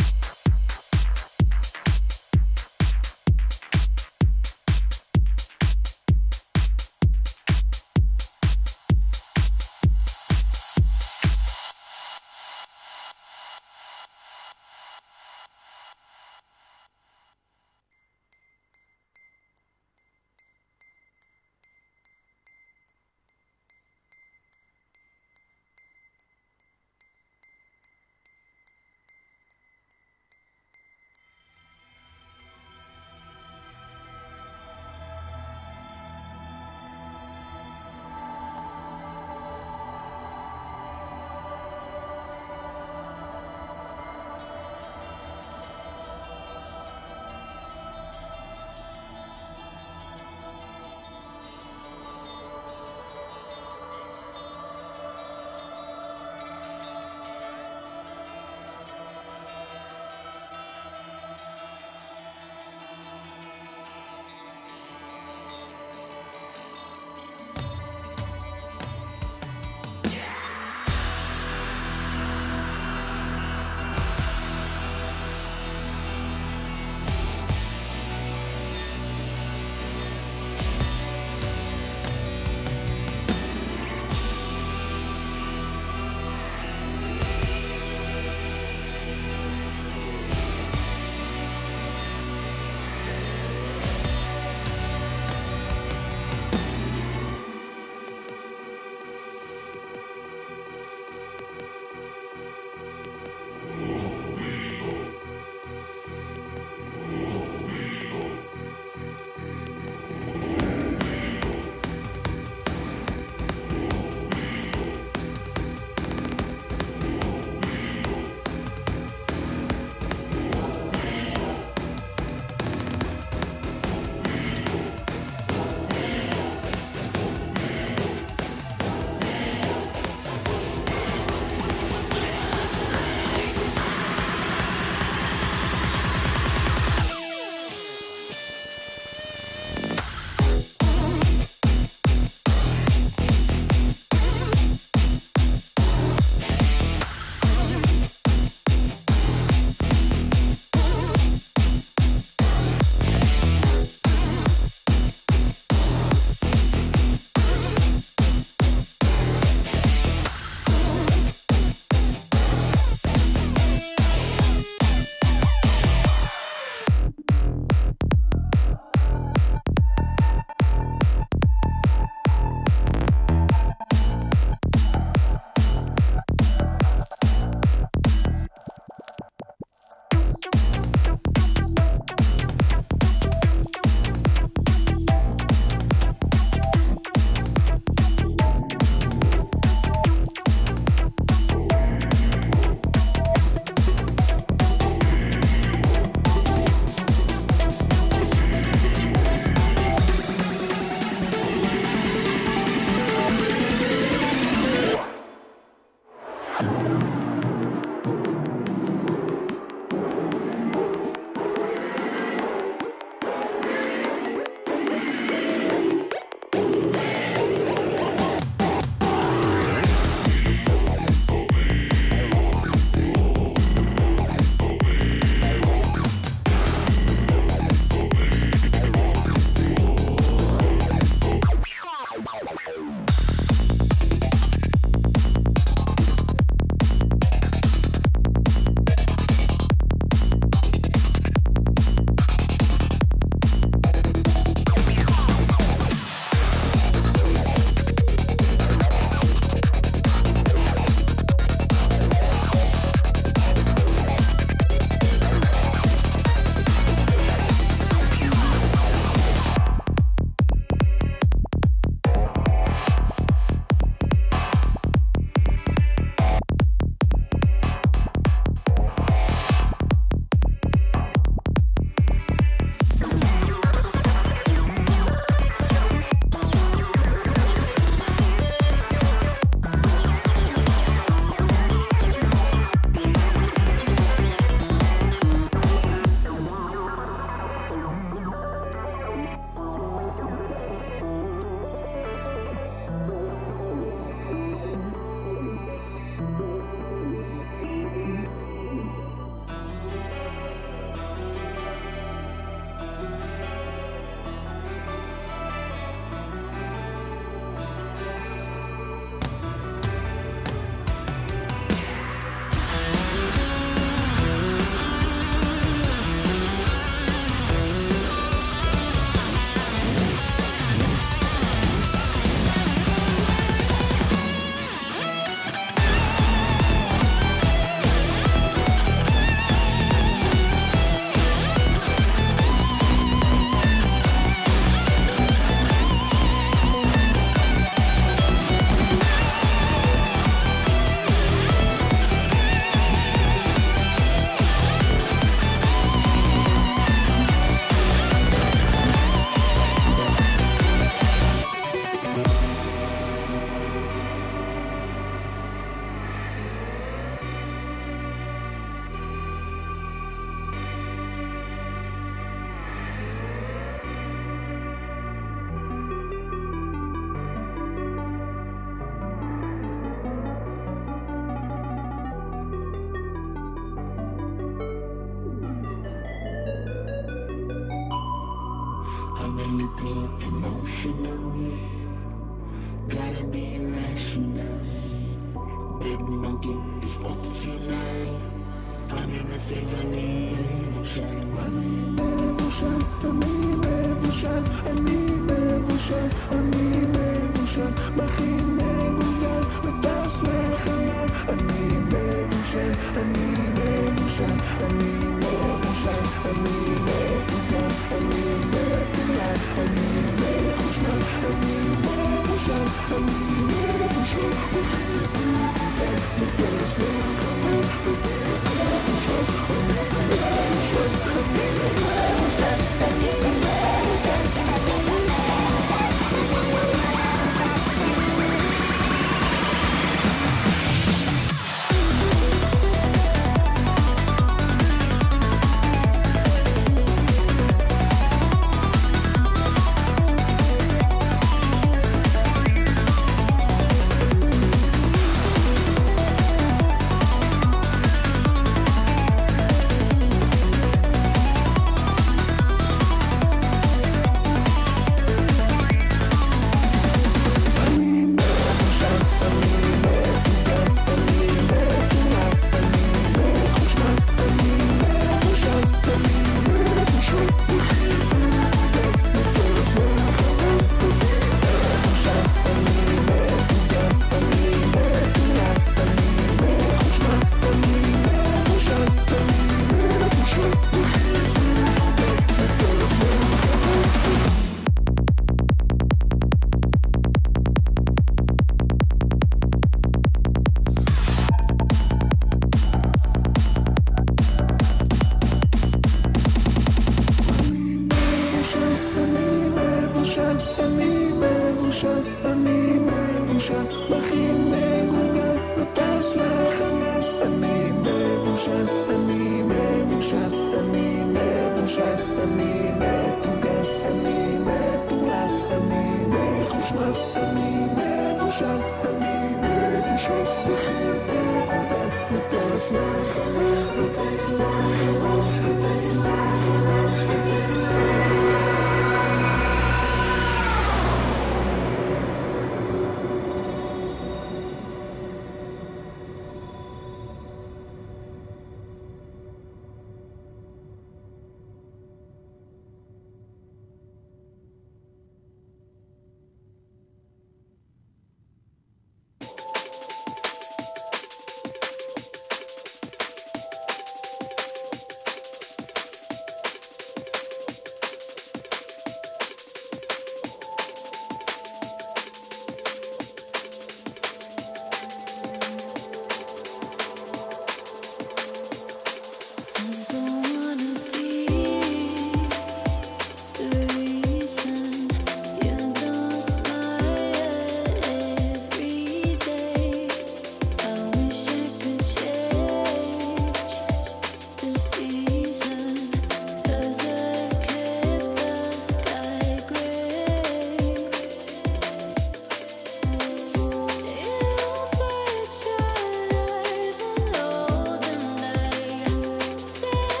Say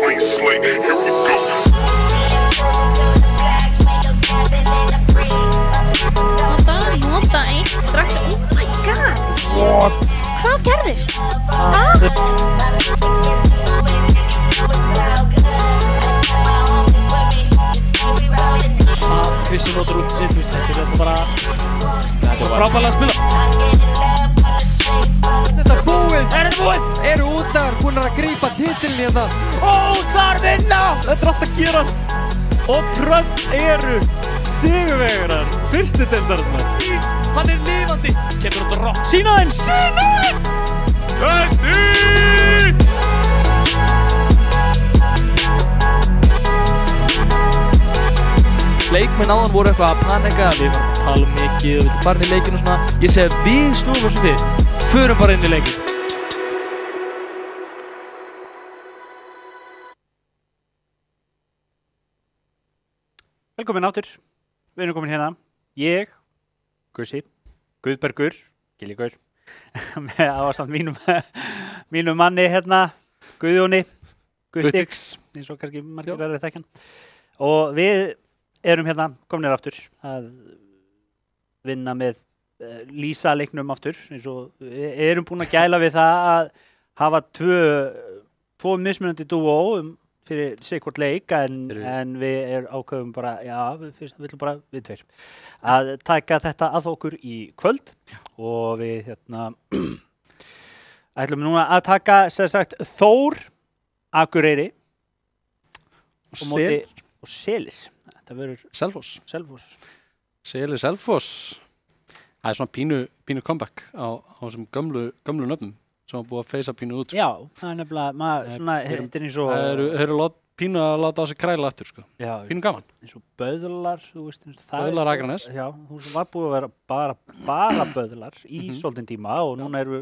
clean slate. Here we go. Nota eitt strax. Oh my god. What? Hvað gerðist? Krissi notar út sitt, þetta er bara frábærlega að spila. Þetta er búið! Eru útlagar búin að grípa titilin hérna? Útlagar vinna! Þetta er alltaf að gerast. Og Trump eru sigurvegarar fyrstu deildarinnar. Hann er lifandi. Kemur út á rock. Sýna þeim! Justin! Leikmenn áðan voru eitthvað að panika, við varum að tala mikið og við erum farin í leikinn og svona. Ég segi að við snúum þessu við, förum bara inn í leikinn. Velkomin áttur, við erum komin hérna. Ég, Gussi, Guðbergur, Gilligaur, með ástand mínum manni hérna, Guðjóni, Guttix, eins og kannski margir verið þekkjan. Og við erum hérna komnir aftur að vinna með lýsa leiknum aftur, eins og við erum búin að gæla við það að hafa tvo mismunandi dúó fyrir sikkvort leik, en við ákveðum bara, já, við viljum bara við tveir að taka þetta að okkur í kvöld og við hérna ætlum núna að taka sem sagt Þór, Akureyri og Selis. Þetta verður Selfoss. Selis Selfoss. Það er svona pínu comeback á þessum gömlu nöfnum sem var búið að feysa pínu út. Já, það er nefnilega, svona, þetta er eins og... Það eru pínu að láta á sig kræla aftur, sko. Já. Pínu gaman. Eins og Böðlar, þú veist, Böðlar Akranes. Já, þú veist, var búið að vera bara Böðlar í svolítinn tíma og núna eru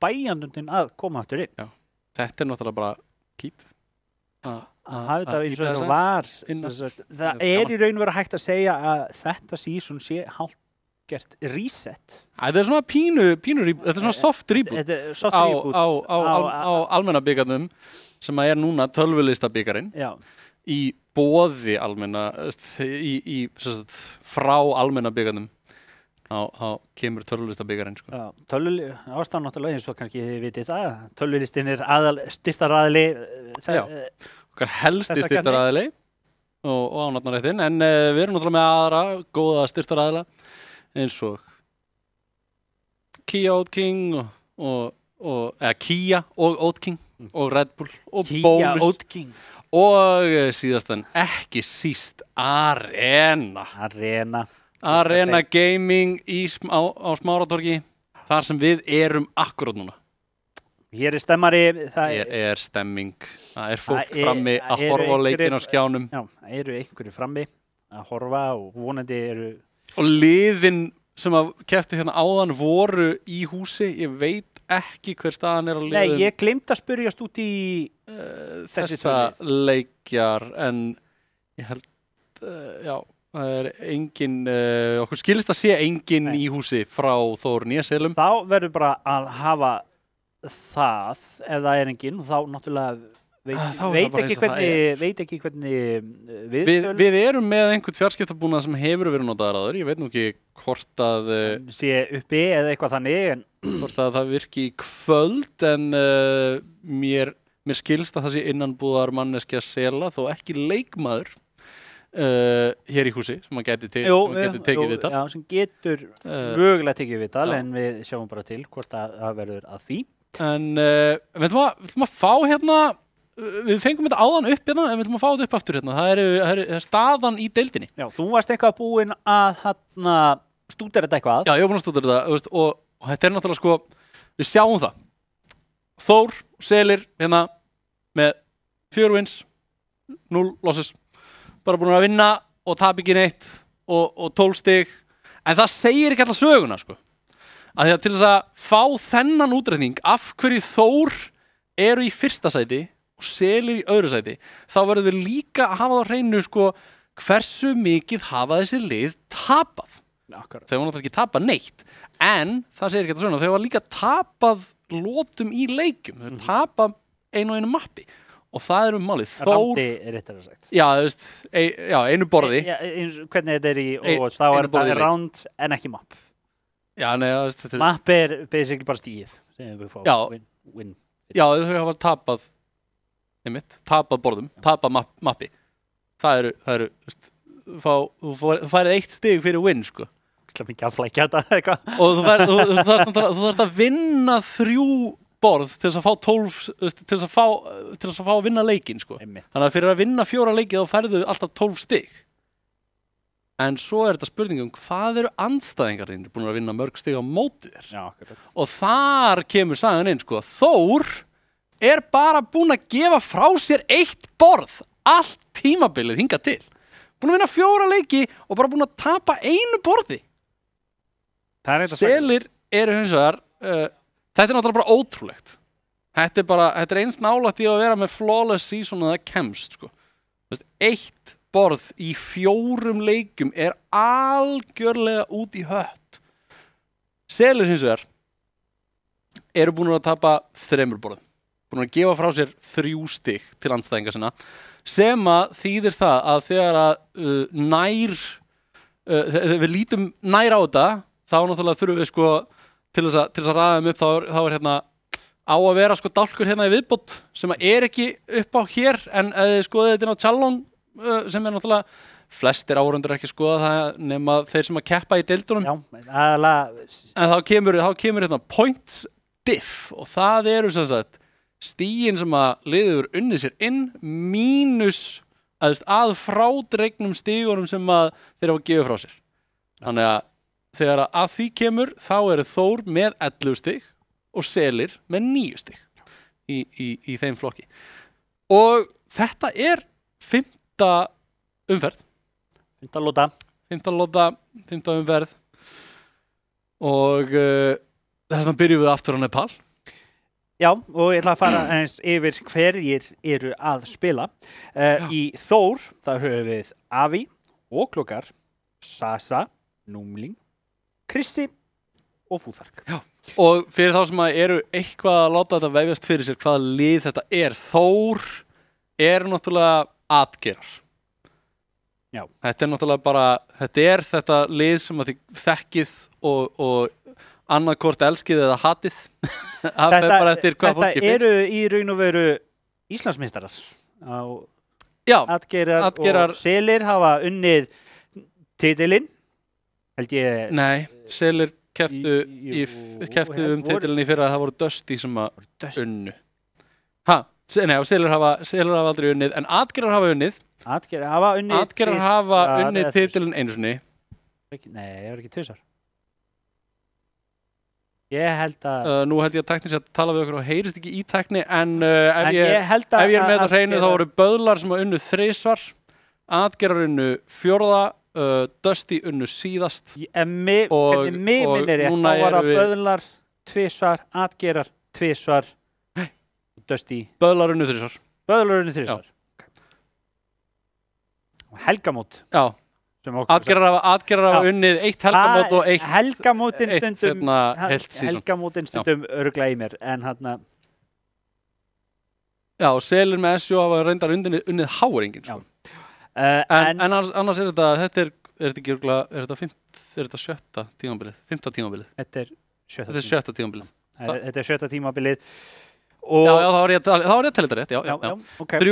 bæjandundin að koma aftur inn. Já, þetta er náttúrulega bara kýp. Það eins og þetta var, það er í raun verið hægt að segja að þetta season sé hálfgert reset. Þetta er svona pínu, þetta er svona soft reboot á almenna bikarnum sem er núna tölvulista bikarinn í boði almenna, frá almenna bikarnum á kemur tölvulista bikarinn. Já, ástæðan náttúrulega eins og kannski þið vitið það, tölvulistin er styrktaraðili okkar helsti styrktaraðili og ánafnaréttin, en við erum náttúrulega með aðra góða styrktaraðila eins og Kia Oat King eða Kia og Oat King og Red Bull og Kia Oat King og síðast en ekki síst Arena Gaming á Smáratorgi, þar sem við erum akkurát núna. Hér er stemmari. Hér er stemming. Það er fólk frammi að horfa á leikinn á skjánum. Já, það eru einhverju frammi að horfa og vonandi eru... Og liðin sem að kepptu hérna áðan voru í húsi. Ég veit ekki hver staðan er á liðum. Nei, ég gleymd að spyrjast út í þessa leikjar, en ég held, já... Það er engin, okkur skilist að sé engin í húsi frá Þór Nýjaselum. Þá verður bara að hafa það, ef það er engin, þá náttúrulega veit ekki hvernig við erum með einhvern fjarskiptabúnað sem hefur verið notaður áður. Ég veit nú ekki hvort að sé uppi eða eitthvað þannig, hvort að það virki í kvöld, en mér skilst að það sé innanbúðar manneskja sela, þó ekki leikmaður. Hér í húsi sem getur tekið viðtal. Já, sem getur mögulega tekið viðtal, en við sjáum bara til hvort það verður að því. En við ætlum að fá hérna, við fengum þetta áðan upp hérna, en við ætlum að fá þetta upp aftur hérna. Það er staðan í deildinni. Já, þú varst eitthvað búinn að stúdera þetta eitthvað. Já, ég var búinn að stúdera þetta og þetta er náttúrulega sko, við sjáum það. Þór, Selir hérna með 4 wins, 0 losses. Bara búin að vinna og tap ekki neitt og 12 stig, en það segir ekki alltaf söguna, sko. Að því að til þess að fá þennan útreikning af hverju Þór eru í fyrsta sæti og Selir í öðru sæti, þá verður við líka að hafa það á hreinu, sko, hversu mikið hafa þessi lið tapað. Þau var náttúrulega ekki tapað neitt, en það segir ekki alltaf söguna, þau var líka tapað lotum í leikjum, þau tapað einu mappi. og það málið. Rándi réttar að sagt. Já, þú veist, einu borði. Hvernig þetta í Overwatch, þá þetta round en ekki map. Já, nei, þetta map basically bara stíð sem við fáum win. Já, þau hafa tapað borðum, tapað mappi. Það eru, þú færið 1 stig fyrir win, sko. Það mikið að flækja þetta eitthvað. Og þú þarft að vinna 3 borð til þess að fá 12, til þess að fá að vinna leikinn, sko. Þannig að fyrir að vinna 4 leiki þá færðu alltaf 12 stig. En svo þetta spurningum, hvað eru andstæðingarnir búin að vinna mörg stig á móti þér? Já, akkurat. Og þar kemur sagan inn, sko. Þór bara búin að gefa frá sér 1 borð allt tímabilið hingað til. Búin að vinna 4 leiki og bara búin að tapa 1 borði. Selir hins vegar, þetta náttúrulega bara ótrúlegt. Þetta eins nálægt í að vera með flawless season að það kemst, sko. 1 borð í 4 leikum algjörlega út í hött. Selir hins vegar búin að tapa 3 borðum. Búin að gefa frá sér 3 stig til andstæðinga sinna, sem að þýðir það að þegar að við lítum nær á þetta, þá náttúrulega þurfum við, sko, til þess að raða þeim upp, þá hérna á að vera, sko, dálkur hérna í viðbót sem að ekki upp á hér, en ef þið skoðið þetta inn á Challon, sem náttúrulega flestir áhorfendur ekki skoða það nema þeir sem að keppa í deildunum. Já, aðalega. En þá kemur hérna points diff, og það eru sem sagt stigin sem að liður unnið sér inn mínus að frádregnum stigunum sem að þeir hafa gefið frá sér. Þannig að þegar að því kemur, þá eru Þór með 11 stig og Selir með 9 stig í þeim flokki. Og þetta 5. umferð. 5. lóta. 5. umferð. Og þess vegna byrjum við aftur á Nepal. Já, og ég ætla að fara eins yfir hverjir eru að spila. Í Þór, þar höfum við Avi, Óklokar, Sasa, Númling, Krissi og Fúþark. Já. Og fyrir þá sem að eru eitthvað að láta þetta vefjast fyrir sér hvaða lið þetta Þór náttúrulega atgerar. Já. Þetta náttúrulega bara, þetta lið sem að þið þekkið og annarkvort elskið eða hatið. Þetta eru í raun og veru Íslandsmeistarar. Atgerar og Selir hafa unnið titilinn, held ég. Nei, Selir kepptu titilinn í fyrra, það voru Dusty sem að unnu. Nei, Selir hafa aldrei unnið, en Atgerar hafa unnið. Atgerar hafa unnið titilinn einu sinni. Nei, ég var ekki 2 svar. Ég held að... Nú held ég að teknísk að tala við okkur og heyrist ekki í tekni, en ef ég er með það hreinu þá voru Böðlar sem að unnu 3 svar, Atgerar unnu 4, Dusty unnu síðast. Mig minnir ég, þá var að Böðlar 2 svar, Atgerar 2 svar, Dusty... Böðlar unnu 3 svar. Böðlar unnu 3 svar. Helgamót. Já. Atgerar hafa unnið 1 helgamót og 1 helgamótin stundum örugglega í mér, en hérna Já, og Selir með SJO hafa reyndar unnið háringin, sko. En annars þetta ekki örugglega, þetta 7. tímabilið, 5. tímabilið. Þetta 7. tímabilið. Þetta 7. tímabilið. Já, þá var ég að tella þetta rétt, já. Okay.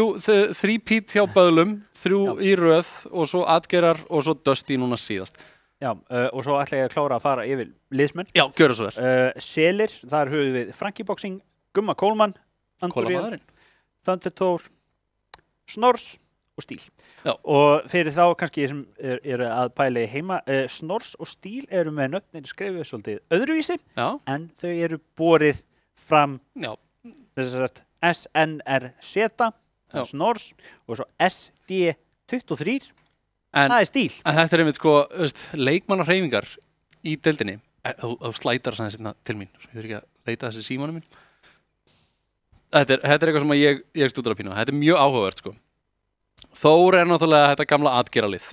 3 pít hjá Böðlum, 3 í röð og svo Atgerar og svo Dusty núna síðast. Já, og svo ætla ég að klára að fara yfir liðsmenn. Já, gjöra svo vel. Selir, þar höfum við Frankie Boxing, Gumma Kólmann, Andorið, Thunder Thor, Snors og Stíl. Já. Og fyrir þá kannski sem eru að pæla í heima, Snors og Stíl eru með nöfnir skrifuð svolítið öðruvísi, en þau eru borið fram þess að SNRZ, Snors, og svo SD23, það Stíl. En þetta einmitt, sko, leikmannarhreyfingar í deildinni, þú slætar það sérna til mín, ég þurfi ekki að leita þessi símanum minn. Þetta eitthvað sem ég stúdar að pína, þetta mjög áhugavert, sko. Þór náttúrulega þetta gamla atgeralið,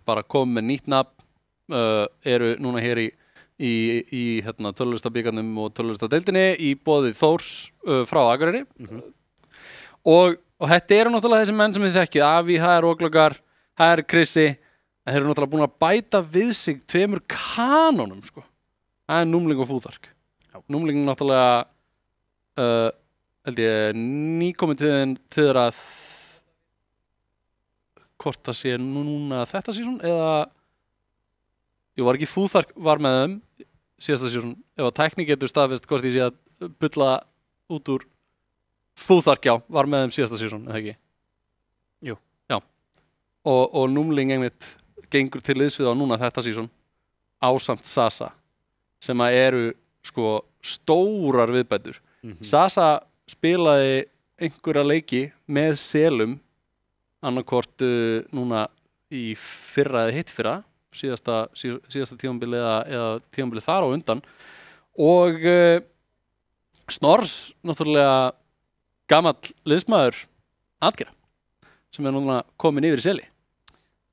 bara komið með nýtt nafn, eru núna hér í tölulistabikarnum og tölulistadeildinni í boði Þórs frá Akureyri. Og og þetta eru náttúrulega þessi menn sem þið þekkið, Avi, það Óglokar, það Krissi, en þeir eru náttúrulega búin að bæta við sig 2 kanónum, sko. Það Númling og Fúþark. Númling náttúrulega, held ég, nýkomið til þeirra hvort það sé núna þetta sísón, eða var ekki Fúþark var með þeim síðasta sísón, ef að tækni getur staðfest hvort ég sé að bulla út úr Fúþark, já, var með þeim síðasta sísón, eða ekki? Jú. Já, og Númling einmitt gengur til liðs við á núna þetta sísón ásamt Sasa, sem að eru sko stórar viðbætur. Sasa spilaði einhverja leiki með Selum annarkvort núna í fyrra eða hittfyrra, síðasta tímabili eða tímabili þar á undan, og Snorrs náttúrulega gamall liðsmaður Atgera sem núna komin yfir í Seli.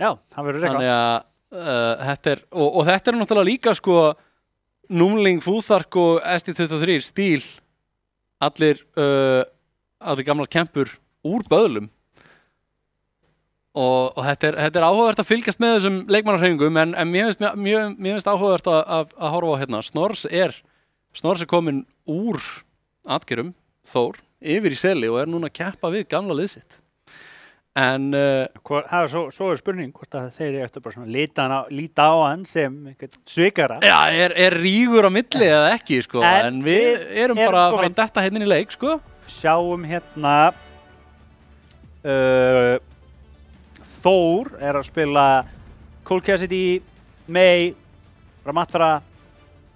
Já, það verður eitthvað. Þannig að þetta og þetta náttúrulega líka sko Númling, Fúþark og ST23 stíl, allir gamlar kempur úr Böðlum. Og þetta áhugavert að fylgjast með þessum leikmannarhreyfingum, en mér finnst áhugavert að horfa á hérna. Snorrs er komin úr Atgerum, Þór, yfir í Seli og er núna að keppa við gamla lið sitt. En svo spurning hvort að þeir eftir bara svona líta á hann sem einhvern svikara. Já, er rígur á milli eða ekki, sko, en við erum bara að fara að detta hérna í leik, sko. Sjáum hérna Þór er að spila Cole Cassidy, May, Ramatra,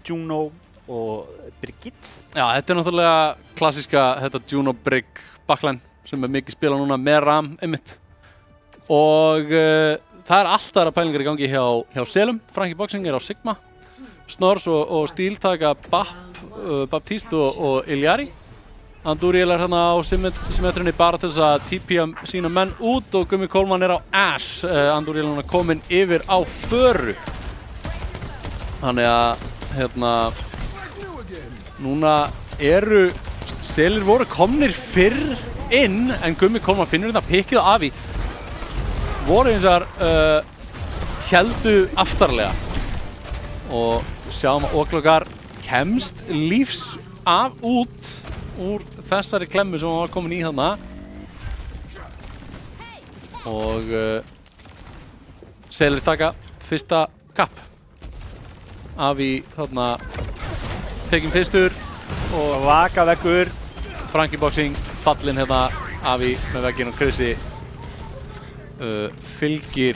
Juno og Brigitte. Já, þetta náttúrulega klassíska Juno Brig backline sem mikið spila núna með Ram einmitt. Og það alltaf aðra pælingar í gangi hjá Selum. Frankie Boxing er á Sigma. Snorrs og Stíl taka Baptiste og Iljari. Anduriel er hérna á symmetrinni bara til þess að TP sína menn út og Gummi Kólmann er á Ash. Anduriel er komin yfir á Föru. Þannig að núna eru Selir voru komnir fyrr inn en Gummi Kólmann finnur þetta pikkið á Avi. Voru eins og héldu aftarlega og sjáum að Óglokar kemst lífs af út úr þessari klemmu sem hann var komin í þarna og Selir taka fyrsta kapp. Avi þarna tekinn fyrstur og vaka veggur. Frankie Boxing fallinn hérna, Avi með vegginn og Krissi fylgir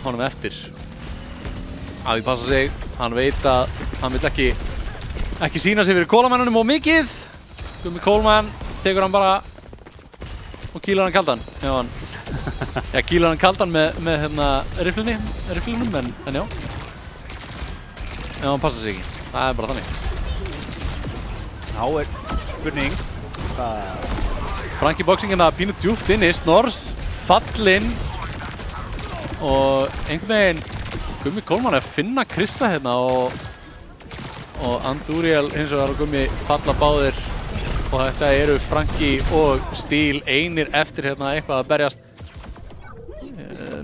honum eftir. Avi passa sig, hann veit að hann vil ekki sína sig fyrir Kólamannunum og mikið. Gummi Kólmann tekur hann bara og kýlar hann kaldan. Já, kýlar hann kaldan með hérna rifflunum, en já. En hann passa sig ekki, það er bara þannig. Ná er spurning. Frankie Boxing hérna pínu djúpt inni, Snorrs fallinn og einhvern veginn Gummi Kólmann að finna Krista hérna og Anduriel hins vegar og Gummi falla báðir. Og þetta eru Frankie og Stíl einir eftir hérna eitthvað að berjast.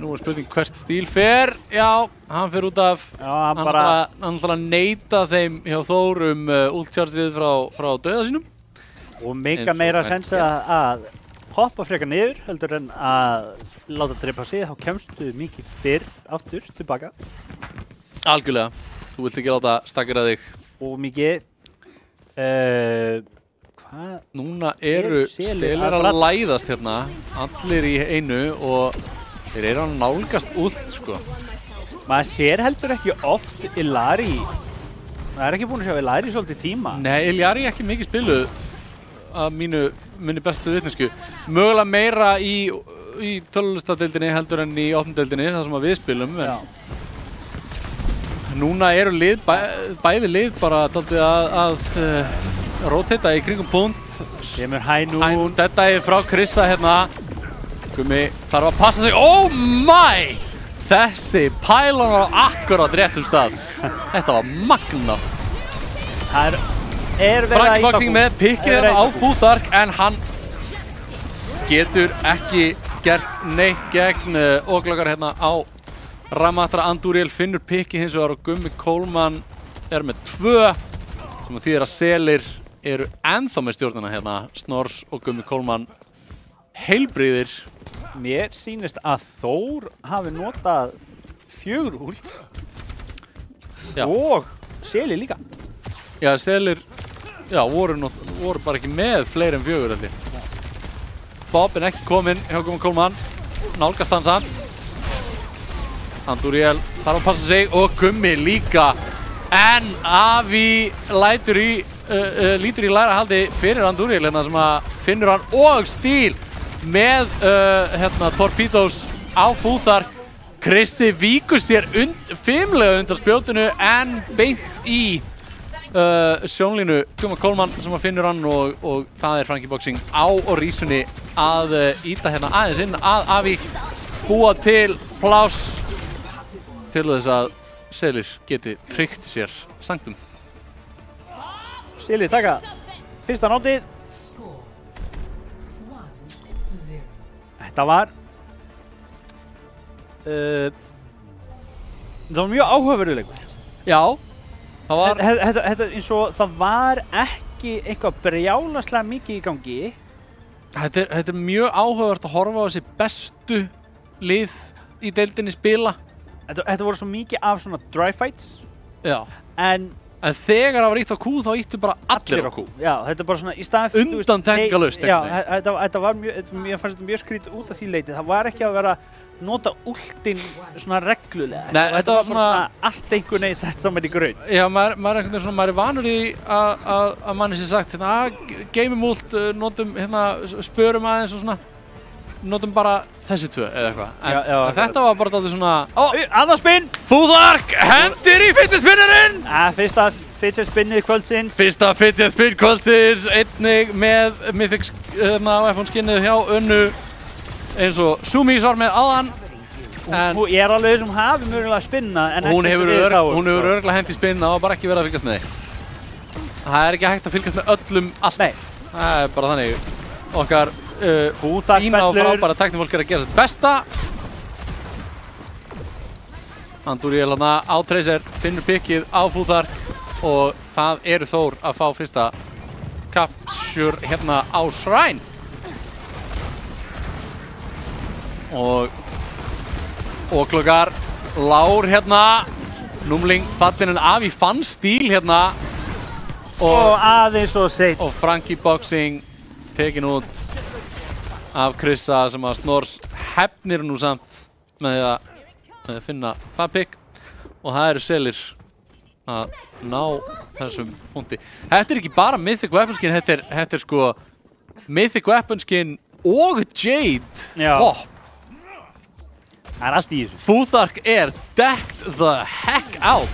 Nú er spurning hvert Stíl fer. Já, hann fer út af. Já, hann bara neita þeim hjá Þór ult-chargeið frá dauða sínum. Og meira sens að hoppa frekar niður heldur en að láta drepa sig, þá kemstu mikið fyrr aftur tilbaka. Algjörlega. Þú vilt ekki láta stakkira þig. Og mikið núna eru Selir að læðast hérna, allir í einu og þeir eru að nálgast ult, sko. Maður sér heldur ekki oft Illari. Maður er ekki búinn að sjá Illari svolítið tíma. Nei, Illari ekki mikið spiluð af minni bestu vitneskju. Mögulega meira í tölulistadeildinni heldur en í opnadeildinni, það sem við spilum. Núna eru bæði lið bara dálítið að rotata í kringum punkt. Kemur Hænún. Þetta er frá Krista hérna. Gummi þarf að passa sig. Oh my! Þessi pælon var akkurat réttum stað. Þetta var magnað. Það er verið að Frankie Boxing með pikkið á Fúþark en hann getur ekki gert neitt gegn Oglokar hérna á Ramatra. Andúriel finnur pikkið hins vegar og Gummi Kólman er með 2 sem þýðir að Selir eru ennþá með stjórnina hérna. Snors og Gummi Kólman heilbrigðir. Mér sýnist að Þór hafi notað 4 ult og Selir líka. Já, Selir voru bara ekki með fleiri en 4 held ég. Bob er ekki kominn hjá Gummi Kólman, nálgast hann samt. Andúriel þarf að passa sig og Gummi líka. En Avi lítur í læra haldi fyrir Andúriel hérna sem að finnur hann og Stíl með torpedos á Fúþar. Kristi víkur sér fimlega undan spjótinu en beint í sjónlínu Gummi Kólman sem að finnur hann og það er Frankie Boxing á og Rísunni að íta hérna aðeins inn að Avi búa til pláss til þess að Selir geti tryggt sér sanctum. Selir taka fyrsta nótið. Þetta var það var mjög áhugaverður leikur. Já, það var þetta eins og það var ekki eitthvað brjálaslega mikið í gangi. Þetta er mjög áhugavert að horfa á þessi bestu lið í deildinni spila. Þetta voru svo mikið af svona dry fights. Já. En þegar það var ítt á kú þá íttu bara allir á kú. Já, þetta er bara svona í stað undantekningarlaust. Já, þetta var mér fannst þetta mjög skrítið út af því leiti. Það var ekki að vera nota ultin svona reglulega. Nei, þetta var svona allt einhvern veginn sett saman í graut. Já, maður er vanur í að manni sé sagt geymum ult, notum spörum aðeins og svona notum bara þessi 2 eða eitthvað. En þetta var bara dálítið svona Aðarspinn! Fúþark hendir í fidget spinnerinn! Fyrsta fidget spinnið kvöldsins. Fyrsta fidget spinn kvöldsins, einnig með Mythic iPhone skinnið hjá Önnu eins og Sumis var með áðan. Hún er alveg sem hafi mögulega að spinna en hún hefur örugglega hent í spinn, það var bara ekki verið að fylgjast með þig. Það er ekki hægt að fylgjast með öllum alltaf. Það er bara þannig. Okkar fína og frábæra tæknifólk er að gera sitt besta. Andúriel hérna á Tracer, finnur pikkið á Fúþar og það eru Þór að fá fyrsta capture hérna á Shrine. Og Oglokar lár hérna, Númling fallinn en Avi fann Stíl hérna og aðeins og seitt. Og Frankie Boxing tekin út af Krissa sem að Snors hefnir nú samt með að finna það pikk og það eru Selir að ná þessum punkti. Þetta er ekki bara Mythic Weapon Skin, þetta er sko Mythic Weapon Skin og Jade Pop. Það er allt í þessu. Fúþark er decked the heck out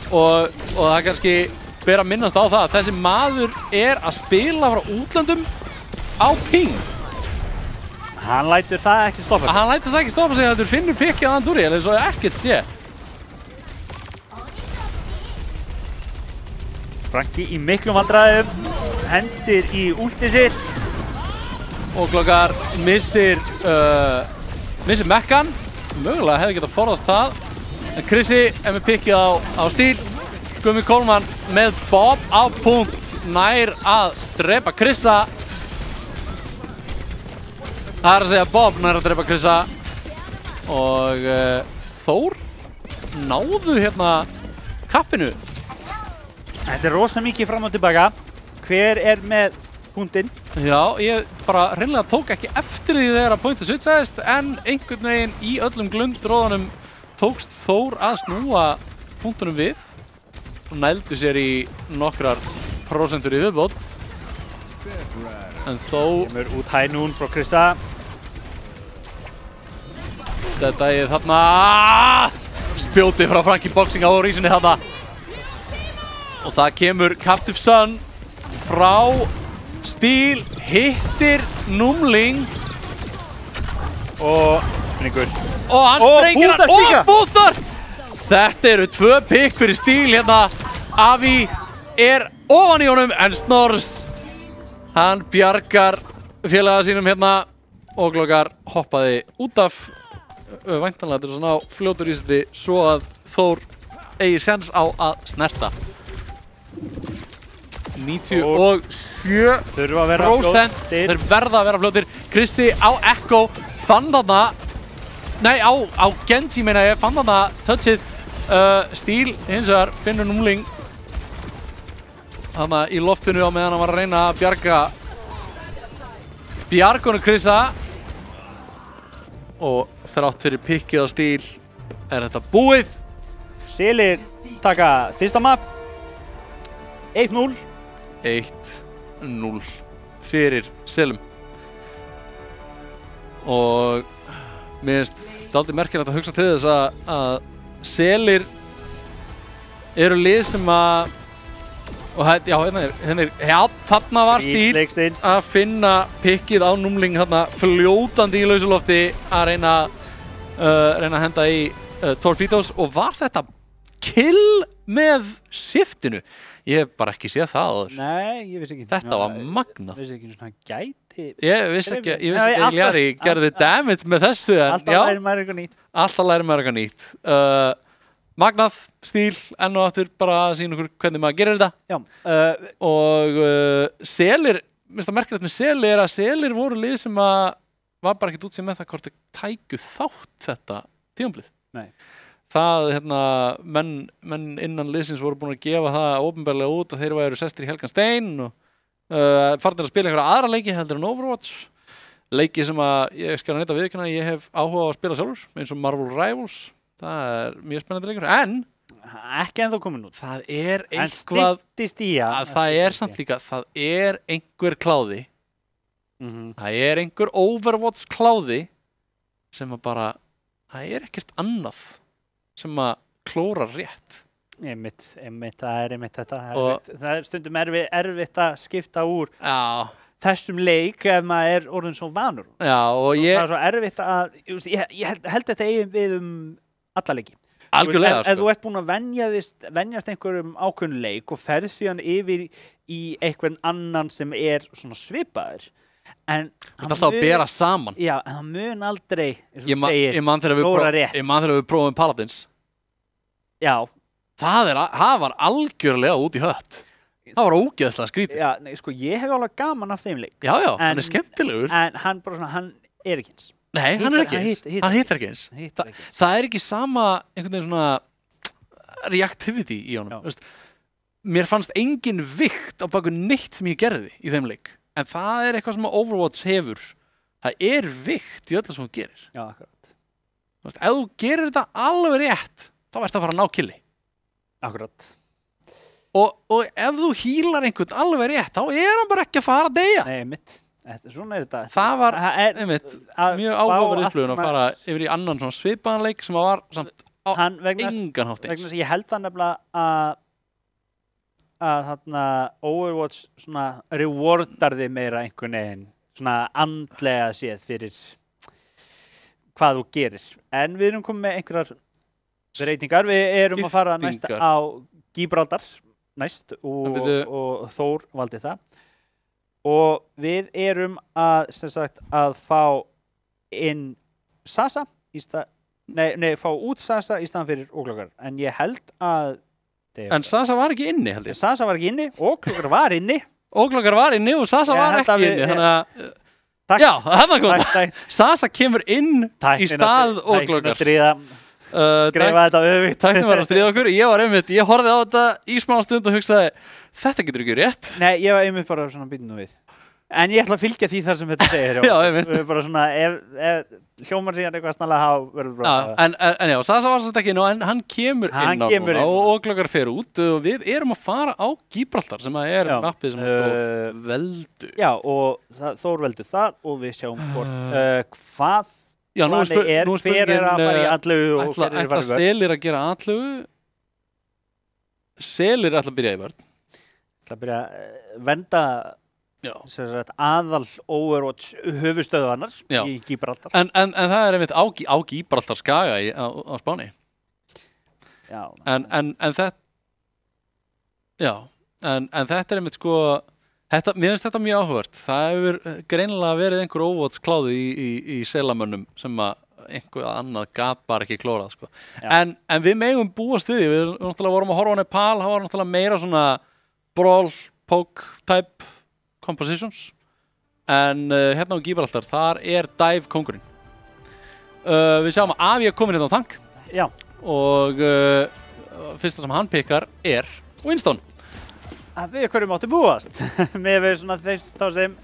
og það er kannski ber að minnast á það að þessi maður er að spila frá útlöndum á ping. Hann lætur það ekki stoppa sig. Hann lætur það ekki stoppa sig, þetta finnur pikkið að Andúriel eins og ekkert sé. Frankie í miklum vandræðum, hendir í últið sitt. Oglokar missir mekkan, mögulega hefði getað forðast það. En Krissi er með pikkið á Stíl. Gummi Kólman með Bob á punkt, nær að drepa Krissa. Það er að segja Bob nær að drepa Krissa og Þór náðu hérna kappinu. Þetta er rosa mikið fram og tilbaka. Hver er með punktinn? Já, ég bara hreinlega tók ekki eftir því þegar að pointið switchaðist en einhvern veginn í öllum glundróðanum tókst Þór að snúa punktunum við og nældu sér í nokkrar prósentur í viðbót. En þó kemur út hæ núna frá Krista. Þetta er þarna spjóti frá Frankie Boxing á Rísunni þarna. Og það kemur Captive Sun frá Stíl, hittir Númling og springur. Og hann sprengir hann og Fúþark! Þetta eru 2 pikk fyrir Stíl hérna. Avi er ofan í honum en Snors hann bjargar félaga sínum hérna og Glókar hoppaði út af væntanlega til að ná fljótur í seti svo að Þór eigi séns á að snerta 97% þurfa að vera fljótir. Þeir verða að vera fljótir. Kristi á Echo fann þarna nei, á Genji meina ég fann þarna touchið Stíl hins vegar finnur núling þarna í loftinu á meðan hann var að reyna að bjargonu Krista og þrátt fyrir pikkið á Stíl þetta búið. Selir taka fyrsta map 1-0 1-0 fyrir Selum og mér finnst dálítið merkilegt að hugsa til þess að Selir eru lið sem að og þarna var Stíl að finna pikkið á númling þarna fljótandi í lausulofti að reyna að henda í torpedos og var þetta kill með shiftinu? Ég hef bara ekki séð það áður. Nei, ég vissi ekki. Þetta var magnað. Ég vissi ekki svona gæti. Ég vissi ekki að Jari gerði damage með þessu. Alltaf lærir maður eitthvað nýtt. Alltaf lærir maður eitthvað nýtt. Magnað, Stíl, enn og aftur bara að sína okkur hvernig maður gerir þetta. Já. Og Selir, minnst það merkilegt með Selir er að Selir voru lið sem að var bara ekkert út sem með það hvort þau tæku þátt þetta tímabilið. Nei. Það, menn innan liðsins voru búin að gefa það opinberlega út og þeir væru sestir í helgan stein og farnir að spila einhverja aðra leiki heldur en Overwatch. Leiki sem að ég skal neita viðurkenna að ég hef áhuga á að spila sjálfur, eins og Marvel Rivals. Það er mjög spennandi leikur, en ekki ennþá komin út. Það er eitthvað, það er samt líka, það er einhver kláði. Það er einhver Overwatch kláði sem að bara, það er ekkert annað sem að klóra rétt. Einmitt, það er einmitt þetta. Það er stundum erfitt að skipta úr þessum leik ef maður er orðin svo vanur. Já, og það er svo erfitt að, ég held þetta eigin við alla leiki. Algjörlega, ef þú ert búin að venjast einhverjum ákveðnum leik og ferð síðan yfir í einhvern annan sem er svona svipaður. En það er alltaf að bera saman. Já, en það mun aldrei, eins og þú segir, klóra rétt. Ég man þegar við prófum Paladins. Já. Það var algjörlega út í hött. Það var ógeðslega skrítið. Já, nei, sko, ég hef alveg gaman af þeim leik. Já, hann er skemmtilegur. En hann bara svona, hann er ekki eins. Nei, hann er ekki eins. Hann hittar ekki eins. Það er ekki sama einhvern veginn svona reactivity í honum. Mér fannst engin vikt á baku neitt sem ég gerði í þeim leik. En það er eitthvað sem Overwatch hefur. Það er vikt í öllu sem þú gerir. Já, akkurat. Ef þú gerir þetta alveg rétt, þá ertu að fara að ná killi. Akkurat. Og ef þú hílar einhvern alveg rétt, þá er hann bara ekki að fara að deyja. Nei, mitt. Svona er þetta. Það var mjög áhugaverð upplifun að fara yfir í annan svona svipaðan leik sem var samt á engan hátt eins. Ég held það nefnilega að þarna Overwatch svona rewardar þig meira einhvern veginn svona andlega séð fyrir hvað þú gerir. En við erum komið með einhverjar breytingar. Við erum að fara næst á Gibraltar næst og Þór valdi það. Og við erum að fá inn Sasa fá út Sasa í staðan fyrir Óglokar. En ég held að En Sasa var ekki inni, held ég. Sasa var ekki inni, Óglokar var inni. Óglokar var inni og Sasa var ekki inni. Já, þetta kom. Sasa kemur inn í stað Óglokar. Skrifa þetta öfitt. Tæknin var að stríða okkur. Ég horfði á þetta í smá stund og hugsaði, þetta getur ekki rétt. Nei, ég var einmitt bara svona býtinu við. En ég ætla að fylgja því þar sem þetta segir. Já, einmitt. Við bara svona, ef hljómar síðan eitthvað snarlega verður bara... En já, Sasa var svolítið ekki inn en hann kemur inn á og Óglokar fer út og við erum að fara á Gibraltar sem er mappið sem Þór veldu. Já, og Þór veldu það og við sjáum hvort hvað planið er, hver er að fara í allugu og hver er að fara í vörn. Selir að gera allugu? Selir ætla að byrja í vörn. Ætla að byrja að venda aðal Overwatch höfustöðvarnar í Gibraltar. En það er einmitt á Gibraltar skaga á Spáni. Já. En þetta er einmitt sko Mér finnst þetta mjög áhugavert. Það hefur greinilega verið einhver Overwatch kláði í selamönnum sem að einhver annað gat bara ekki klórað, sko. En við megum búast við því. Við náttúrulega vorum að horfa á Nepal, það var náttúrulega meira svona brawl, poke type compositions. En hérna á Gibraltar, þar dive kóngurinn. Við sjáum að Avi komin hérna á tank. Já. Og fyrsta sem hann pikkar Winston. Við hverju mátti búast? Með við svona þá sem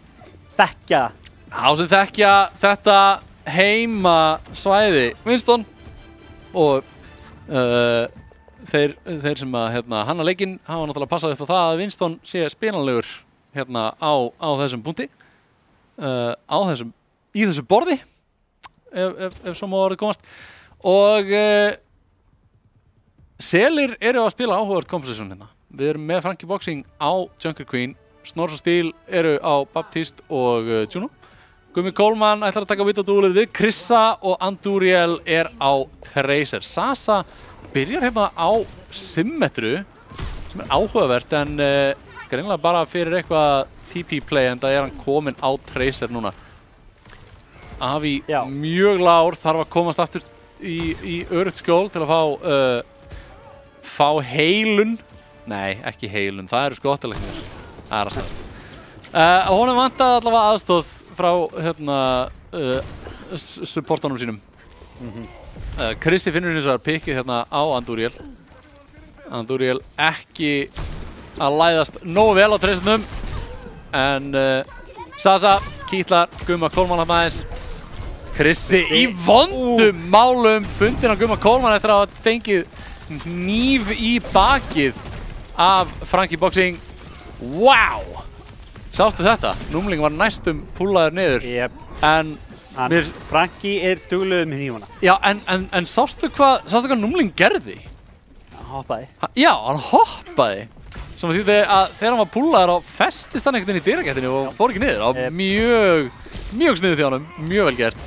þekkja. Þá sem þekkja þetta heima svæði Winston og þeir sem að hanna leikinn hafa náttúrulega passað upp á það að Winston sé spinanlegur hérna á þessum punkti. Í þessu borði ef svo má orðið komast. Og selir eru að spila áhugavert composition hérna. Við erum með Frankie Boxing á Junker Queen, Snors og Steel eru á Baptiste og Juno. Gummi Coleman ætlar að taka vitadúlið við Krissa og Anduriel á Tracer. Sasa byrjar hérna á Symmetru sem áhugavert en greinilega bara fyrir eitthvað TP-play en það hann kominn á Tracer núna. Avi mjög lár, þarf að komast aftur í öruggt skjól til að fá heilun. Nei, ekki heilun, það eru skottalegnir. Það að staða. Honum vantaði allavega aðstóð frá supportunum sínum. Krissi finnur hins vegar pikkið hérna á Anduriel. Anduriel ekki að læðast nógu vel á treysnum. En Sasa kýtlar Gumma Coleman aðeins. Krissi í vondum málum fundin á Gumma Coleman eftir að hafa fengið hníf í bakið af Frankie Boxing. Wow! Sástu þetta? Númling var næstum púlaður niður. En Frankie duglegur með hnífuna. Já, en sástu hvað Númling gerði? Hann hoppaði. Já, hann hoppaði. Sem að þýtti að þegar hann var púlaður festist hann einhvern veginn í dyragættinu og fór ekki niður. Það var mjög sniðugt hjá honum. Mjög vel gert.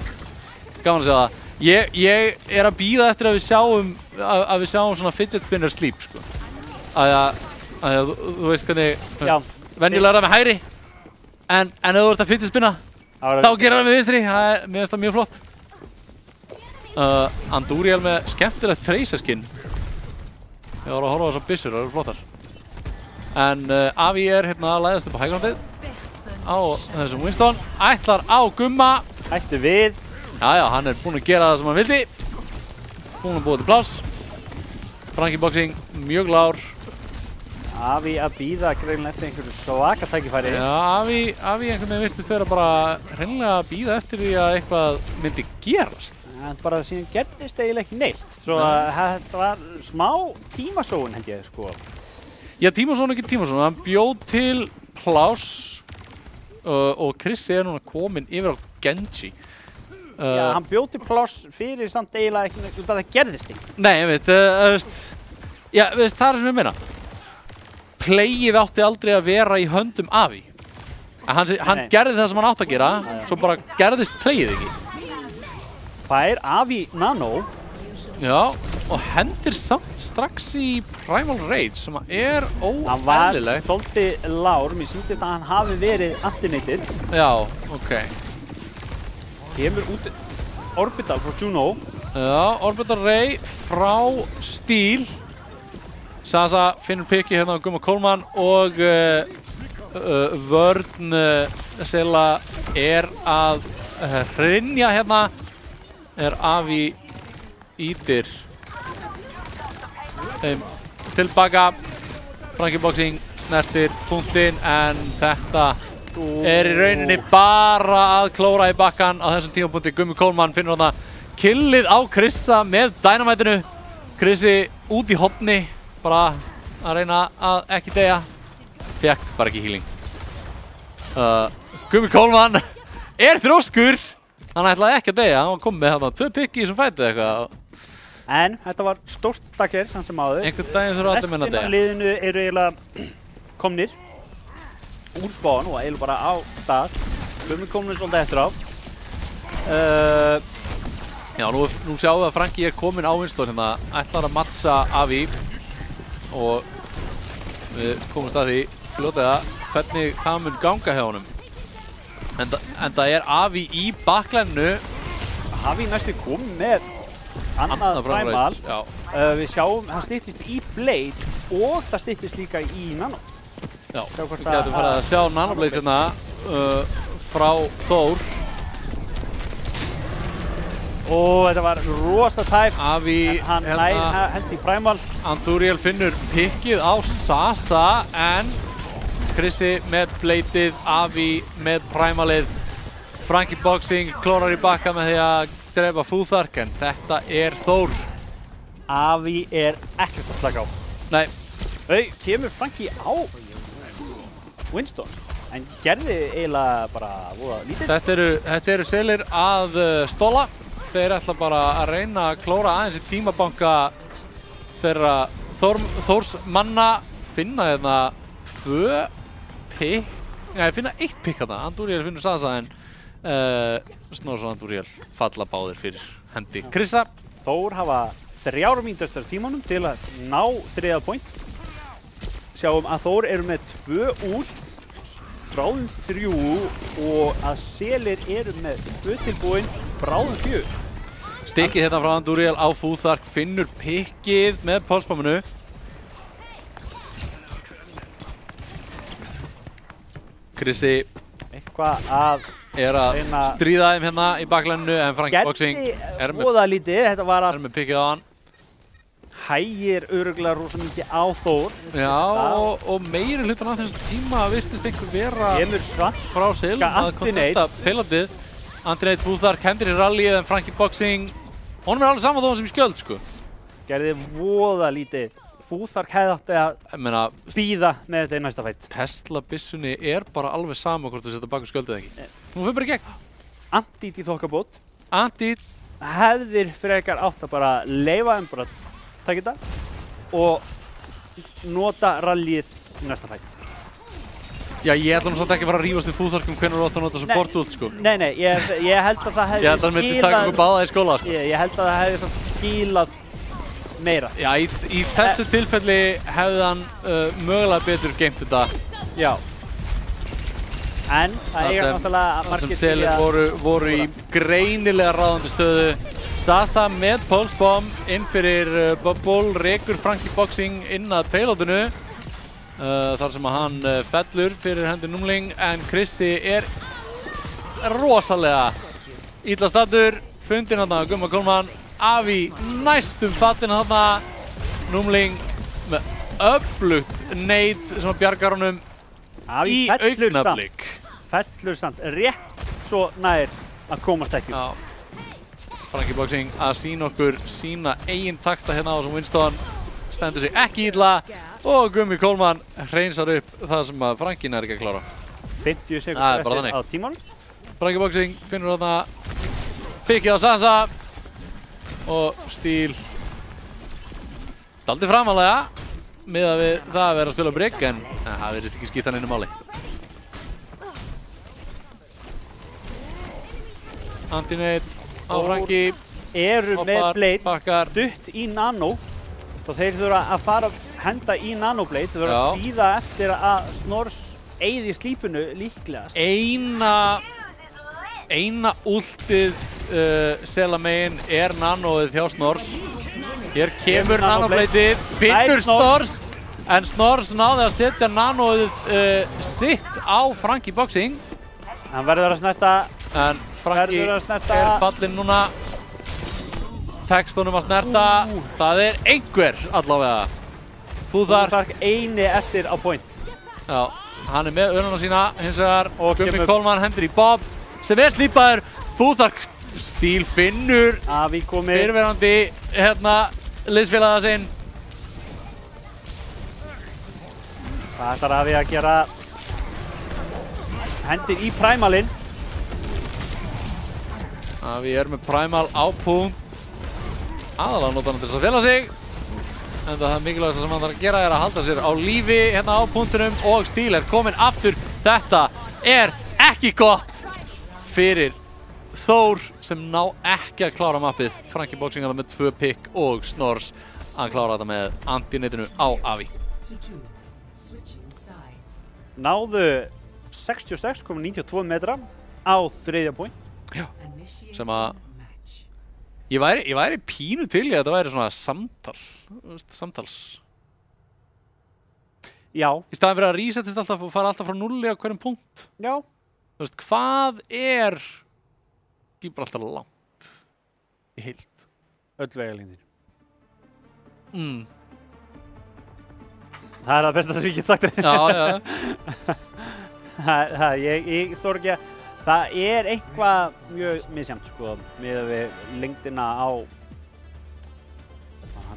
Gaman að segja það. Ég að bíða eftir að við sjáum svona fidget spinner sleep, sko. Þú veist hvernig venjulega það með hægri en ef þú ert að fidget spinna þá gerir það með vinstri. Mér finnst það mjög flott. Anduriel með skemmtilegt Tracer-skinn. Ég var að horfa á þessar byssur, það eru flottar. En Avi hérna að læðast upp á hægrandið á þessum Winston. Ætlar á Gumma. Hættu við. Já, hann búinn að gera það sem hann vildi. Búinn að búa til pláss. Frankie Boxing mjög lár. Avi að bíða greinilega eftir einhverju svaka tækifæri. Já, Avi einhvern veginn virtist vera bara hreinlega að bíða eftir því að eitthvað myndi gerast. En bara síðan gerðist eiginlega ekki neitt. Svo þetta var smá tímasóun held ég, sko. Já, tímasóun ekki tímasóun. Hann bjóð til pláss og Krissi núna kominn yfir á Genji. Já, hann bjóð til pláss fyrir samt eiginlega ekki neitt, það gerðist ekki. Nei, ég veit, það er sem ég meina. Playið átti aldrei að vera í höndum Avi. Hann gerði það sem hann átti að gera, svo bara gerðist playið ekki. Fær Avi Nano. Já, og hendir samt strax í Primal Rage sem óeðlilegt. Hann var svolítið lár, mér sýndist að hann hafi verið antinated. Já, ok. Kemur út Orbital frá Juno. Já, Orbital Ray frá Steel. Sasa finnur pikki hérna á Gumma Coleman og vörn Sela að hrynja hérna. Avi ítir tilbaka. Frankie Boxing snertir punktinn en þetta í rauninni bara að klóra í bakkan á þessum tímapunkti. Gummi Coleman finnur þarna killið á Krissa með dynamætinu. Krissi út í horni. Bara að reyna að ekki deyja. Fekk bara ekki healing. Gummi Coleman þrjóskur. Hann ætlaði ekki að deyja. Hann var komið með þarna 2 pikki í þessum fæti eða eitthvað. En þetta var stórt dagger samt sem áður. Einhvern daginn þurfa allir minna að deyja. Restin af liðinu eru eiginlega komnir úr spáin og eiginlega bara á stað. Gummi Coleman svolítið eftir á. Já, nú sjáum við að Frankie kominn á Winston hérna. Ætlar að matcha Avi. Og við komumst að því fljótlega hvernig það mun ganga hjá honum. En það Avi í baklæninu. Avi næstu komið með annað Primal. Við sjáum, hann styttist í Blade og það styttist líka í Nano. Já, við getum farið að sjá Nano Blade hérna frá Þór. Og þetta var rosa tæp, Avi, en hann hendi í Primal. Andúriel finnur pikkið á Sasa, en Krissi með Bladeið, Avi með Primalið. Frankie Boxing klórar í bakka með því að drepa Futhark, en þetta Þór. Avi ekkert að slaka á. Nei. Kemur Frankie á Winston, en gerði eiginlega bara voða lítið. Þetta eru selir að stóla. Þeir ætla bara að reyna að klóra aðeins í tímabanka þeirra Þórs manna. Finna hérna 2 pikk, nei, finna 1 pikk hérna. Andúriel finnur Sasa, en Snors og Andúriel falla báðir fyrir hendi Krissa. Þór hafa 3 mínútur eftir tímanum til að ná 3. point. Sjáum að Þór eru með 2 ult, bráðum 3 og að selir eru með 2 tilbúin, bráðum 4. Stikkið hérna frá Andúriel á Futhark, finnur pikkið með pálsbombinu. Krissi eitthvað að stríða þeim hérna í baklæninu, en Frankie Boxing er með pikkið á hann. Hægir örugglega rosa mikið á Þór. Já, og meiri hlutan af þessum tíma virtist einhver vera frá Sil að kontesta payloadið. Antinate Futhark hendir í rallyið, en Frankie Boxing, honum alveg saman þó hann sem í skjöld, sko. Gerði voða lítið. Futhark hefði átti að bíða með þetta í næsta fætt. Tesla-byssunni bara alveg sama hvort þú setja bak skjöldið ekki. Nú fyrir bara í gegn. Antít í þokkabót. Antít. Hefðir frekar átt að bara leyfa bara taka þetta og nota rallyið í næsta fætt. Já, ég ætla nú samt ekki að fara að rífast við Futhark hvernig þú átt að nota support ult, sko. Nei, ég held að það hefði Ég held að hann myndi taka okkur báða í skóla, sko. Ég held að það hefði skilað meira. Já, í þessu tilfelli hefði hann mögulega betur geymt þetta. Já. En það eiga náttúrulega margir sem selir voru í greinilega ráðandi stöðu. Sasa með pulsebomb inn fyrir Bubble, rekur Frankie Boxing inn að payloadinu. Þar sem að hann fellur fyrir hendi Númling, en Krissi rosalega illa staddur. Fundinn þarna Gumma Kólmann, Avi næstum fallinn þarna. Númling með öflugt nade sem að bjargar honum í augnablik. Fellur samt rétt svo nær að komast ekki. Frankie Boxing að sína okkur sína eigin takta hérna á þessum Winston. Stendur sig ekki illa og Gummi Kólmann hreinsar upp það sem að Frankie nær ekki að klára. 50 sekúndur eftir á tímanum. Frankie Boxing finnur þarna pikkið á Sasa og stíl daldi framalega miðað við það að vera að spila brygg, en það verðist ekki skipta neinu máli. Antinate á Frankie eru með Blade stutt í Nano og þeir þurfa að fara að henda í Nano Blade. Þeir þurfa að bíða eftir að Snors eyði slípunu líklegast. Eina ultið Sela megin Nanoið hjá Snors. Hér kemur Nano Bladeið, finnur Snors, en Snors náði að setja Nanoið sitt á Frankie Boxing. Hann verður að snerta. En Frankie fallinn núna. Tekst honum að snerta. Það einhver allavega. Futhark eini eftir á point. Já, hann með önuna sína hins vegar. Gummi Kólmann hendur í Bob sem slípaður. Futhark stíl finnur fyrirverandi liðsfélaga sinn. Það ætlar Avi að gera. Hendir í Primalinn. Avi með Primal á punkt. Aðalega notar hann til þess að fela sig. En það mikilvægast sem hann þarf að gera að halda sér á lífi hérna á punktunum, og stíl kominn aftur. Þetta ekki gott fyrir Þór sem ná ekki að klára mappið. Frankie Boxing með 2 pikk og Snors að klára þetta með antinetinu á Avi. náðu 66,92 metra á 3. point. Já, sem að ég væri pínu til í að þetta væri svona samtals. Já. Í staðan fyrir að resetist alltaf og fara alltaf frá 0 á hverjum punkt. Já. Þú veist, hvað er Gibraltar langt í heild? Öll vegalengdin. Það er það besta sem ég get sagt þér. Já. Ég þori ekki að... Það er eitthvað mjög misjafnt, sko, miðað við lengdina á...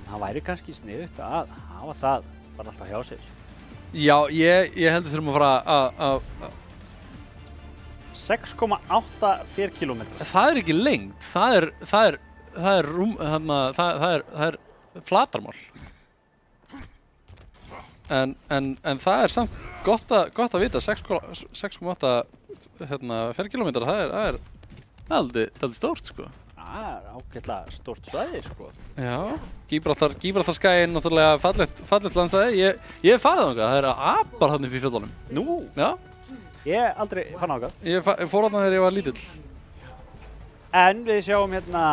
Það væri kannski sniðugt að hafa það bara alltaf hjá sér. Já, ég heldur þurfum að fara að... 6,8 ferkílómetrar. Það er ekki lengd, það er flatarmál. En það er samt gott að vita, 6,8 ferkílómetrar, það er aldrei stórt, sko. Það er ágætlega stórt svæði, sko. Já, Gibraltarskaginn, náttúrulega fallegt landsvæði. Ég hef farið þangað, það eru apar þarna upp í fjöllunum. Nú? Já. Ég hef aldrei farið þangað. Ég fór þarna þegar ég var lítill. En við sjáum hérna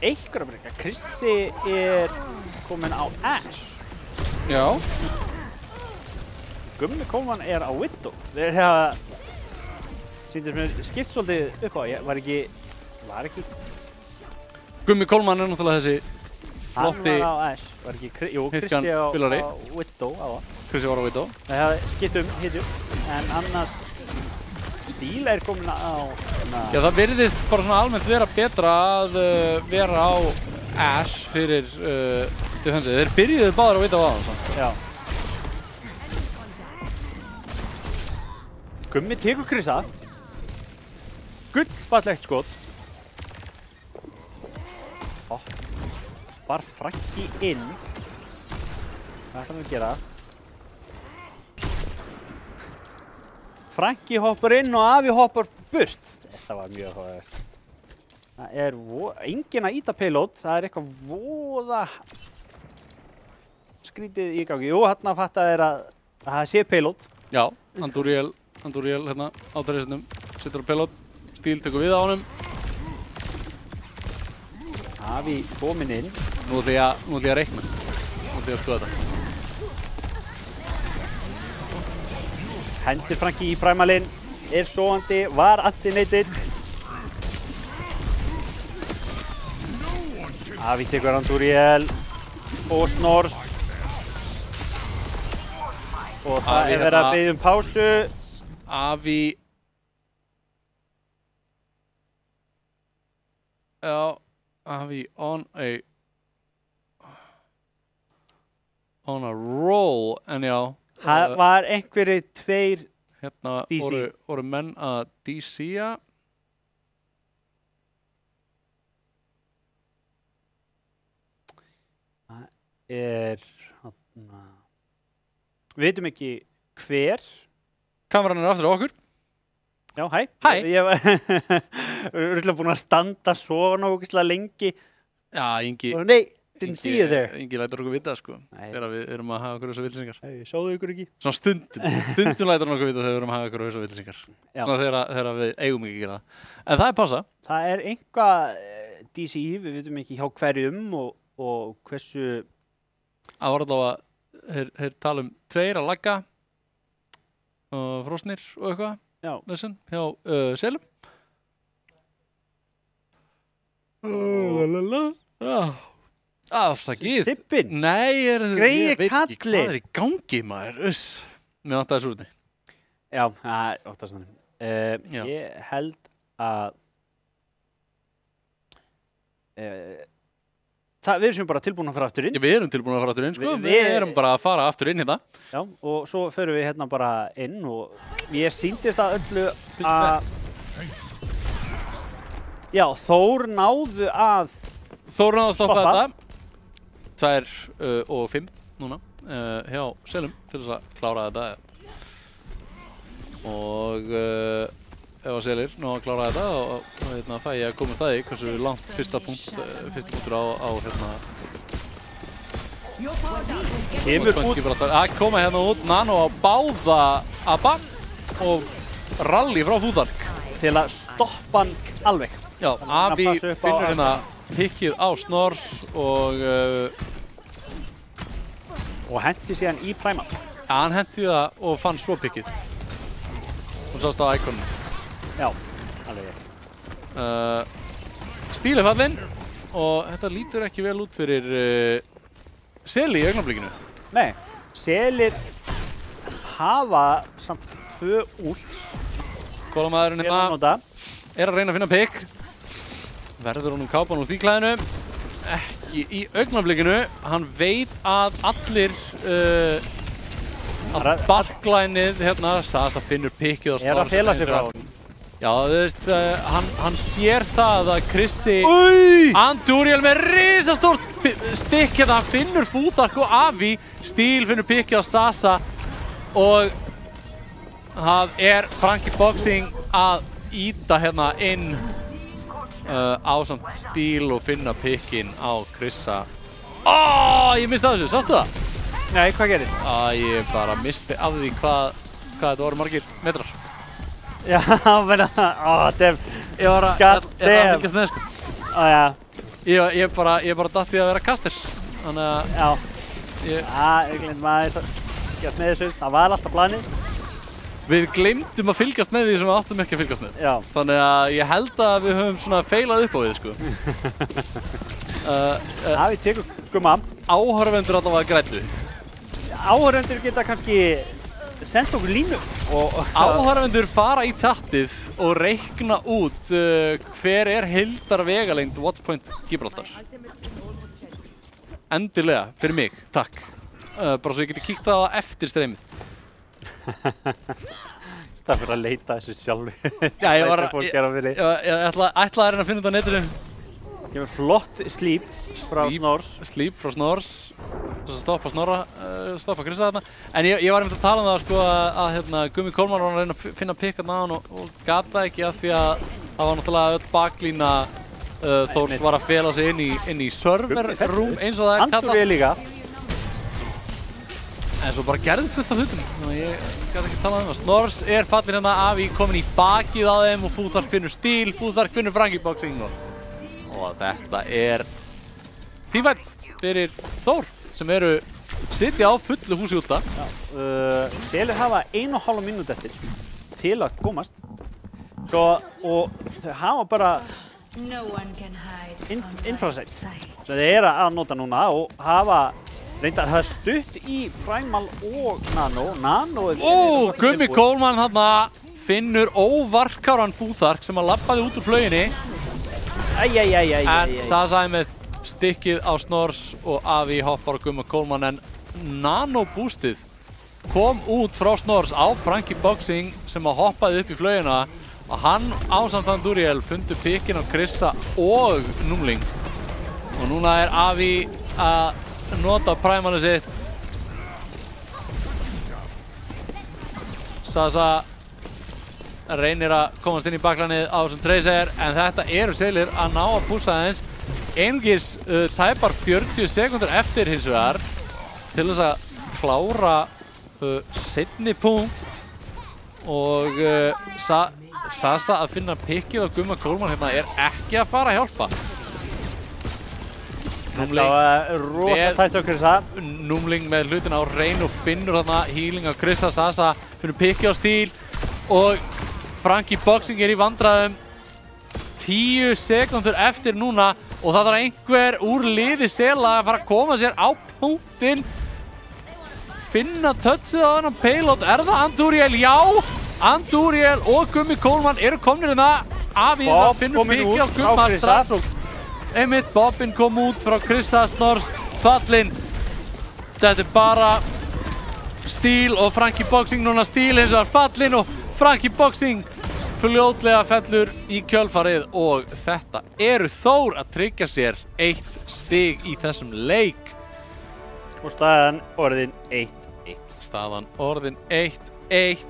einhverja breyka. Kristi er kominn á Ash. Já. Gummi Coleman er á Widow. Þeir hafa sýndist mér skipt svolítið upp á. Var ekki... Gummi Coleman er náttúrulega þessi flotti... Hann var á Ash. Var ekki... Jú, Kristi á Widow. Kristi var á Widow. Það hafa skipt hitju. En annars... Stíl er komin á... Já, það virðist bara svona almennt vera betra að vera á Ash fyrir defensið. Þeir byrjuðu báðir á Widow aðeins. Já. Gummi tekur Krista. Gullfallegt skot. Bar Franki inn. Hvað ætlar hann að gera? Franki hoppar inn og Afi hoppar burt. Þetta var mjög hóðast. Það er engin að íta payload. Það er eitthvað voða skrítið í gangi. Jú, hérna fatta þér að það sé payload. Já, Anduriel hérna á terroristinum. Sittur á payload. Stíl tekur við á honum. Afi kominn inn. Nú ætla ég að reikna. Nú ætla ég að skoða þetta. Hendir Franki í Primalinn, er sofandi, var antinated. Afi tekur Anduriel og Snors. Og það er verið að biðja pásu. Afi... Já, Afi on a roll, en já. Það var einhverju tveir hérna voru menn að DC-a. Það er... Við veitum ekki hver. Kameran er aftur á okkur. Já, hæ. Hæ. Ég var örugglega búinn að standa svo nákvæmlega lengi. Já, Ingi... Nei, didn't see you there. Ingi lætur okkur vita, sko. Þegar við erum að hafa okkur þessar villisingar. Nei, sjáðu ykkur ekki. Svona stundum lætur hann okkur vita þegar við erum að hafa okkur þessar villisingar. Svona þegar við eigum ekki að gera það. En það er pása. Það er einhvað DCI, við veitum ekki hjá hverjum og hversu... Það var allavega, þeir tala tveir að lagga, frosnir og eitthvað. Já. Þessin, hjá Selum. Afsakið. Tippin. Nei, Greiði ég veit ekki kalli. hvað er í gangi, maður. Mér vantaði súrni. Já, það er oftast þannig. Ég held að... Við erum bara tilbúin að fara aftur inn. Við erum tilbúin að fara aftur inn, sko. Við erum bara að fara aftur inn hérna. Já, og svo förum við hérna bara inn og ég sýndist að öllu að... Já, Þór náðu að stoppa þetta. 2 og 5 núna hjá Selum til þess að klára þetta. Og ef að Selir ná að klára þetta og hérna fæ ég að koma það í hversu langt fyrsta punktur á hérna Kemur út. Að koma hérna út Nano á báða Abba og rally frá Fúðark. Til að stoppa hann alveg. Já, Avi finnur hérna pikkið á Snors og hendi síðan í Primal. Ja, hann hendi það og fann svo pikkið. Hún sást á Iconu. Já, alveg rétt. Stíl er fallinn og þetta lítur ekki vel út fyrir Seli í augnablikinu. Nei, Selir hafa samt 2 ult. Kólamaðurinn hérna er að reyna að finna pikk. Verður honum kápan úr því klæðinu. Ekki í augnablikinu. Hann veit að allir að backlineið hérna, Sasa finnur pikkið á Snors. Er að fela sig frá honum. Já, þú veist, hann sér það að Krissi Andúriel með risastórt stikk hérna, hann finnur Fúðark og Avi. Stíl finnur pikkið á Sasa og það er Frankie Boxing að íta hérna inn ásamt Stíl og finna pikkinn á Krissa. Ég misti af þessu, sástu það? Nei, hvað gerðist? Ég bara misti af því hvað þetta voru margir metrar. Já, menna, damn. Ég var að fylgjast með, sko. Já. Ég bara datt í að vera kaster. Þannig að... Já. Ég gleymdi maður að fylgjast með þessu. Það var alltaf planið. Við gleymdum að fylgjast með því sem við áttum ekki að fylgjast með. Já. Þannig að ég held að við höfum svona feilað upp á því, sko. Við tekum gumma. Áhorfendur allavega græddu. Áhorfendur geta kannski sendt okkur línu. Áhorfendur fara í chattið og reikna út hver er heildarvegalengd Watchpoint Gibraltar. Endilega, fyrir mig, takk. Bara svo ég geti kíkt á það eftir streymið. Það fyrir að leita þessu sjálfi. Já, ég ætlaði að reyna að finna þetta á netinu. Kemur flott Sleep frá Snors. Sleep frá Snors. Stoppa Krissa þarna. En ég var einmitt að tala um það, sko, að Gummi Kólmar var að reyna að finna pikk þarna og gata ekki af því að það var náttúrulega öll baklína Þórs var að fela sig inn í serverroom eins og það er kallað. Andúriel líka. En svo bara gerði fullt af hlutum, þannig að ég gæti ekki talað um það. Snors er fallinn hérna, Avi komin í bakið á þeim og Fúðark finnur Stíl, Fúðark finnur Frankie Boxing og þetta er tífætt fyrir Þór sem eru sitja á fullu húsi últa. Selir hafa 1,5 mínúti eftir til að komast. Og þau hafa bara infrasætt. Þau eru að nota núna og hafa reyndar það stutt í Primal og Nano. Gummi Kólman þarna finnur óvarkáran Fúðark sem að labbaði út úr flauginni. En það sagði með stikkið á Snors og Avi hoppar á Gummi Kólman en Nano boostið kom út frá Snors á Frankie Boxing sem að hoppaði upp í flaugina og hann ásamt Andúriel fundu pikkinn á Krissa og Númling. Og núna er Avi að nota Primalið sitt. Sasa reynir að komast inn í baklanið á þessum Tracer en þetta eru Selir að ná að pússa aðeins. Einungis tæpar 40 sekúndur eftir hins vegar til þess að klára seinni punkt og Sasa að finna pikkið á Gumma Kólman hérna er ekki að fara að hjálpa. Þetta var rosa tætt á Krissa. Númling með hlutin á hreinu og finnur þarna healing á Krissa. Sasa finnur pikkið á Stíl og Frankie Boxing er í vandræðum. 10 sekúndur eftir núna og það þarf einhver úr liði Sela að fara að koma sér á punktinn. Finna touchið á þennan payload. Er það Andúriel? Já! Andúriel og Gummi Kólman eru komnir hérna. Avi finnur pikkið á Gumma strax. Einmitt, Bobbin kom út frá Krissa, Snors, fallinn. Þetta er bara Stíl og Frankie Boxing núna. Stíl eins og fallinn og Frankie Boxing fljótlega fellur í kjölfarið og þetta eru Þór að tryggja sér 1 stig í þessum leik. Og staðan orðin 1-1. Staðan orðin 1-1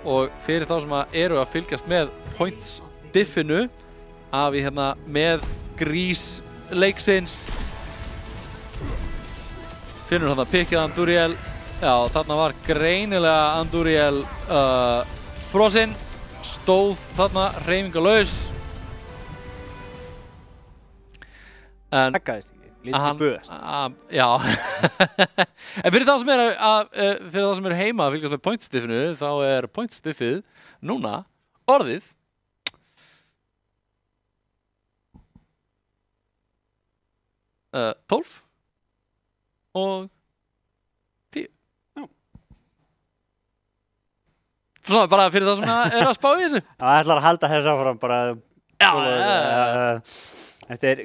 og fyrir þá sem eru að fylgjast með points diffinu að við hérna með grís leiksins Finnur þarna pikkið Andúriel. Já, þarna var greinilega Andúriel frosinn. Stóð þarna hreyfingalaus. Haggaðist ekki, lítið böðast. Já. En fyrir þá sem eru heima að fylgjast með pointstiffinu, þá er pointstiffið núna orðið 12 og 10. Já. Svona bara fyrir það sem er að spá í þessu. Það ætlar að halda þess áfram bara. Þetta er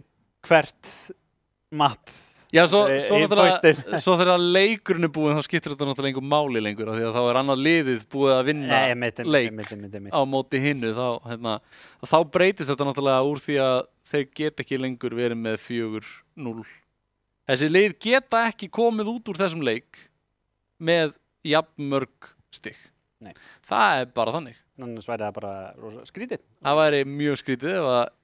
hvert mapp. Já, svo þegar leikurinn er búinn þá skiptir þetta náttúrulega engu máli lengur af því að þá er annað liðið búið að vinna leik á móti hinnu þá breytist þetta náttúrulega úr því að þeir geta ekki lengur verið með 4-0. Þessi lið geta ekki komið út úr þessum leik með jafn mörg stig. Nei. Það er bara þannig. Annars væri það bara rosa skrítið. Það væri mjög skrítið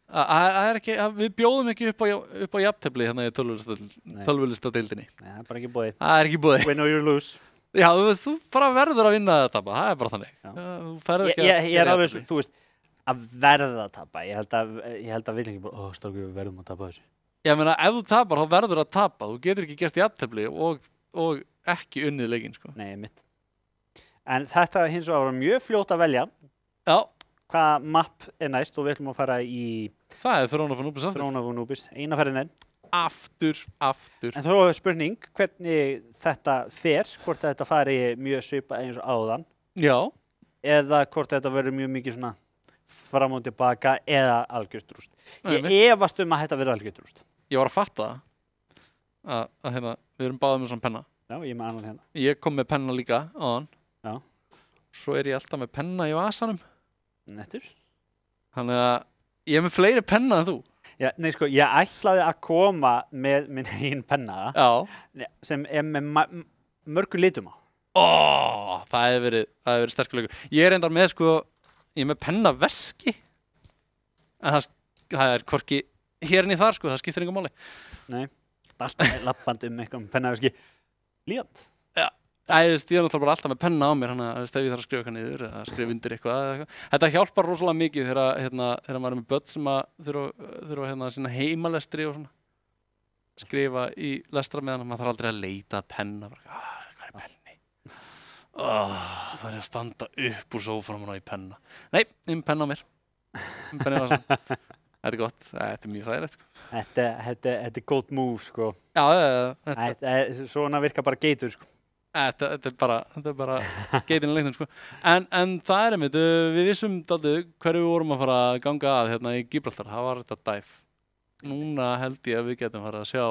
ef við bjóðum ekki upp á jafntefli hérna í tölvulistadeildinni. Nei, það er bara ekki boðið. Það er ekki boðið. Win or you lose. Já, þú bara verður að vinna að tapa. Það er bara þannig. Ég er alveg, þú veist, að verða að tapa. Ég held að vil ekki bara, strákur, við verðum að tapa þessu. Ég meina, ef þú tapar, þá verður að tapa. Þú getur ekki gert jafntefli og ekki unnið leikinn, sko. Nei, mitt. En þetta hins vegar var mjög fljótt að velja. Já. Hvaða mapp er næst og við ætlum að fara í... Það er Throne of Anubis aftur. Throne of Anubis, eina ferðin enn. Aftur. En þá er spurning hvernig þetta fer, hvort þetta fari mjög svipað eins og áðan. Já. Eða hvort þetta verður mjög mikið svona fram og tilbaka eða algjört rúst. Ég efast að þetta verður algjört rúst. Ég var að fatta að við erum báðið með svona penna. Já, ég með annan hérna. Ég kom með penna líka áðan. Já. Svo er ég alltaf með penna í vasanum. Nettur. Þannig að ég er með fleiri penna en þú. Já, nei sko, ég ætlaði að koma með minn eigin penna. Já. Sem er með mörgum litum á. Það hefur verið sterkuleikur. Ég er reyndar með sko, ég er með pennaveski. En það er hvorki hér en í þar sko, það skiptir engu máli. Nei, alltaf lappandi eitthvað pennaveski. Líðand. Já. Ég er náttúrulega bara alltaf með penna á mér, þannig að ef ég þarf að skrifa eitthvað niður eða skrifa undir eitthvað. Þetta hjálpar rosalega mikið þegar maður er með börn sem þurfa sína heimalestri og svona. Skrifa í lestra meðan maður þarf aldrei að leita að penna. Hvað er penni? Það er að standa upp úr sófanum og ná í penna. Nei, ég með penna á mér. Þetta er gott, þetta er mjög þægilegt sko. Þetta er góð move sko. Já. Svona virkar bara geitur sko. Þetta er bara geitin í leiknum sko. En það er einmitt, við vissum dálítið hverju við vorum að fara að ganga að hérna í Gibraltar. Það var þetta dive. Núna held ég að við getum fara að sjá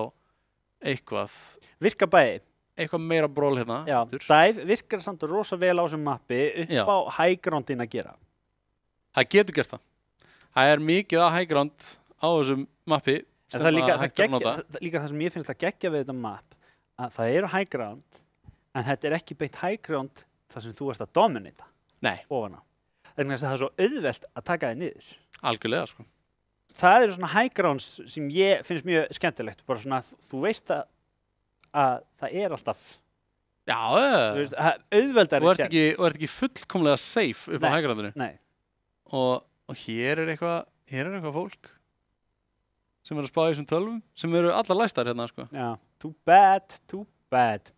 eitthvað. Virkar bæði. Eitthvað meira bról hérna. Já, dive virkar samt rosa vel á þessum mappi upp á high groundin að gera. Það getur gert það. Það er mikið á high ground á þessum mappi. Það er líka það sem ég finnst að geggja við þetta mapp. Að það eru high ground. En þetta er ekki beint high ground þar sem þú ert að dominita. Nei. Ofan á. Þannig að það er svo auðvelt að taka þig niður. Algjörlega, sko. Það eru svona high grounds sem ég finnst mjög skemmtilegt. Bara svona að þú veist að það er alltaf... Já, auðveldari og ert ekki fullkomlega safe upp á high groundinu. Nei. Og hér er eitthvað fólk sem er að spá í þessum tölvum sem eru allar læstar hérna, sko. Já, too bad.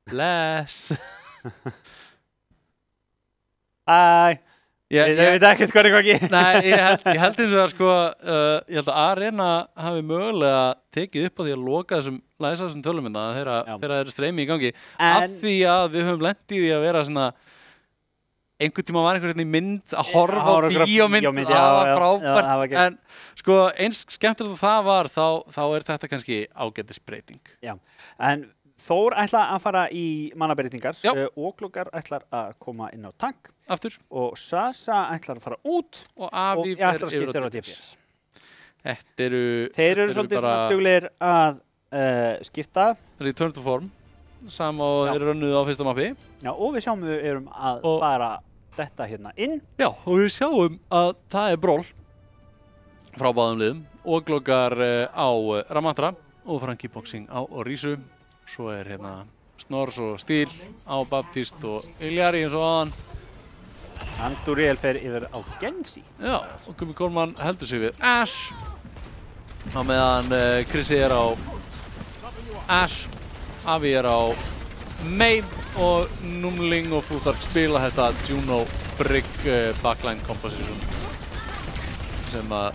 Bless. Æ, ég veit ekkert hvað er hvað ekki. Nei, ég held eins og það sko, ég held að Arena hafi mögulega tekið upp á því að loka þessum tölumynda þegar það eru streymi í gangi. Af því að við höfum lent í því að vera svona, einhvern tíma var einhvern mynd að horfa á bíómynd, það var frábært. En sko, eins skemmtilegt að það var, þá er þetta kannski ágætisbreyting. Já, en Þór ætla að fara í mannabreitingar, Óklokar ætlar að koma inn á tank aftur og Sasa ætlar að fara út og Avi ætlar að skipta á DPS. Þeir eru svolítið svona duglegir að skipta. Return to form, sama og þeir eru rönnuð á fyrsta mappi. Já, og við sjáum við erum að fara þetta hérna inn. Já, og við sjáum að það er bról frá báðum liðum. Óklokar á Ramatra og Frankie Boxing á Orisu. svo hérna Snorrs og Stíl á Baptist og Iljari eins og aðan. Andúriel fer yfir á Genji. Já, og Gummi Kólmann heldur sig við Ash. Á meðan Krissi á Ash, Avi á Mei og Númling og Flúðark spila þetta Juno Brigg backline composition sem að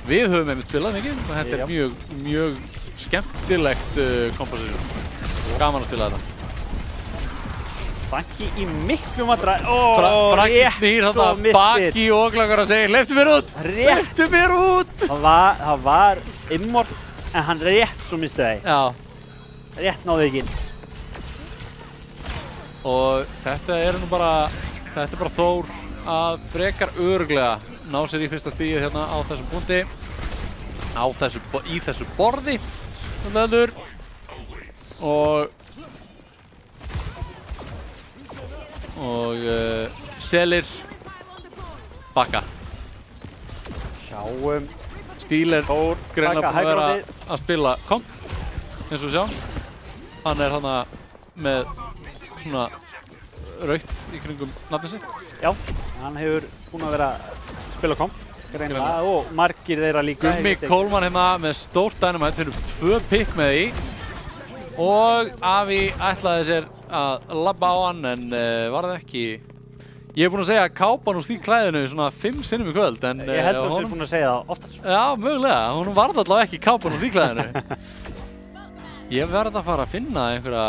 við höfum einmitt spilað mikið og þetta er mjög skemmtilegt composition. Gaman að spila þetta. Franki í miklu vandræðum. Franki snýr þarna baki og oglakar að segja hleyptu mér út! Hleyptu mér út! Það var immort en hann rétt svo misti það. Já. Rétt náði ekki inn. Og þetta er bara Þór að frekar örugglega ná sér í fyrsta stigið hérna á þessum punkti. Í þessu borði. Og Selir bakka. Sjáum. Stíl er greinilega búinn að vera að spila komp, eins og við sjáum. Hann er hana með svona rautt í kringum nafnið sitt. Já, hann hefur búinn að vera að spila komp, greinilega, og margir þeirra líka. Gummi Kólmann hérna með stórt dynamite fyrir 2 pikk með því. Og Avi ætlaði sér að labba á hann en var það ekki. Ég hef búinn að segja kápan úr því klæðinu svona 5 sinnum í kvöld en ég held að þú ert búinn að segja það oftast. Já, mögulega. Hún varð allavega ekki kápan úr því klæðinu. Ég verð að fara að finna einhverja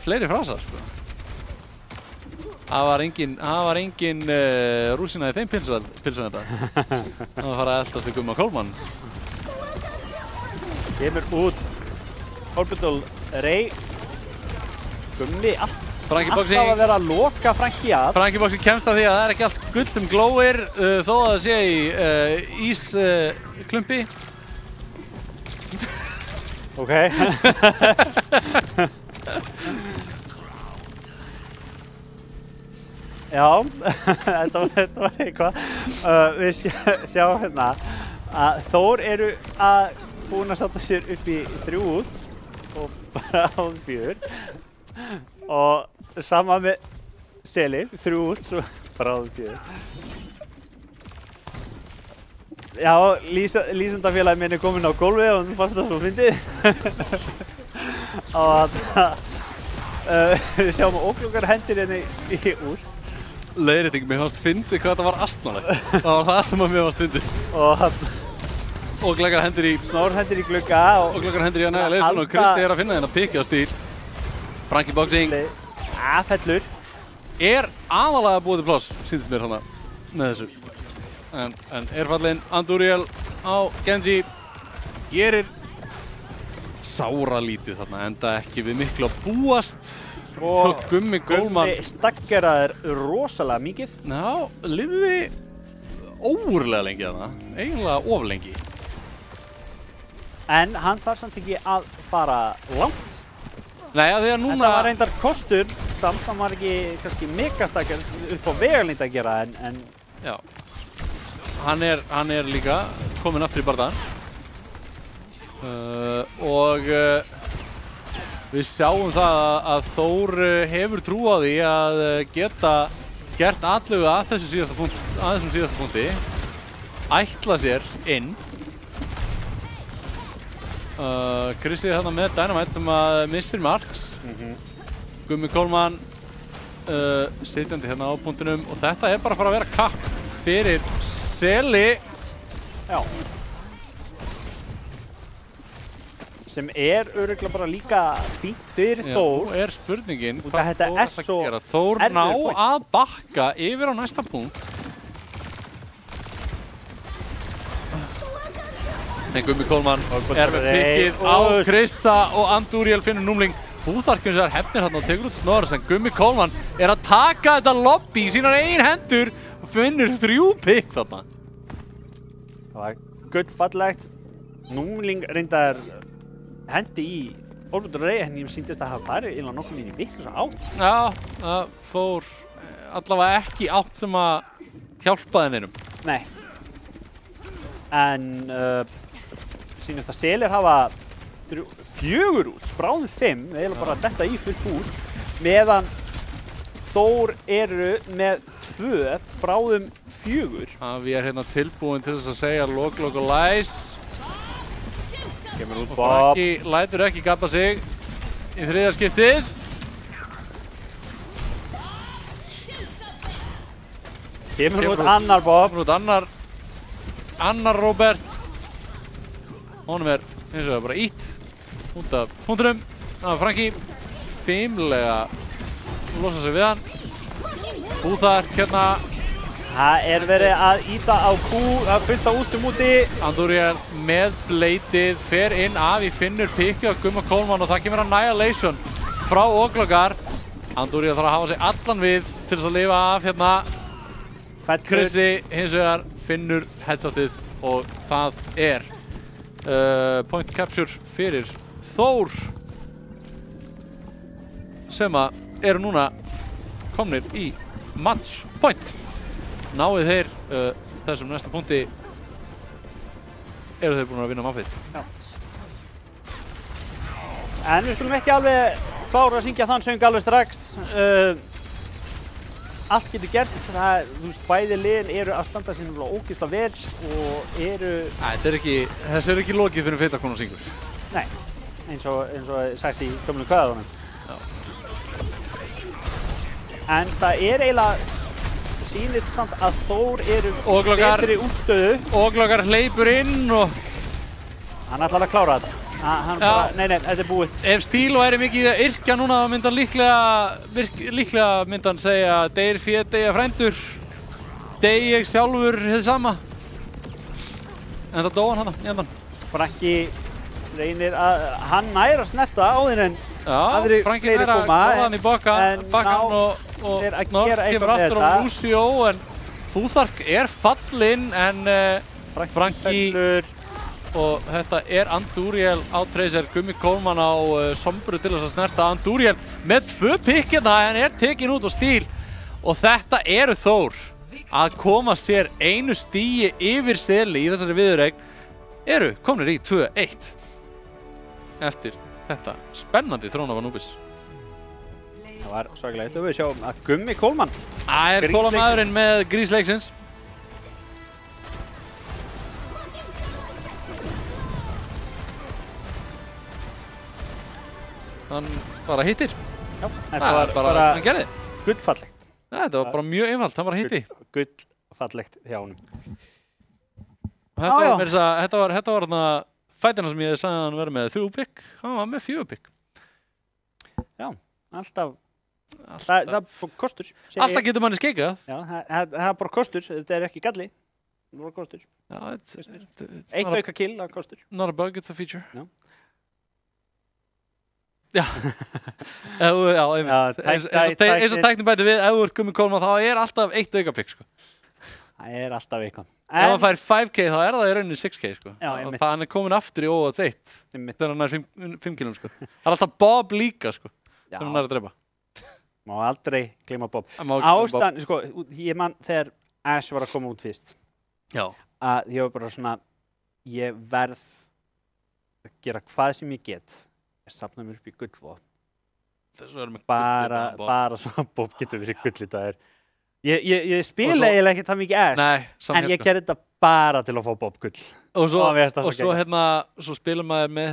fleiri frasa sko. Það var engin rúsína í þeim pilsum þetta. Það var að fara að eldast í Gumma Kólmann. Kemur út Orbital Ray. Gummi alltaf að vera að loka Franki að. Franki Boxing kemst að því að það er ekki allt gull sem glóir þó að það sé í ísklumpi. Ok. Já, þetta var eitthvað. Við sjáum hérna að Þór eru búin að standa sér upp í 3 út og bara á 4. Og sama með Seli, 3 út, svo bara á 4. Já, lýsendafélagi minn er komin á gólfið og hann fannst það svo fyndið. Og við sjáum að óklokar hendir henni í úr. Leiðrétting, mér fannst fyndið hvað þetta var astnalegt. Það var það sem mér fannst fyndið. Og glöggar hendur í Snorr hendur í glugga og glöggar hendur í að næga Leifsson og Kristi að finna þennan pikið á Stíl. Franki Boxing fellur. Er aðalega búið til pláss, sýndist mér hana með þessu. En er fallinn Andúriel á Genji. Gerir sáralítið þarna, enda ekki við miklu að búast. Og Gummi Kólmann staggeraður rosalega mikið. Já, lifði ógurlega lengi þarna, eiginlega of lengi. En hann þarf samt ekki að fara langt. Nei, að því að núna... Þetta var reyndar kostur, samt hann var ekki kannski megastakar upp á vegalengd að gera en... Já, hann er líka kominn aftur í bardagann. Og við sjáum það að Þór hefur trú á því að geta gert atlögu að þessum síðasta punkti. Ætla sér inn. Kristi er þarna með Dynamite sem að missir marks. Gummi Kólmann sitjandi hérna á punktinum og þetta er bara að fara að vera kapp fyrir Seli. Já. Sem er örugglega bara líka fínt fyrir Þór. Nú er spurningin hvað Þór ætlar að gera. Þór ná að bakka yfir á næsta punkt. En Gummi Kólmann er með pikkið á Krista og Andúriel finnur Númling. Húþarkjum sem er hefnir hann og tekur út Snorrs en Gummi Kólmann er að taka þetta lobby í sínar eigin hendur og finnur 3 pikk þarna. Það var gullfallegt. Númling reyndar hendi í Orbital Ray en ég sýndist að hafa farið innan nokkuð mín í vitlausa átt. Já, það fór allavega ekki átt sem að hjálpaði neinum. Nei. En sýnist að Selir hafa 4 út, bráðum 5, eiginlega bara þetta í fullt búst, meðan Þór eru með 2, bráðum 4. Við hérna tilbúin til þess að segja lok og læs. Kemur út Bob. Lætur ekki gapa sig í 3. skiptið. Kemur út annar Bob. Kemur út annar Robert. Honum eins og bara ítt út af punktunum. Franki fimlega losa sig við hann. Búþar hérna. Það verið að íta á Q, að fylta úti. Andúriel með bleitið, fer inn af í finnur pikki á Gumma Coleman og það kemur Annihilation frá Oglogar. Andúriel þarf að hafa sig allan við til þess að lifa af hérna. Kristi hins vegar finnur headshotið og það point capture fyrir Þór sem að eru núna komnir í match point. Náið þeir þessum næsta punkti eru þeir búin að vinna mappið. En við skulum ekki alveg klára að syngja þann söng alveg strax. Allt getur gerst, bæði liðin eru að standa sér ógeðslega vel og eru... Þessi er ekki lokið fyrir Feitakonu syngur. Nei, eins og sagt í gömlu kvæðunum. En það eiginlega sýnist samt að Þór eru betri útstöðu. Oglogar hleypur inn og... Hann ætlar að klára þetta. Nei, þetta búið. Ef Stílo mikið að yrkja núna, myndi hann líklega myndi hann segja deyr féð, deyja frændur, dey ég sjálfur hið sama. En það dó hann hana í endan. Franki reynir að, hann nær að snerta á þinn en aðri Franki fleiri koma. Franki hann í bakkan og North kemur aftur á Lucio en Fúþark fallinn en Franki og þetta Andúriel á Tracer, Gummi Coleman á Sombru til þess að snerta. Andúriel með 2 pikk hérna en tekin út á stíl og þetta eru Þór að koma sér einu stigi yfir Seli í þessari viðureign eru komnir í 2-1 eftir þetta spennandi Throne of Anubis. Það var svakalegt og við sjáum að Gummi Coleman Coleman maðurinn með grísleiksins. Hann bara hittir. Já, þetta var bara hann gerði. Gullfallegt. Þetta var bara mjög einfalt, hann bara hitti. Gullfallegt hjá honum. Þetta var þarna fætina sem ég sagði að hann verið með 3 pikk. Hann var með 4 pikk. Já, alltaf. Það er kostur. Alltaf getur manni skeikað. Já, það er bara kostur. Þetta er ekki galli. Það er bara kostur. Já, eitt auka kill, það er kostur. Not a bug, it's a feature. Já. Já, eins og tæknin bæti við, ef þú ert Gummi Coleman þá alltaf 1 auka pikk, sko. Það alltaf eitthvað. Ef hann fær 5k þá það í rauninni 6k, sko. Já, og hann komin aftur í óa 2 þegar hann 5 kilum, sko. Það alltaf Bob líka, sko, sem hann að drepa. Má aldrei gleyma Bob. Ástæðan, sko, ég man þegar Ash var að koma út fyrst. Já. Að ég var bara svona, ég verð að gera hvað sem ég get. Ég safna mér upp í gullvopn. Bara svo að Bob getur verið gullitaður. Ég spila eiginlega ekki það mikið Ash, en ég gerði þetta bara til að fá Bob gull. Og svo spilum maður með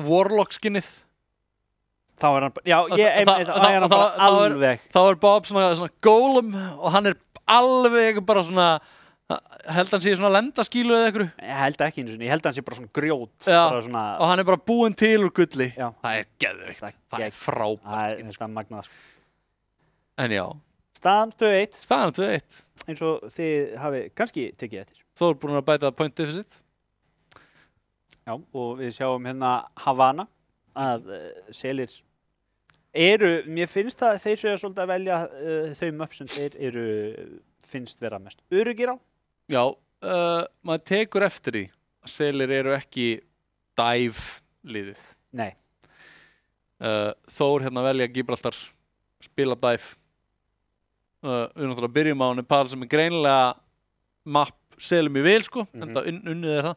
Warlock skinnið. Þá hann bara alveg. Þá Bob svona golem og hann alveg bara svona, held hann sé svona lendaskílu eða eitthvað? Ég held ekki einu sinni, ég held hann sé bara svona grjót. Já, og hann bara búinn til úr gulli. Já. Það geðveikt, það frábært. Það magnað. En já. Staðan 2-1. Staðan 2-1. Eins og þið hafi kannski tekið eftir. Þór búinn að bæta point deficit. Já, og við sjáum hérna Havana að Selir mér finnst að þeir séu svolítið að velja þau möpp sem þeir finnst vera mest öruggir á. Já, maður tekur eftir því að Selir eru ekki dive liðið. Nei. Þór hérna velja Gibraltar, spila dive. Við náttúrulega byrjum á Nepal sem greinilega mapp Selum í vil, sko, enda unnið það.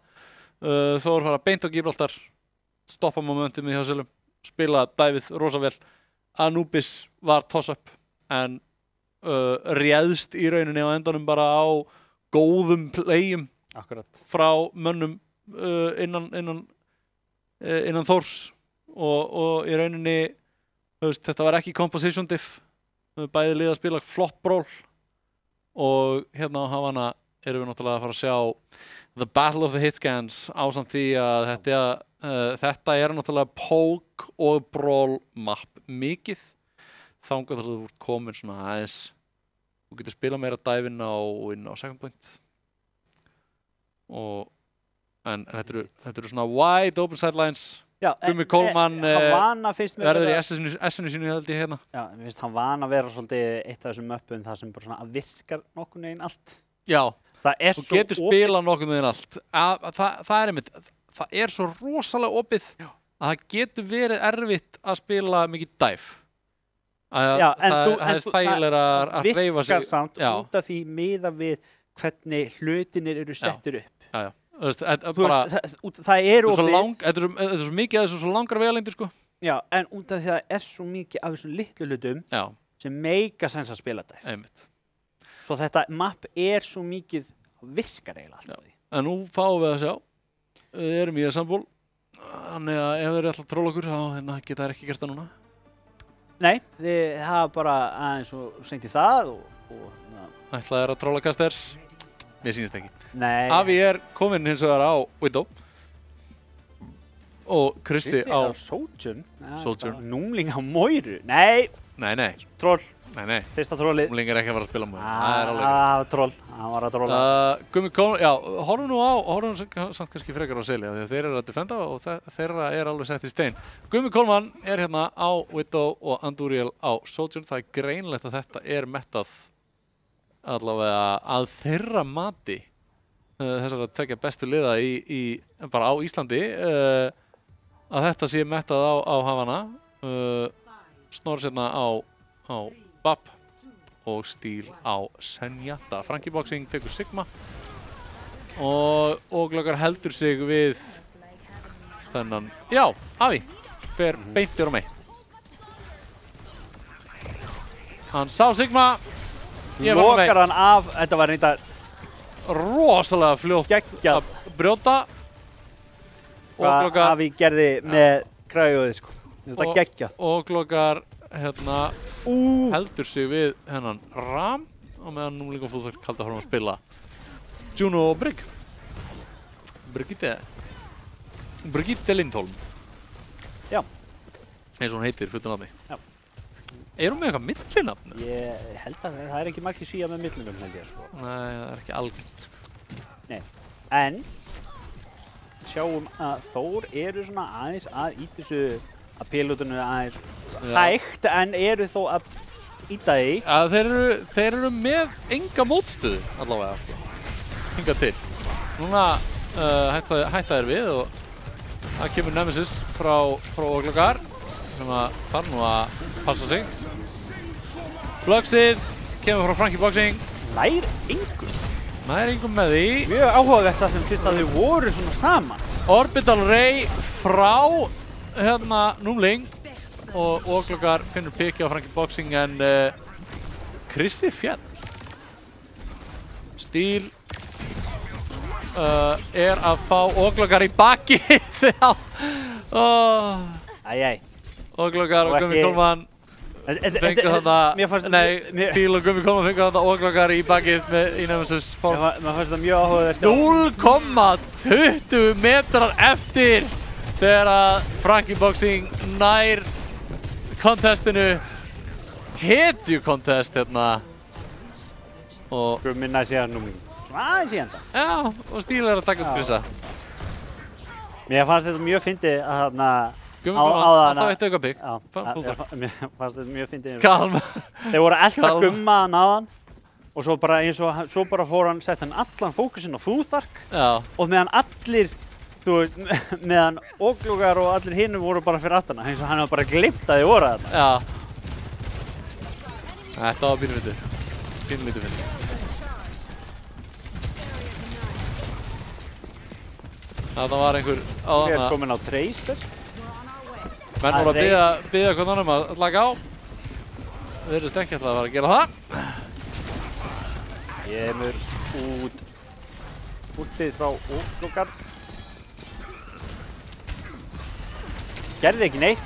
Þór fara beint á Gibraltar, stoppa momentum hjá Selum, spila dæfið rosa vel. Anubis var toss-up en réðst í rauninni á endanum bara á góðum playum frá mönnum innan Þórs og í rauninni þetta var ekki composition diff, bæði lið að spila flott bról og hérna á Havana erum við náttúrulega að fara að sjá The Battle of the Hitscans ásamt því að þetta er náttúrulega poke og brawl map mikið þangað þú ert komin svona aðeins þú getur spilað meira dive inn á second point en þetta eru svona wide open sidelines. Gummi Coleman verður í S-inu sínu held ég hérna. Já, mér finnst hann van að vera svolítið eitt af þessum möppum það sem bara svona að virkar nokkurn veginn allt. Já, þú getur spilað nokkurn veginn allt. Það er svo rosalega opið að það getur verið erfitt að spila mikið dive. Það er þægilega að hreyfa sig. Virkar samt út af því miða við hvernig hlutinir eru settir upp. Já. Það er opið. Þetta er svo mikið að þessu svo langar vegalengdir sko. Já, en út af því að það er svo mikið af þessum litlu hlutum sem meika sens að spila dive. Einmitt. Svo þetta map er svo mikið virkar eiginlega alltaf því. En nú fáum við að sjá. Við erum í Assemble. Þannig að ef þeir eru alltaf að tróla okkur þá geta þær ekki gert það núna. Nei, þið hafa bara aðeins og sengt í það Ætlaði að tróla Casters. Mér sýnist ekki. Nei. Avi er kominn hins vegar á Widow. Og Kristi á Sojourn. Sojourn. Númling á Moiru. Nei. Troll. Nei. Fyrsta trollið. Númling er ekki að fara að spila Moiru. Það er alveg. Það var troll. Hann var að trolla. Gummi Coleman, já, horfum samt kannski frekar á Seli af því að þeir eru að defenda og þeirra er alveg sett í stein. Gummi Coleman er hérna á Widow og Andúriel á Sojourn. Það er greinlegt að þetta er mettað allavega að þeirra mati þessar að tvekja bestu liða bara á Íslandi að þetta sé mettað á Havana Snorri sérna á Bab og Stíl á Senjata. Frankie Boxing tekur Sigma og Glöggar heldur sig við þennan, já, Avi fer beintir á mig. Hann sá Sigma lokar hann af, þetta var reynda rosalega fljótt að brjóta hvað Avi gerði með græðuði sko. Þetta geggjað. Og Glöggar hérna heldur sig við hennan Ram og meðan númlingum fúðsvöld kalda fórum að spila Juno og Brygg. Brigitte Lindholm. Já. Eins og hún heitir fullt nafni. Já. Er hún með eitthvað millinafn? Ég held að það er ekki margir svíja með millinafn held ég sko. Nei, það er ekki algengt sko. Nei, en sjáum að Þór eru svona aðeins að íta þessu að pilotinu aðeins hægt en eru þó að íta því. Þeir eru með enga mótstöðu allavega sko. Hingað til. Núna hætta þeir við og það kemur Nemesis frá Glöggar sem að þarf nú að passa sig. Flugsið kemur frá Frankie Boxing. Nær engum með því. Mjög áhugavert það sem fyrst að þau voru svona saman. Orbital Ray frá hérna Númling og Glöggar finnur piki á Frankie Boxing en Kristi fjall. Stíl er að fá Glöggar í bakið. Glöggar og Gummi Coleman fengu þarna, Stíl og Gummi Coleman fengu þarna Glöggar í bakið í Nemesis. Maður fannst það mjög áhugavert. 0,20 metrar eftir þegar að Frankie Boxing nær kontestinu. Hetju kontest hérna. Og Gummi nær síðan Númling. Aðeins í enda. Já, og Stíl er að taka upp Krissa. Mér fannst þetta mjög fyndið að þarna Gummi Coleman, alltaf eitt auka pík. Mér fannst þetta mjög fyndið. Kalma. Þeir voru að elta Gumma að náðan og svo bara fór hann, sett hann allan fókusinn á Fúþark og meðan allir, meðan Glöggar og allir hinum voru bara fyrir aftan eins og hann hefði bara glimt að þið voru þarna. Já. Þetta var pínlítið fyndið. Það var einhver á Við erum komin á Tracer. Menn voru að biðja hvern annan að slaka á. Við erum ekki alltaf að fara að gera það. Kemur út útið frá Óglokar. Gerði ekki neitt.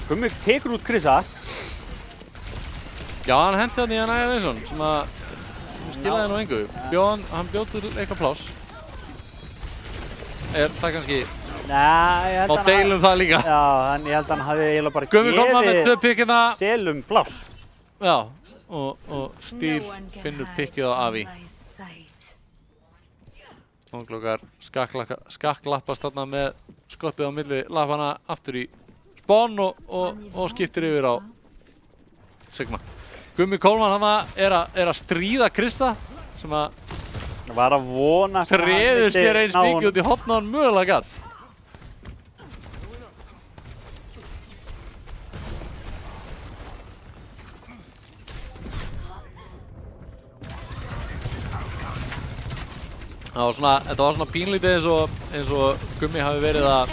Gummi tekur út Krissa. Já, hann hendi hann í hann Ægir Einsson sem að skilaði nú engu. Hann bjóð til eitthvað pláss. Er það kannski... Nei, ég held að deilum það líka. Já, ég held að hann hafi eiginlega bara Gummi kom með 2 pikkina. Selum pláss. Já, og Stíl finnur pikkið á Avi. Óglokar skakklappast þarna með skottið á milli lappana aftur í spawn og skiptir yfir á Sigma. Gummi Kólmann hann er að stríða Krista sem að var að vona treður sér eins mikið út í hotn og hann mögulega gatt. Þetta var svona pínlítið eins og Gummi hafi verið að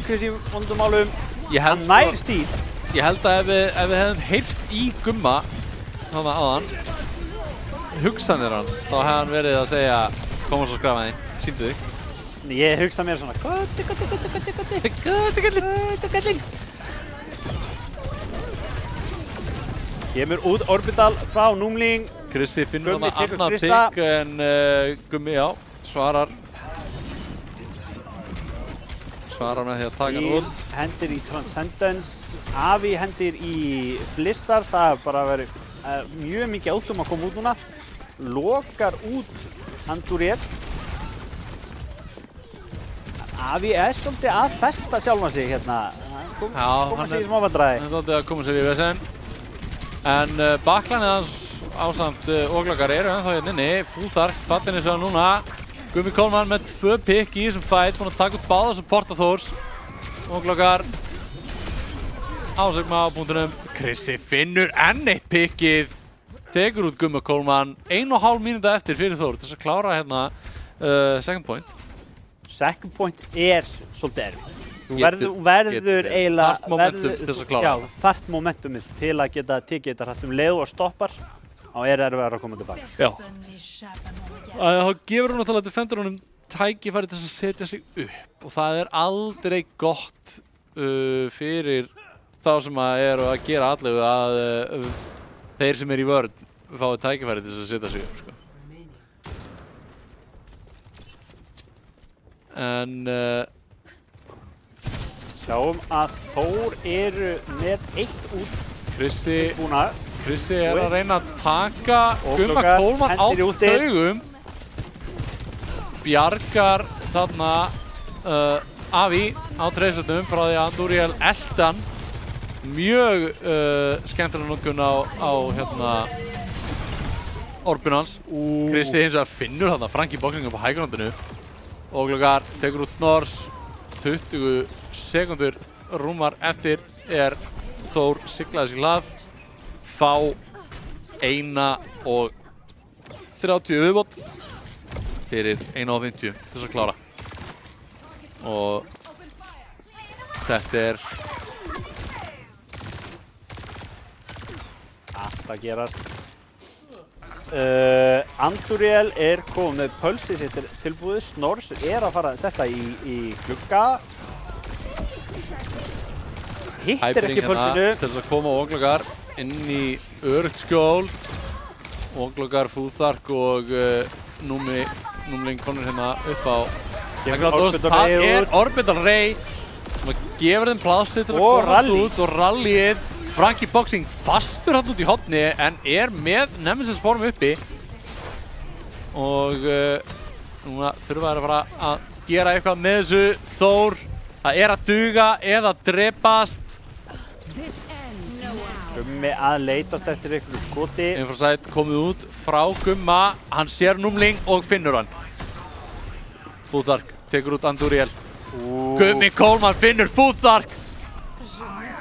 Krissi vondum álum. Hann nær Stíl. Ég held að ef við hefðum heyrt í Gumma þarna áðan hugsanir hans, þá hefði hann verið að segja koma svo skrafaði, sýndu þig. Ég hugsa mér svona Gutti. Kemur út Orbital frá Númling. Krissi finnur hann að annað pikk en Gummi, já, svarar með því að taka hann út. Hendir í Transcendence, Avi hendir í Blizzard, það er bara verið mjög mikið áttum að koma út núna. Lokar út Andúriel. Avi svolítið að festa sjálfan sig hérna. Koma sig í smávandræði. Hann er svolítið að koma sér í vesen. En baklanið hans ásamt Óglokar eru ennþá hérna inni. Fúþark fallin eins og núna. Gummi Kólmann með 2 pikk í þessum fight, búinn að taka út báða supporta Þórs. Óglokar á Sigma á punktunum. Krissi finnur enn eitt pikkið. Tekur út Gummi Kólmann 1,5 mínúta eftir fyrir Þór til þess að klára hérna second point. Second point er svolítið erfið. Þú verður eiginlega þarft momentumið til að geta tekið þetta hrætt leið og stoppar og er erfiðar að koma tilbaka. Já. Þá gefur hún náttúrulega defenderunum tækifæri til að setja sig upp og það er aldrei gott fyrir þá sem eru að gera allavega að þeir sem eru í vörn fái tækifæri til að setja sig upp, sko. En sjáum að Þór eru með 1 út. Krissi er að reyna að taka Gumma Kólmann á taugum. Bjargar þarna Avi á treysetnum frá því að Andúriel eldan. Mjög skemmtilega notkun á hérna Orbin hans. Krissi hins vegar finnur þarna Franki boxing upp á hægrandinu. Óglokar tekur út Snors. 20 sekundur rúmar eftir er Þór siglaði sig hlað. Fá 1:30 viðbót fyrir 1:50 til þess að klára. Og þetta er allt að gerast. Andúriel er komið með pulsið sitt tilbúið. Snors er að fara þetta í glugga. Hittir ekki pulsinu. Til þess að koma Óglokar inn í öruggt skjól. Óglokar, Fúþark og Númling konur hérna upp á það er Orbital Ray sem gefur þeim plásið til að komast út og rallyið. Franki boxing fastur hann út í hotni en er með Nemesis form uppi og núna þurfa þeir að fara að gera eitthvað með þessu. Þór, það er að duga eða drepast. Gummi að leitast eftir einhverju skoti. Infrasæt komið út frá Gumma, hann sér Númling og finnur hann. Fúþark tekur út Andúriel. Gummi Kólmann finnur Fúþark.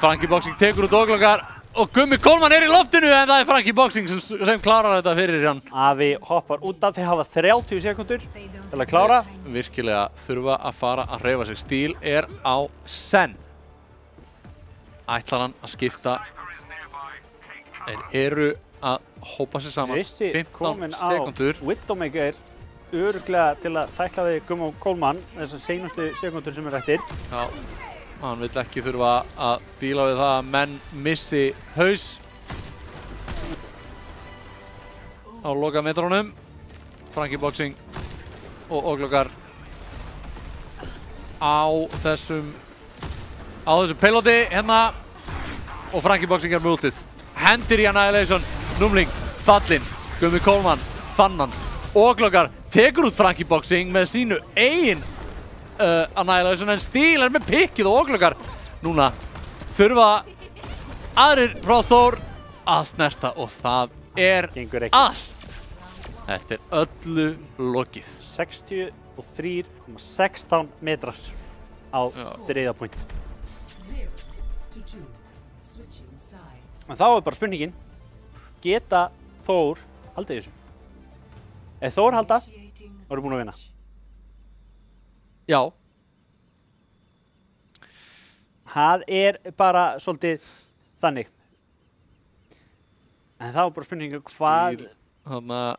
Franki boxing tekur út Óglokar Og Gummi Kólmann í loftinu en það Frankie Boxing sem klárar þetta fyrir hann. Afi hoppar út af, þeir hafa 30 sekúndur til að klára. Virkilega þurfa að fara að hreyfa sig. Steel á senn. Ætlar hann að skipta. Þeir eru að hópa sig saman. 15 sekúndur. Widowmaker örugglega til að tækla við Gummi Kólmann þessar seinustu sekúndur sem eftir. Já, hann vill ekki þurfa að díla við það að menn missi haus á lokametrunum. Frankie Boxing og Óglokar á þessu peiloti hérna og Frankie Boxing með ultið. Hendir í Annihilation, Númling, fallinn, Gummi Kólmann, fann hann. Óglokar tekur út Frankie Boxing með sínu eigin Annihilation en Steel með pikkið og Óglokar. Núna þurfa aðrir frá Þór að snerta og það allt. Þetta öllu lokið. 63,16 metrar á þriðja point. En þá bara spurningin, geta Þór haldið þessu? Ef Þór halda, þá eru búin að vinna. Já. Það bara svolítið þannig. En þá bara spurningin, hvað... Þannig að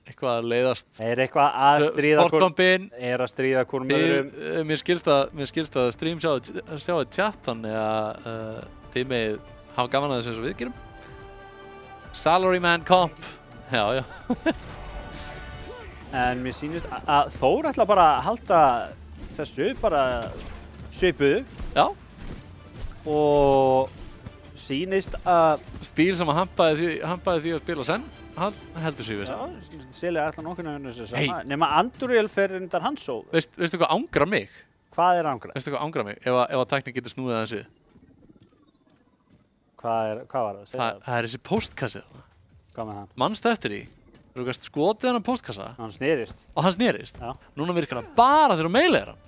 eitthvað að leiðast. Eitthvað að stríða Sportkompin. Að stríða hvorum öðrum. Mér skilst að stream sjá í chat, þannig að þið með hafa gaman að þessu eins og við gerum. Salaryman comp. Já. En mér sýnist að Þór ætla bara að halda þessu bara svipuðu. Já. Og sýnist að... Steel sem að hampaði því að spila senn, heldur sig við þessu. Já, Selja ætla nokkurnu að vinna þessu sama. Nema Anduriel fer reyndar hans og... Veistu hvað ángra mig? Hvað ángra? Veistu hvað ángra mig? Ef að tæknin getur snúið aðeins við. Hvað var það? Það þessi postkassi þarna. Hvað með hann? Manstu eftir því? Þú veist skotið hann á postkassa. Hann snerist. Og hann snerist? Já. Núna virkar það bara þegar þú meilir hann.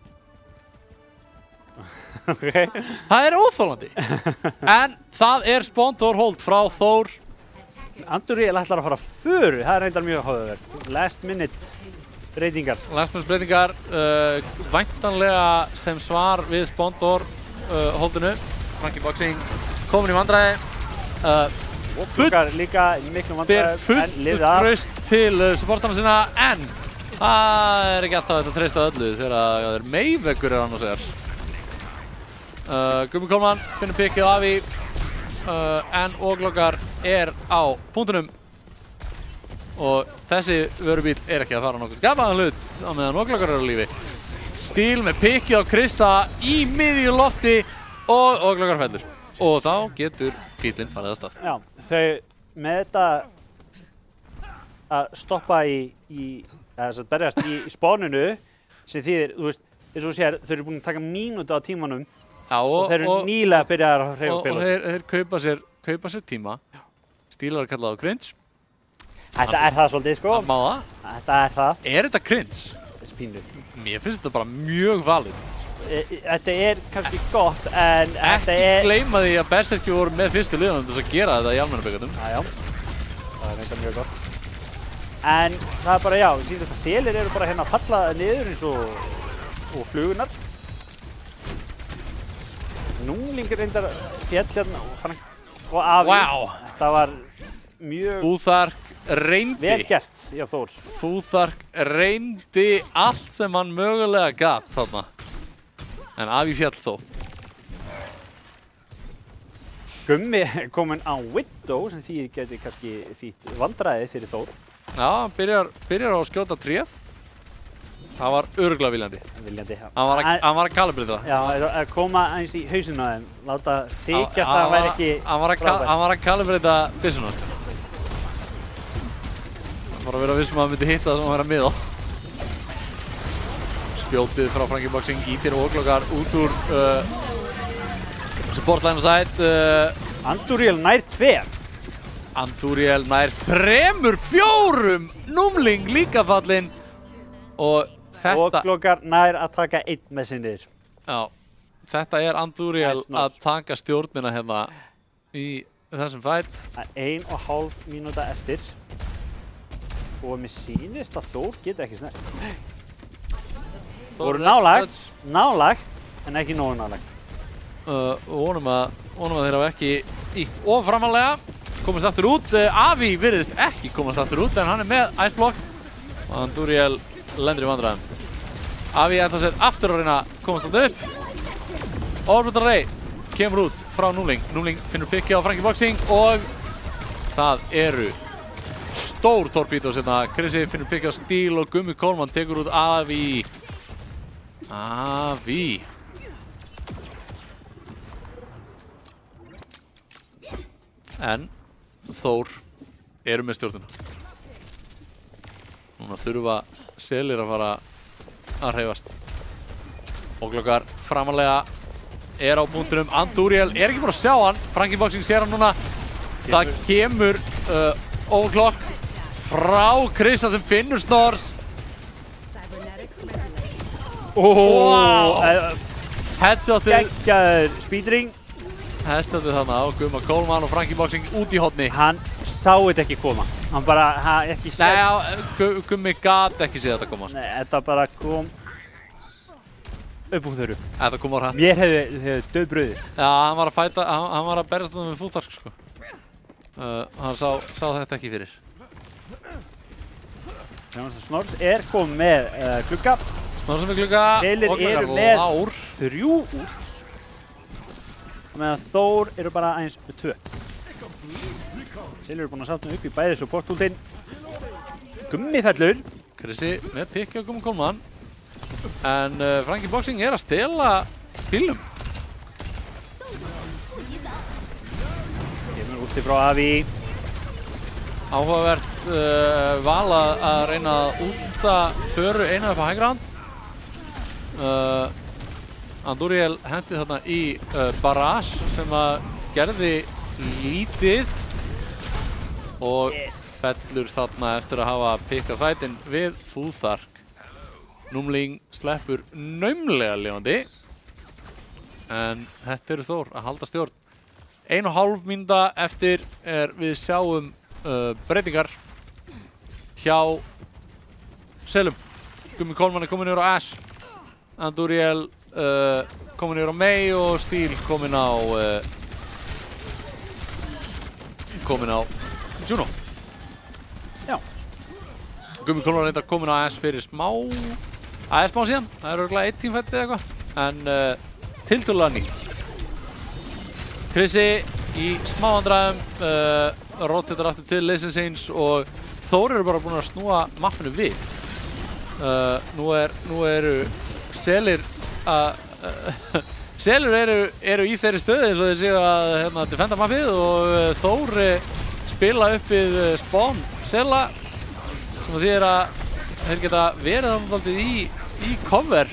Okay. Það óþolandi. En það Spawntor hold frá Þór. Anduriel ætlar að fara föru. Það reyndar mjög áhugavert. Last minute breytingar. Væntanlega sem svar við Spawntor holdinu. Frankie Boxing komin í vandræði. Óglokar líka í miklum vandræðum en liðið af. Traust til supportana sinna en það ekki alltaf þetta treysta öllu þegar það meiveggur annars vegar. Gummi Kólmann finnur pikkið af í en Óglokar á punktunum og þessi vörubíl ekki að fara nokkuð skapaðan hlut á meðan Óglokar á lífi. Steel með pikkið á Krista í miðju lofti og Óglokar fellur. Og þá getur bílinn farið að stað. Já, þau með þetta að stoppa að berjast í spáninu sem þýðir, þú veist, eins og þú sér, þau eru búin að taka mínútu á tímanum. Já, og þeir eru nýlega að byrja að hreyfa bílun. Og þeir kaupa sér tíma. Stílar er kallað á cringe. Þetta það svolítið, sko. Það má það. Þetta það. Þetta cringe? Þessi pínu. Mér finnst þetta bara mjög valið. Þetta kannski gott, en þetta Ekki gleyma því að Berserkir voru með fyrstu liðanum til að gera þetta í almennabyggjum. Já. Það reynda mjög gott. En það bara, já, síðan þetta Stelir eru bara hérna að falla niður eins og flugunar. Númlingur reyndar fjall hérna og Afi. Wow. Þetta var mjög... Fúþark reyndi. Vel gert, já Þór. Fúþark reyndi allt sem hann mögulega gat þarna. En Afi fjall þó. Gummi kominn á Widow sem því geti kannski þýtt vandræði fyrir Þór. Já, hann byrjar á að skjóta tréð. Það var örugglega viljandi. Já. Hann var að kalibrita það. Já, að koma eins í hausinu á þeim. Láta þykjast að það væri ekki frábært. Hann var að kalibrita byssuna. Það var að vera vissum að hann myndi hitta það sem hann var að miða. Spjótið frá Frankie Boxing, ítir Óglokar út úr support line side. Anduriel nær 2. Anduriel nær 3-4. Númling líka fallinn. Og þetta... Óglokar nær að taka 1 með sinni. Já. Þetta Andúriel að taka stjórnina hérna í þessum fight. 1,5 mínúta eftir. Og mér sýnist að Þór geti ekki snert. Voru nálægt, en ekki nógu nálægt. Vonum að þeir hafa ekki ítt of framalega. Komast aftur út. Avi virðist ekki komast aftur út, en hann með Iceblock. Og Andúriel lendir í vandræðum. Avi ætlar sér aftur að reyna að komast aftur upp. Orbital Ray kemur út frá Núling. Núling finnur pikki á Frankie Boxing og það eru stór torpedo sérna. Chrissy finnur pikki á Steel og Gummi Coleman tekur út Avi. En Þór eru með stjórnuna. Núna þurfa selir að fara að hreyfast. Óglokkar framarlega á búndunum. Andúriel ekki búinn að sjá hann. Frankie Boxing sér hann núna. Það kemur óglokk frá Krista sem finnur Snors. Headshotið. Geggjaður speedring. Headshotið þarna á Gumma Coleman og Frankie Boxing út í horni. Hann sá þetta ekki koma. Hann bara ekki séð. Nei, Gummi gat ekki séð þetta koma. Nei, þetta bara kom upp úr þörru. Þetta kom á hratt. Mér hefði döð brauðið. Já, hann var að fæta, hann var að berjast þetta með fúttark, sko. Hann sá þetta ekki fyrir. Snors komið með glugga. Snors með glugga. Selir eru með 3 út. Meðan Þór eru bara aðeins með 2. Selir eru búin að sátta upp í bæði support-últinn. Gummi fellur. Chrissy með pikki á Gummi Coleman. En Frankie Boxing að stela bílnum. Kemur úti frá Avi. Áhugavert val að reyna að últa Föru eina upp á high ground. Andúriel hendi þarna í barrage sem að gerði lítið og fellur þarna eftir að hafa pikkað fætinn við Fúþark. Númling sleppur naumlega lifandi en þetta eru Þór að halda stjórn. 1,5 mínúta eftir við sjáum breytingar hjá Selum. Gummi Coleman komin yfir á Ash. Andúriel komin yfir á May og Steel komin á Juno. Já. Gummi Coleman reyndar komin á Ash fyrir smá síðan. Það örugglega 1 teamfight eða eitthvað. En tiltölulega nýtt. Chrissy í smá vandræðum. Rotator aftur til liðsins eins og Þór eru bara búin að snúa mappinu við. Nú eru Selir Selir eru í þeirri stöðu eins og þeir séu að defenda mappið og Þór spila upp við spawn Sela sem að þýðir að þeir geta verið þarna í cover.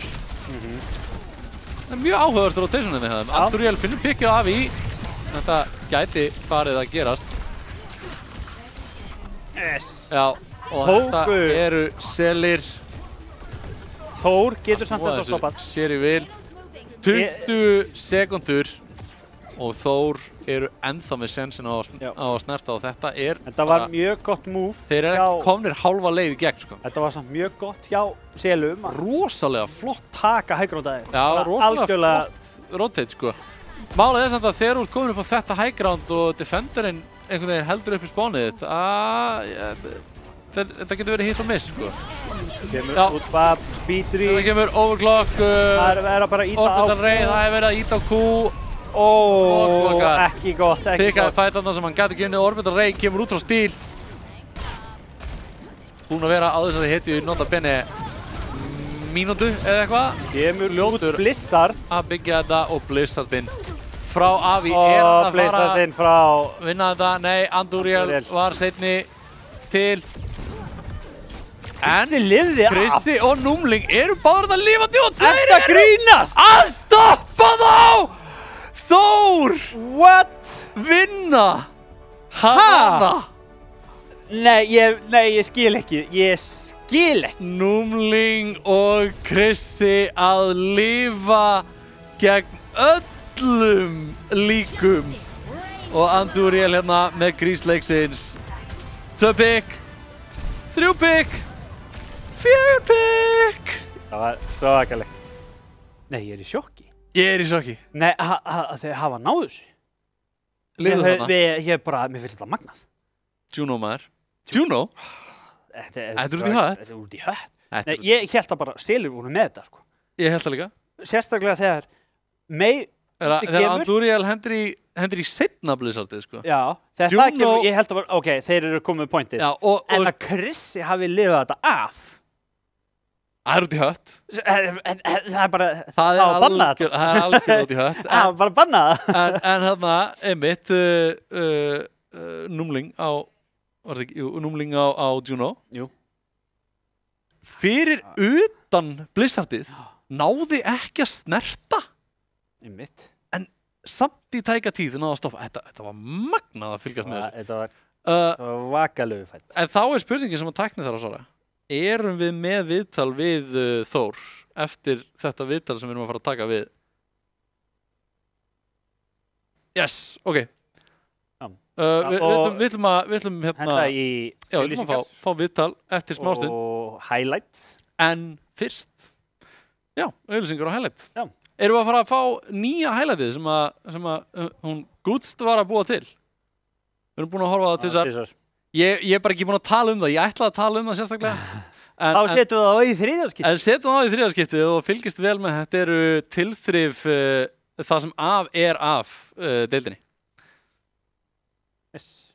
Það er mjög áhugavert rotationið með það. Andúriel finnur pikkið af í. Þetta gæti farið að gerast. Já, og þetta eru Selir. Þór getur samt þetta stoppað. Sér í vil. 20 sekundur og Þór eru ennþá með sensin á að snerta og þetta var mjög gott move. Þeir eru ekki komnir halva leið í gegn, sko. Þetta var samt mjög gott hjá Selum. Rosalega flott. Taka high ground-aðið. Já, rosalega flott rotate, sko. Málið er samt að þegar þú ert komin upp á þetta high ground og defenderinn einhvern veginn heldur upp í spánið þitt, þetta getur verið hitt og miss, sko. Kemur út bab, speedri. Það kemur overclock. Það er bara að íta á Q. Það er verið að íta á Q. Ekki gott, ekki Pikkaði gott. fætarna sem hann gæti ekki unnið. Orbital Ray kemur út frá Steel. Búinn að vera á þessari hetju í nota bene mínútu eða eitthvað. Kemur út Blizzard. Að byggja þetta og Blizzardinn frá Avi að fara að vinna þetta. Nei, Andúriel var seinni til. En Chrissy og Númling eru báðir að lifandi og þeir eru að stoppa þá! Þór! What? Vinna! Hana! Nei, ég skil ekki. Númling og Chrissy að lifa gegn öllum líkum og Andúriel hérna með grísleiksins 2 pick 3 pick 4 pick Það var svakalegt. Nei, ég er í sjokki. Nei, þeir hafa náðu þessu. Liðu þarna? Mér finnst þetta magnað. Juno maður. Juno? Þetta er út í hött? Þetta er út í hött. Nei, ég held að bara Stelur voru með þetta, sko. Ég held það líka. Sérstaklega þegar þegar Andúriel hendur í seinna Blizzardið, sko. Já, þegar það kemur, ég held að ok, þeir eru komið með pointið. En að Chrissi hafi lifað þetta af. Það er út í hött. Það er bara, það er algjör út í hött. Það er bara bannað. En þarna, einmitt, númling á Juno. Jú. Fyrir utan Blizzardið náði ekki að snerta. Einmitt. En samt í tæka tíð náði að stoppa. Þetta var magnað að fylgjast með þessu. Þetta var vakalegu fætt. En þá er spurningin sem að tækni þar að svara. Erum við með viðtal við Þór eftir þetta viðtal sem við erum að fara að taka við? Yes, ok. Við ætlum hérna við ætlum að fá viðtal eftir smástund og highlight. En fyrst auglýsingar og highlight. Já. Erum við að fara að fá nýja highlightið sem að hún Gúst var að búa til? Við erum búin að horfa það til þessar. Ég er bara ekki búin að tala það. Ég ætlaði að tala það sérstaklega. Þá setjum við það í þriðjaskipti. En setjum við það í þriðjaskipti og fylgist vel með. Þetta eru tilþrif það sem af deildinni. Yes.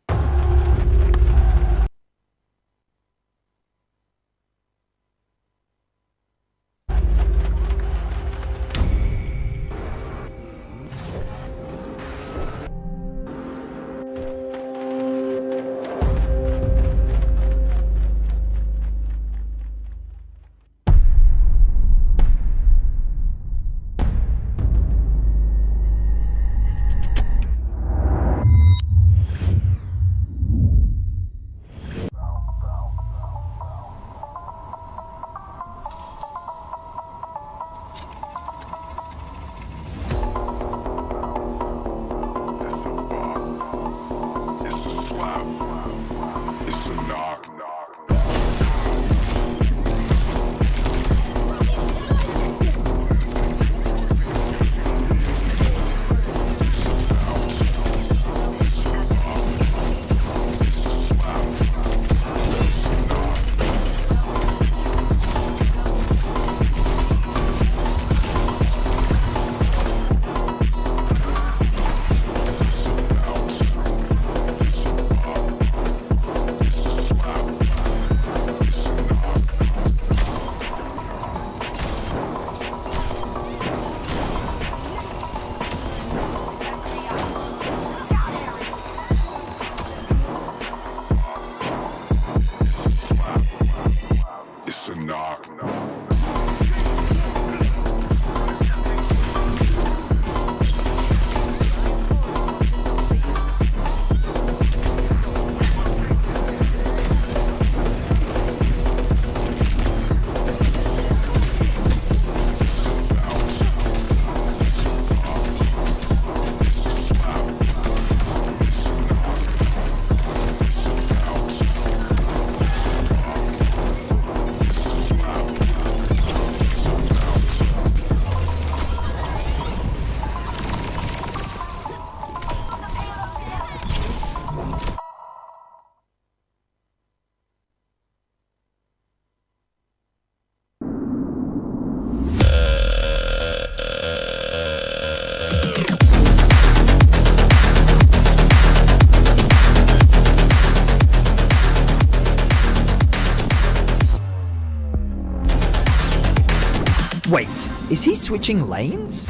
Wait, is he switching lanes?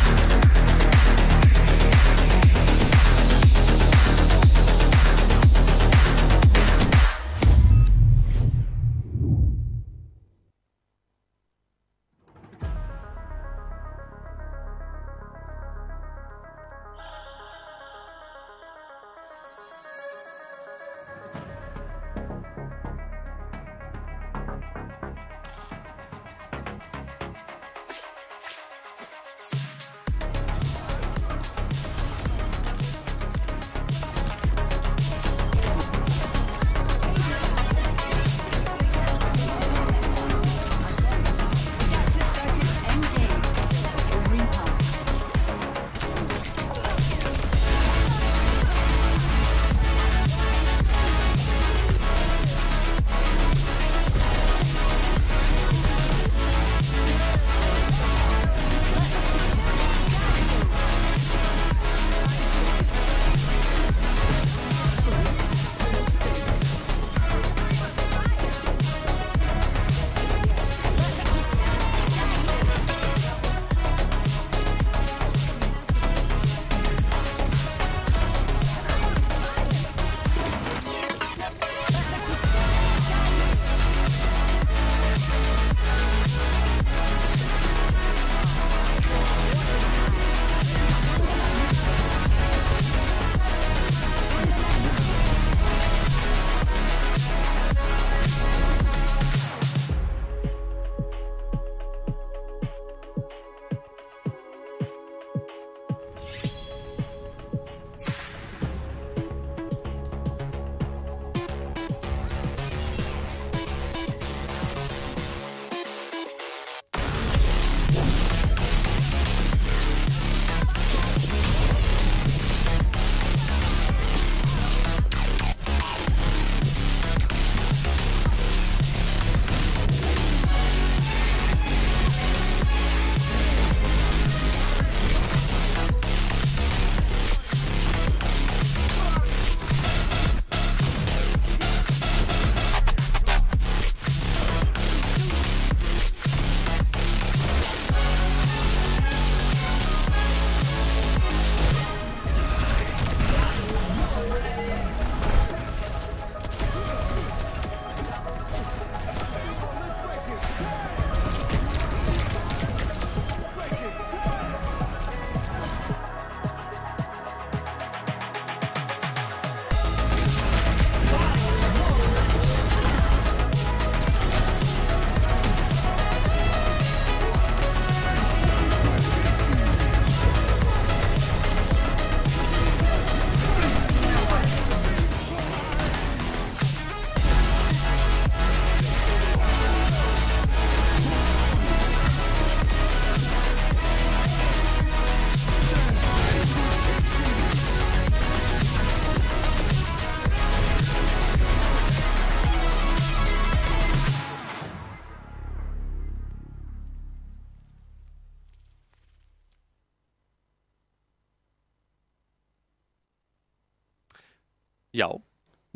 Já,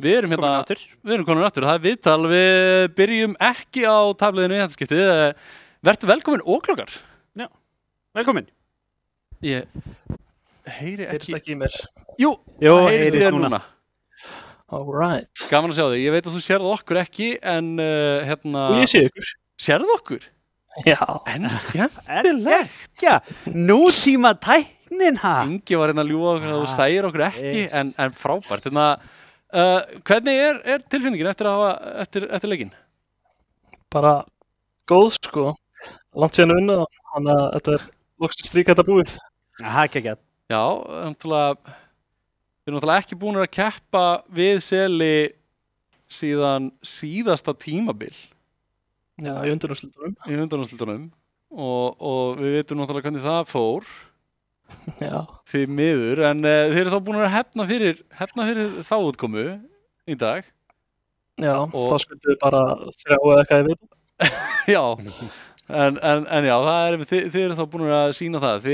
við erum hérna Við erum komin aftur, það er viðtal. Við byrjum ekki á tabliðinu í þetta skiptið. Vertu velkomin Óklokkar. Já, velkomin. Ég heyri ekki. Heyrist ekki í mér. Jú, það heyrist í þér núna. Alright. Gaman að sjá þig. Ég veit að þú sérð okkur ekki, en hérna... Og ég sé ykkur. Sérðu okkur? Já. En skemmtilegt. Já, nútíma tæknin Ingi var hérna að ljúga okkur að þú sæir okkur ekki, en frábært. Hérna, hvernig er tilfinningin eftir leikinn? Bara góð, sko. Langt síðan unnið, þannig að þetta er loksins strík þetta búið. Aha, ekki. Já, við erum náttúrulega ekki búin að keppa við Seli síðan síðasta tímabil. Já, í undanúrslitunum. Í undanúrslitunum og við veitum náttúrulega hvernig það fór. Já. Því miður, en þið eru þá búin að hefna fyrir þá útkomu í dag. Já, þá skuldum við bara 3 eða eitthvað í viðbót. Já, en já, þið eru þá búin að sýna það.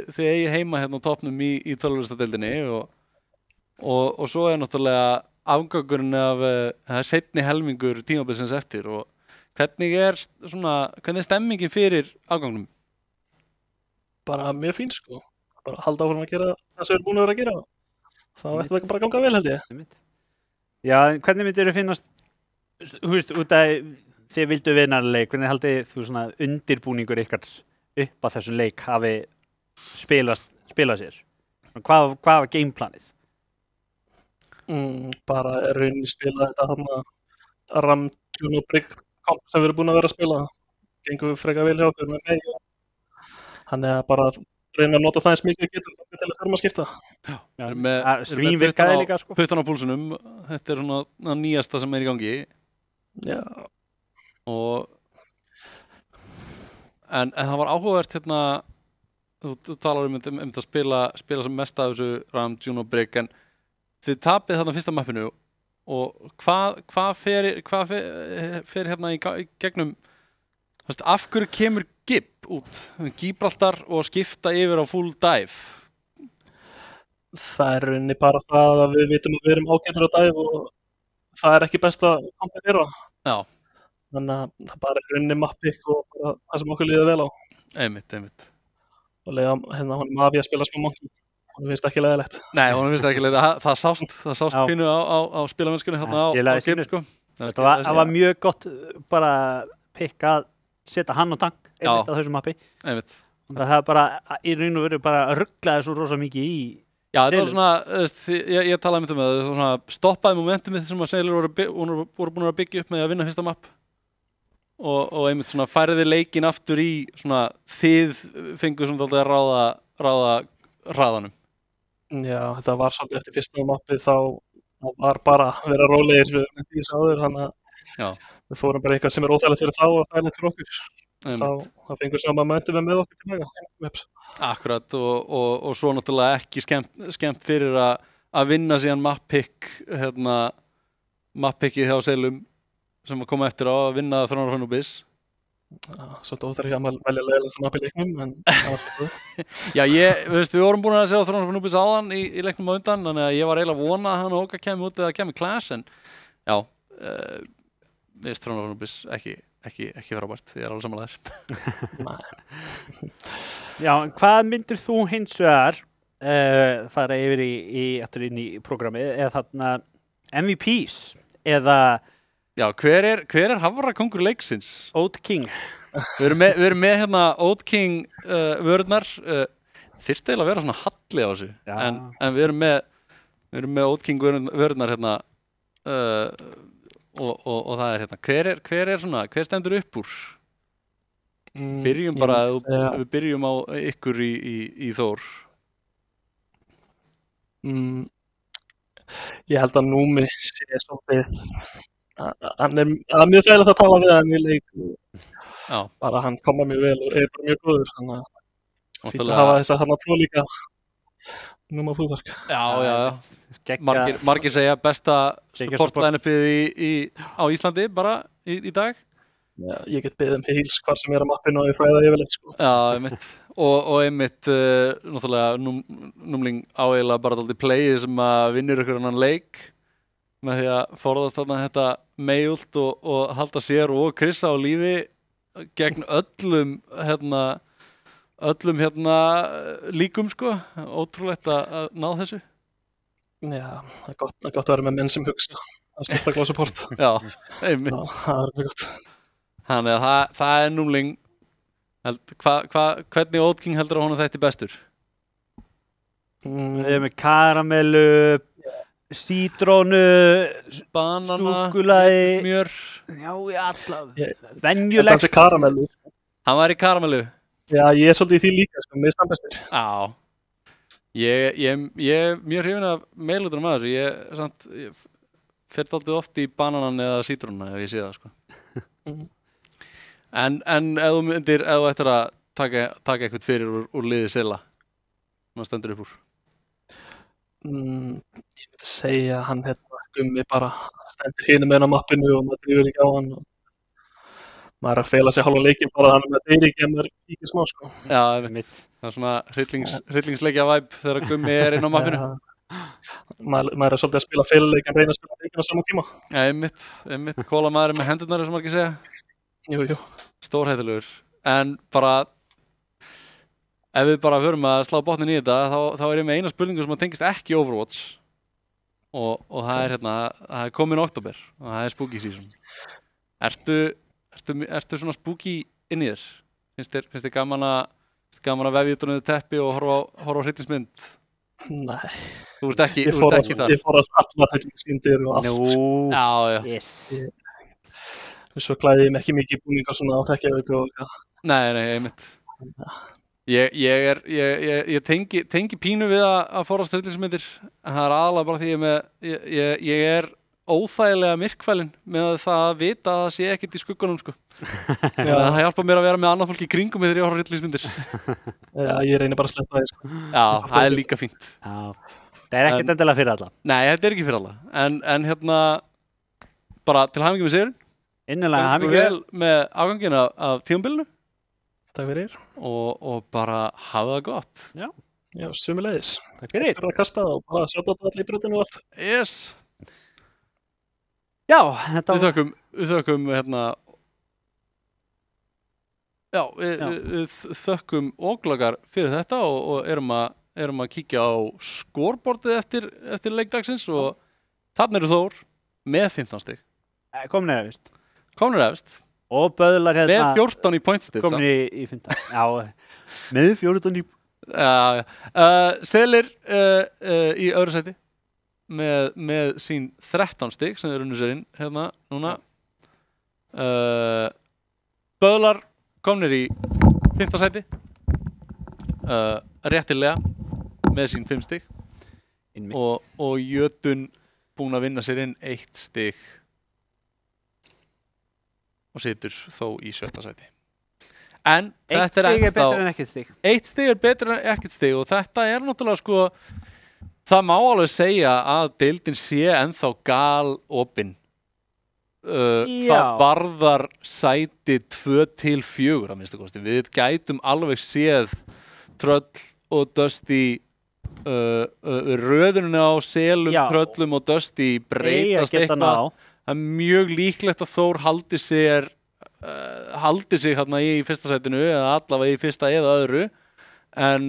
Þið eigi heima hérna á toppnum í tölvuristadeildinni og svo er náttúrulega afgangurinn af seinni helmingur tímabilsins eftir og hvernig er stemmingin fyrir afgangnum? Bara mjög fín, sko. Bara halda áfram að gera það sem við erum búin að vera að gera. Þá ætti það bara að ganga vel, held ég. Já, hvernig myndir þið finnast, þú veist, út af þið vildu vinna leik, hvernig haldið þú svona undirbúningur ykkar upp að þessum leik hafi spilað sér? Hvað var gameplanið? Bara rauninni spila þetta þarna Ram Juno Brigg komp sem við erum búin að vera að spila. Gengum við frekar vel hjá okkur með mig. Þannig að bara reyna að nota það eins mikið getum til að þurfum að skipta. Já, svínvirkaði líka, sko. Puttan á púlsunum, þetta er svona nýjasta sem er í gangi. Já. En það var áhugavert hérna, þú talar um að spila sem mest af þessu Ram Juno Brigg, en þið tapið þarna fyrsta mappinu og hvað fer hérna í gegnum, af hverju kemur Gib út, Gibraltar og skipta yfir á full dive? Það er rauninni bara það að við vitum að við erum ágætur á dive og það er ekki best að kompetera. Já. Þannig að það bara er rauninni mappick og bara það sem okkur líður vel á. Einmitt. Og lega hérna honum Afi að spila smá monkey. Hún finnst ekki leiðilegt. Nei, hún finnst ekki leiðilegt. Það sást pínu á spilamennskunni hérna á Gib, sko. Það var mjög gott bara pikk að setja hann á tank einmitt á þessum mappi. Einmitt. Það er bara, í raun og veru bara rugglaði svo rosa mikið í Já, þetta var svona, ég talaði með það, svona stoppaði momentumið sem að Sailor voru búin að byggja upp með að vinna fyrsta mapp og einmitt svona færiði leikinn aftur í svona þið fengu svona alltaf að ráða hraðanum. Já, þetta var svolítið eftir fyrsta mappið þá var bara að vera rólegir með því sáður, þannig að við fórum bara eitthvað sem er óþægilegt fyrir þá og þægilegt fyrir okkur. Þá fengur sama momentumið með okkur til vega. Akkurat og svo náttúrulega ekki skemmt fyrir að vinna síðan mappickið hjá Sailum sem að koma eftir á að vinna Throne of Anubis. Svolítið óþægilegt að velja leiðilegt mapp í leiknum, en það var svolítið. Já, við vorum búin að sjá Throne of Anubis áðan í leiknum á undan, þannig að ég var eiginlega að vona að hann og Oka kemur út eða kemur Clash, en já, við Throne of Anubis ekki frábært, ég er alveg samanlegaður. Já, hvað myndir þú hins vegar fara yfir aftur inn í prógramið, eða þarna MVPs, eða Já, hver er hafrakongur leiksins? Oat King. Við erum með hérna Oat King vörurnar, þyrfti eiginlega að vera svona halli á þessu, en við erum með Oat King vörurnar hérna og það er hérna, hver stendur upp úr? Byrjum bara, við byrjum á ykkur í Þór. Ég held að Númi sé svolítið, hann er mjög þægilegt að tala við hann í leik. Bara hann koma mjög vel og er bara mjög góður, þannig að fínt að hafa þess að hann að tvo líka. Núma Fúðark. Já. Margir segja besta support line-upið á Íslandi bara í dag. Já, ég get beðið heils hvar sem er á mappinu og ég fræða yfirleitt, sko. Já, einmitt. Og einmitt, náttúrulega, Númling á eiginlega bara dálítið playið sem að vinnur ykkur annan leik. með því að forðast þarna þetta meiult og halda sér og Krissa á lífi gegn öllum líkum sko, ótrúlegt að ná þessu. Já, það er gott að vera með menn sem hugsa að sérstaklega support. Já, einmitt. Já, það er mjög gott. Þannig að það er númling, hvernig Oatking heldur að honum þætti bestur? Við erum með karamellu, sítrónu, banana, súkkulaði, smjör. Já, venjulegt. Þetta er karamellu. Hann var í karamellu? Já, ég er svolítið í því líka, sko, mér finnst hann bestur. Já. Ég er mjög hrifinn af meirhlutanum að þessu. Ég fer dálítið oft í bananan eða sítrónuna ef ég sé það, sko. En ef þú ættir að taka eitthvað fyrir úr liði Silla, hvað stendur upp úr? Ég myndi segja að hann Gummi bara stendur hinum meginn á mappinu og maður drifur ekki á hann. Maður er að fela sig hálfa leikinn bara hann með þeir ekki en maður kíkir smá, sko. Já, einmitt. Það er svona hryllingsleikja væp þegar Gummi er inn á mappinu. Maður er svolítið að spila feluleik en reyna að spila leikinn á sama tíma. Já, einmitt. Kóla maður með hendurnar, sem maður ekki segja. Jú. Stórhættulegur. En bara, ef við bara förum að slá botnin í þetta, þá er ég með eina spurningu sem tengist ekki Overwatch. Og það er það er komin október og það er spooky season. Ertu svona spooky inn í þér? Finnst þér gaman að vefja utan yfir teppi og horfa á hryllingsmynd? Nei. Þú ert ekki þar? Ég forðast allar hryllingsmyndir og allt. Já. Yes. Svo klæði ég mig ekki mikið í búninga svona á Reykjavík og eitthvað. Nei, einmitt. Ég tengi pínu við að forðast hryllingsmyndir. Það er aðalega bara því ég er óþægilega myrkfælinn með það að vita að það sé ekkert í skuggunum, sko. Það hjálpa mér að vera með annað fólk í kringum þegar ég horf á hryllingsmyndir. Já, ég reynir bara að sleppa það, sko. Já, það er líka fínt. Já, það er ekkert endilega fyrir alla. Nei, þetta er ekki fyrir alla. En bara til hamingju með sigurinn. Innilega hamingju. Vel með afganginn af tímabilinu. Takk fyrir. Og bara hafa það gott. Já, sömuleiðis. Takk fyrir. Takk fyrir að kasta og bara sjá þetta allir í brotinu og allt. Yes. Já, þetta var... Við þökkum við þökkum Óglakar fyrir þetta og erum að kíkja á scoreboardið eftir leikdagsins og þarna eru Þór með 15 stig. Komnir efst. Og Böðlar með 14 í pointstig. Komnir í 15. Já, með 14 í... Já. Selir í öðru sæti. Með sín 13 stig sem þeir unnu sér inn hérna núna. Böðlar komnir í 5. sæti. Réttilega með sín 5 stig. Og Jötun búin að vinna sér inn 1 stig og situr þó í 7. sæti. En þetta er ennþá... 1 stig er betur en ekkert stig. 1 stig er betur en ekkert stig og þetta er náttúrulega sko... Það má alveg segja að deildin sé ennþá galopin. Það varðar sæti 2-4 að minnsta kosti. Við gætum alveg séð Tröll og Dusty röðunina á Selum, Tröllum og Dusty breytast eitthvað. Það er mjög líklegt að Þór haldi sig hérna í 1. sætinu eða allavega í 1. eða öðru. En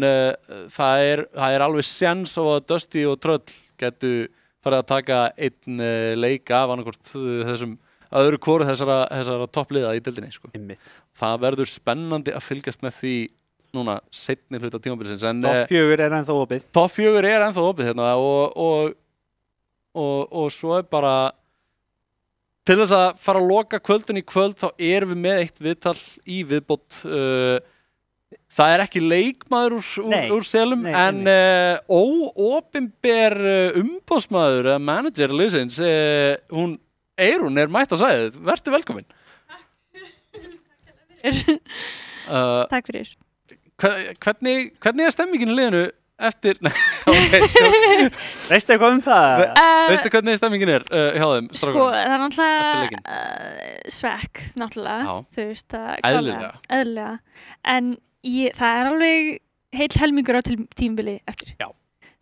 það er alveg séns á að Dusty og Tröll getu farið að taka einn leik af annarkvort þessum öðru hvoru þessara toppliða í deildinni, sko. Það verður spennandi að fylgjast með því núna seinni hluta tímabilsins. Topp 4 er ennþá opið. Topp 4 er ennþá opið hérna og svo er bara til þess að fara að loka kvöldin í kvöld þá erum við með eitt viðtal í viðbót. Það er ekki leikmaður úr Selum en óopinber umboðsmaður eða manager liðsins, Eyrún er mætt að segja þið. Vertu velkomin. Takk fyrir. Hvernig er stemmingin í liðinu eftir... Veistu eitthvað það? Veistu hvernig stemmingin er hjá þeim? Sko, það er náttúrulega svekk, náttúrulega. Þú veist, eðlilega. En það er alveg heil helmingur á tímabili eftir. Já,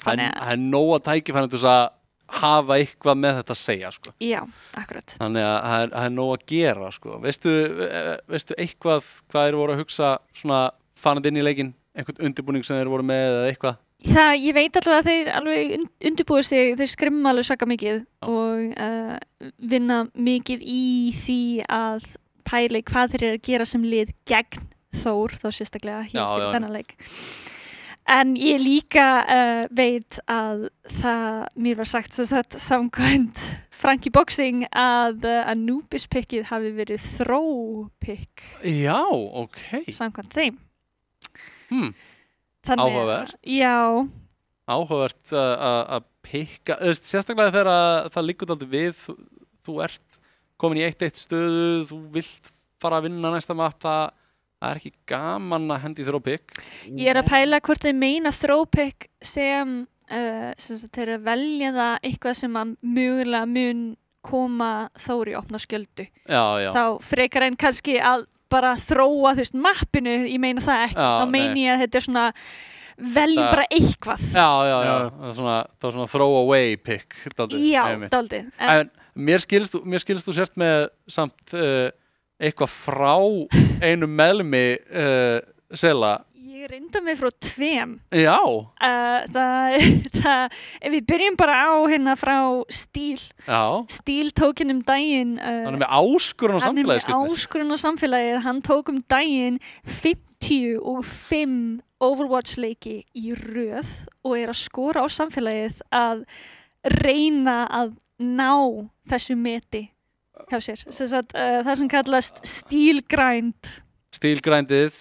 það er nóg að tækifæra til þess að hafa eitthvað með þetta að segja, sko. Já, akkurat. Þannig að það er nóg að gera, sko. Veistu eitthvað hvað þeir voru að hugsa svona farandi inn í leikinn, einhvern undirbúning sem þeir voru með eða eitthvað? Ég veit allavega að þeir alveg undirbúið sig, þeir skrimma alveg svaka mikið og vinna mikið í því að pæla hvað þeir eru að gera sem lið gegn Þór, þá sérstaklega hér fyrir þennan leik. En ég líka veit að mér var sagt samkvæmt Frankie Boxing að Anubis pickið hafi verið throw pick. Já, ok. Samkvæmt þeim. Áhugavert. Já. Áhugavert að pikka, sérstaklega þegar það liggur aldrei við, þú ert komin í 1-1 stöðu, þú vilt fara að vinna næsta map, það er ekki gaman að hendi throw pick. Ég er að pæla hvort þeir meina throw pick sem þeir velja það eitthvað sem að mögulega mun koma Þór í opna skjöldu. Já. Þá frekar en kannski að bara þróa mappinu, ég meina það ekki, þá meini ég að þetta er svona veljum bara eitthvað. Já, það er svona throw away pick. Já, dálítið. En mér skilst þú sért með samt eitthvað frá einu meðlimi Sela. Ég reynda mig frá 2. Já. Ef við byrjum bara á frá Stíl. Já. Stíl tók daginn. Hann er með áskorun á samfélagið. Hann er með áskorun á samfélagið. Hann tók daginn 55 Overwatch leiki í röð og er að skora á samfélagið að reyna að ná þessu meti hjá sér. Það sem kallast stílgrænd. Stílgrændið,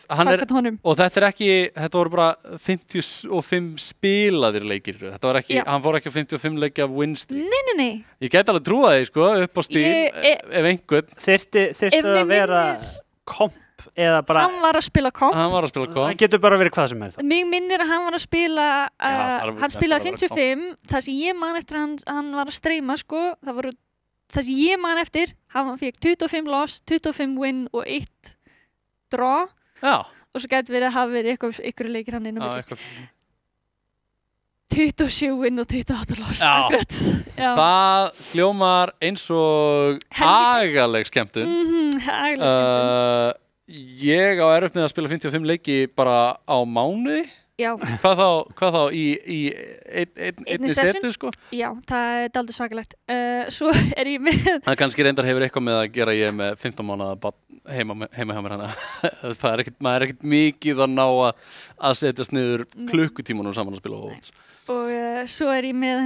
og þetta voru bara 55 spilaðir leikir, þetta var ekki, hann fór ekki á 55 leiki af winstreak. Nei. Ég get alveg trúa því, sko, upp á Stíl, ef einhvern. Þyrfti að vera komp eða bara... Hann var að spila komp. Það getur bara verið hvað sem er það. Mig minnir að hann var að spila, hann spilaði 55, það sem ég man eftir hann var að streyma, sko, það sem ég man eftir, hann fekk 25 loss, 25 win og 1 draw. Já. Og svo gæti verið að hafa verið ykkur leikir hann inn á milli. 27 win og 28 loss. Akkurat. Það hljómar eins og agaleg skemmtun. Agaleg skemmtun. Ég á erfitt með að spila 55 leiki bara á mánuði. Já. Hvað þá í einni setu, sko? Já, það er dálítið svakalegt. Svo er ég með... Það kannski reyndar hefur eitthvað með að gera ég með 15 mánaða heima hjá mér hana. Maður er ekkert mikið að ná að setjast niður klukkutímanum saman að spila Overwatch. Og svo er ég með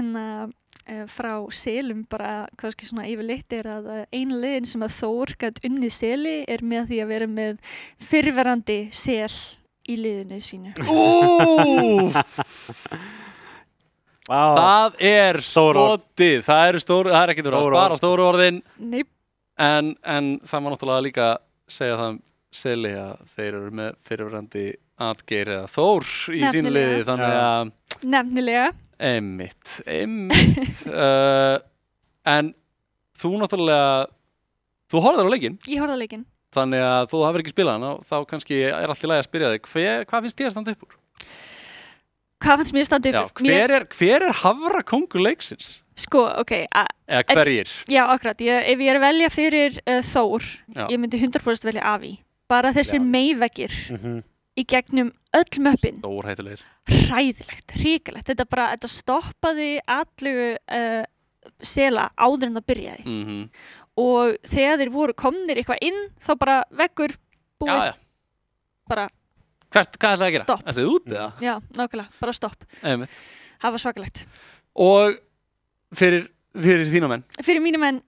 frá Selum bara, kannski svona yfirleitt er að eina liðin sem að Þór gat unnið Seli er með því að vera með fyrrverandi Sel í liðinu sínu. Það er stotið, það er ekkert verið að spara stóru orðin. En það má náttúrulega líka segja það Seli að þeir eru með fyrirverandi Atgeir eða Þór í sínu liði, þannig að... Nefnilega. Einmitt. En þú náttúrulega, þú horfðir á leikinn. Ég horfði á leikinn. Þannig að þú hafir ekki spilað hann og þá kannski er allt í lagi að spyrja þig. Hvað finnst þér að standa upp úr? Hvað finnst mér að standa upp úr? Hver er hafrakongur leiksins? Sko, ok. Eða hverjir? Já, akkurat. Ef ég er að velja fyrir Þór, ég myndi 100% velja Avi. Bara þessir meyveggir í gegnum öll möppin. Stórhættulegir. Hræðilegt, hrikalegt. Þetta stoppaði allu Sela áður en það byrjaði. Og þegar þeir voru komnir eitthvað inn, þá bara veggur búið. Bara hvað ætlaði að gera? Stopp. Ætlaði út eða? Já, nákvæmlega, bara stopp. Einmitt. Það var svakalegt. Og fyrir þína menn? Fyrir mína menn,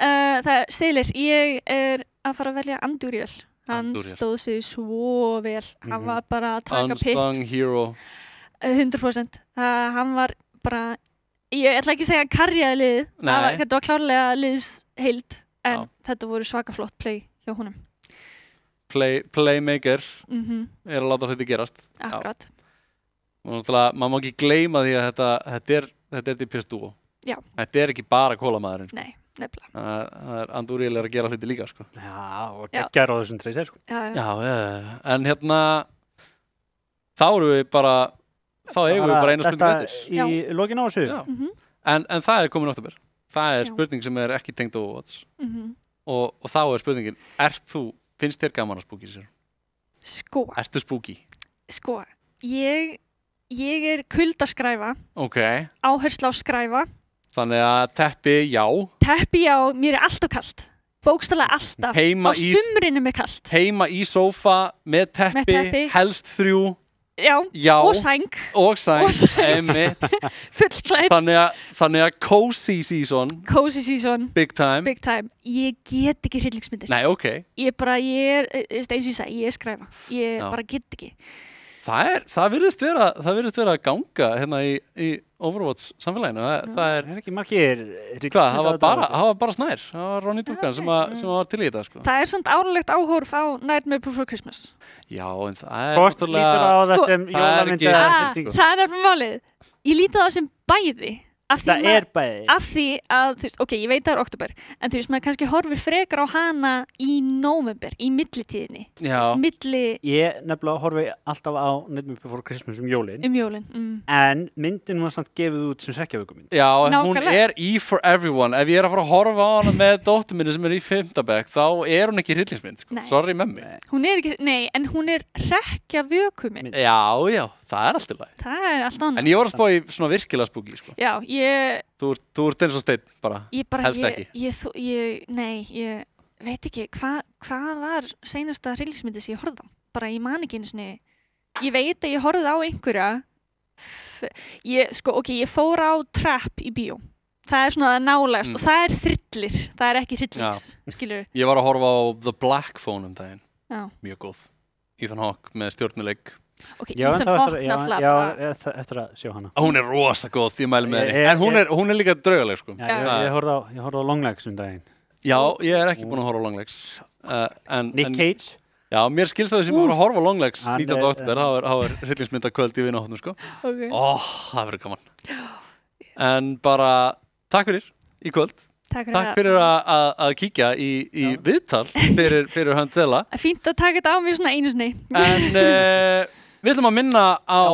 Selir, ég er að fara að velja Andúriel. Hann stóð sig svo vel. Hann var bara að taka pick. Unsung hero. 100%. Hann var bara, ég ætla ekki að segja karriaði liðið. Þetta var klárlega liðsheild. En þetta voru svaka flott play hjá honum. Playmaker er að láta hluti gerast. Akkurat. Og náttúrulega, maður má ekki gleyma því að þetta er DPS duo. Já. Þetta er ekki bara kólamaðurinn. Nei, nefnilega. Það er Andúriel að gera hluti líka, sko. Já, og geggjar á þessum treysir, sko. Já. En þá erum við bara, þá eigum við bara eina spurningu eftir. Í lokin á þessu. En það er komin október. það spurning sem ekki tengd Overwatch og þá spurningin, finnst þér gaman að spooky sér? Sko. Ertu spooky? Sko, ég kuldaskræfa. Ok. Áhersla á skræfa. Þannig að teppi, já. Teppi, já, mér allt kalt. Bókstaflega alltaf. Á sumrinu mér kalt. Heima í sófa með teppi, helst 3. Já, og sæng. Og sæng, einmitt. Fullklædd. Þannig að cozy season. Cozy season. Big time. Big time. Ég get ekki hryllingsmyndir. Nei, ok. Ég eins og ég segi, ég skræfa. Ég bara get ekki. Það virðist vera að ganga hérna í Overwatch samfélaginu. Það ekki margir. Það var bara Snær. Það var Ronny Duncan sem var til í þetta. Sko. Það samt árlegt áhorf á Nightmare Before Christmas. Já, en það hvort lítur á það sem jólamynd það málið. Ég líti á það sem bæði. Bæði. Af því að, ok, ég veit það október, en þú veist, maður kannski horfir frekar á hana í nóvember, í millitíðinni. Já. Ég nefnilega horfi alltaf á Nightmare Before Christmas jólin. Jólin. En myndin var samt gefið út sem Reykjavíkurmynd. Já, en hún for everyone. Ef ég að fara að horfa á hana með dóttur minni sem í 5. bekk, þá hún ekki hryllingsmynd, sko. Sorry með mig. Hún ekki, en hún Reykjavíkurmynd. Já, það allt í lagi. Það allt annað. En ég var að spá í svona virkilega spooky, sko. Já, Þú ert eins og Steinn bara, helst ekki. Ég veit ekki, hvað var seinasta hryllingsmyndi sem ég horfði á? Bara ég man ekki einu sinni. Ég veit að ég horfði á einhverja. Ég fór á Trap í bíó. Það svona nálegast og það thriller. Það ekki hryllings, skilur. Ég var að horfa á The Black Phone daginn. Já. Mjög góð. Ethan Hawke með stjórnuleik. Ok, Ethan Hawke náttúrulega. Eftir að sjá hana. Hún rosa góð, ég mæli með henni. En hún líka draugaleg, sko. Ég horfði á Longlegs daginn. Já, ég ekki búinn að horfa á Longlegs. Nick Cage. Já, mér skilst það sem ég var að horfa á Longlegs 19. október, það var hryllingsmyndakvöld í vinahóttnum, sko. Það verður gaman. En bara, takk fyrir í kvöld. Takk fyrir að kíkja í viðtal fyrir hönd Vela. Fínt að taka þetta á mig svona einu sinni. En við ætlum að minna á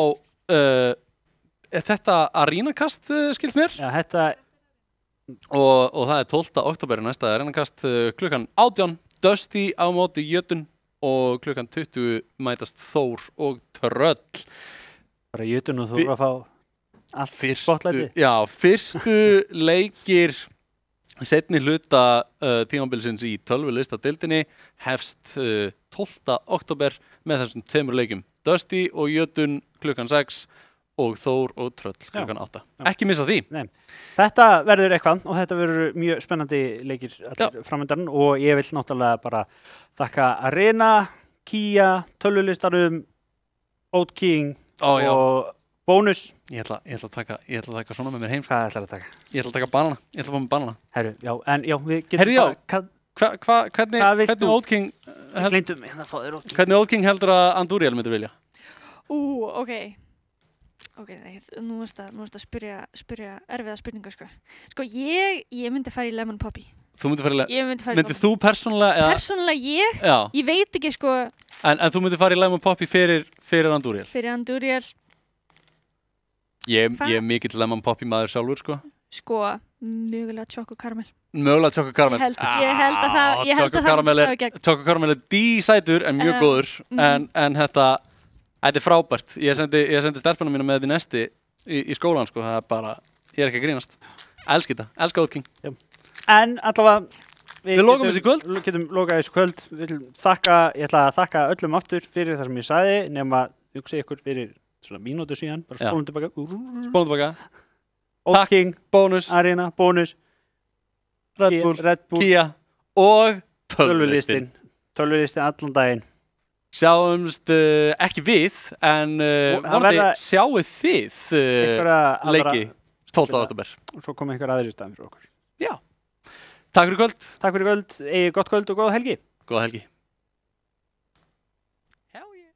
þetta Arena-kast, skilst mér. Já, þetta. Og það 12. október næsta Arena-kast klukkan 18. Dusty á móti Jötun og klukkan 20 mætast Þór og Tröll. Bara Jötun og Þór að fá allt spotlæti. Já, fyrstu leikir seinni hluta tímabilsins í tölvulista-deildinni hefst 12. október með þessum 2 leikjum. Dusty og Jötun klukkan 6 og Þór og Tröll klukkan 8. Ekki missa því. Nei. Þetta verður eitthvað og þetta verður mjög spennandi leikir framöndan og ég vil náttúrulega bara þakka Arena, Kia, tölvulistarum, Oat King og Bónus. Ég ætla að taka svona með mér heim. Hvað ætlar að taka? Ég ætla að taka banana. Ég ætla að fá með banana. Herru, já, en já, við getum Hvernig Oat King Hvernig Oat King heldur að Andúriel myndi vilja? Ok, nei, nú erst að spyrja erfiða spurningar, sko. Sko, ég myndi fara í Lemon Poppy. Þú myndi fara í Lemon Poppy. Myndið þú persónulega? Persónulega ég veit ekki, sko. En þú myndi fara í Lemon Poppy fyrir Andúriel? Fyrir Andúriel. Ég mikill Lemon Poppy maður sjálfur, sko. Sko, mögulega Choco Caramel. Mögulega Choco Caramel. Ég held að það myndi slá í gegn. Choco Caramel dísætur en mjög góður. En þetta frábært. Ég sendi stelpunum mína með þetta í nesti í skólan, sko. Það bara, ég ekki að grínast. Elski þetta. Elska Oat King. En allavega, við lokum þessi kvöld. Við getum lokað þessi kvöld. Ég ætla að þakka öllum aftur fyrir það sem ég sagði, nema hugsa ykkur fyrir svona mínútu síðan, bara spólum tilbaka. Oat King, Bónus, Arena, Bónus, Red Bull, Kia og tölvulistin. Tölvulistin allan daginn. Sjáumst ekki við, en vonandi sjáuð þið leiki 12. október. Og svo kom einhver aðrir í staðinn fyrir okkur. Já. Takk fyrir kvöld. Takk fyrir kvöld. Gott kvöld og góða helgi. Góða helgi. Hell yeah.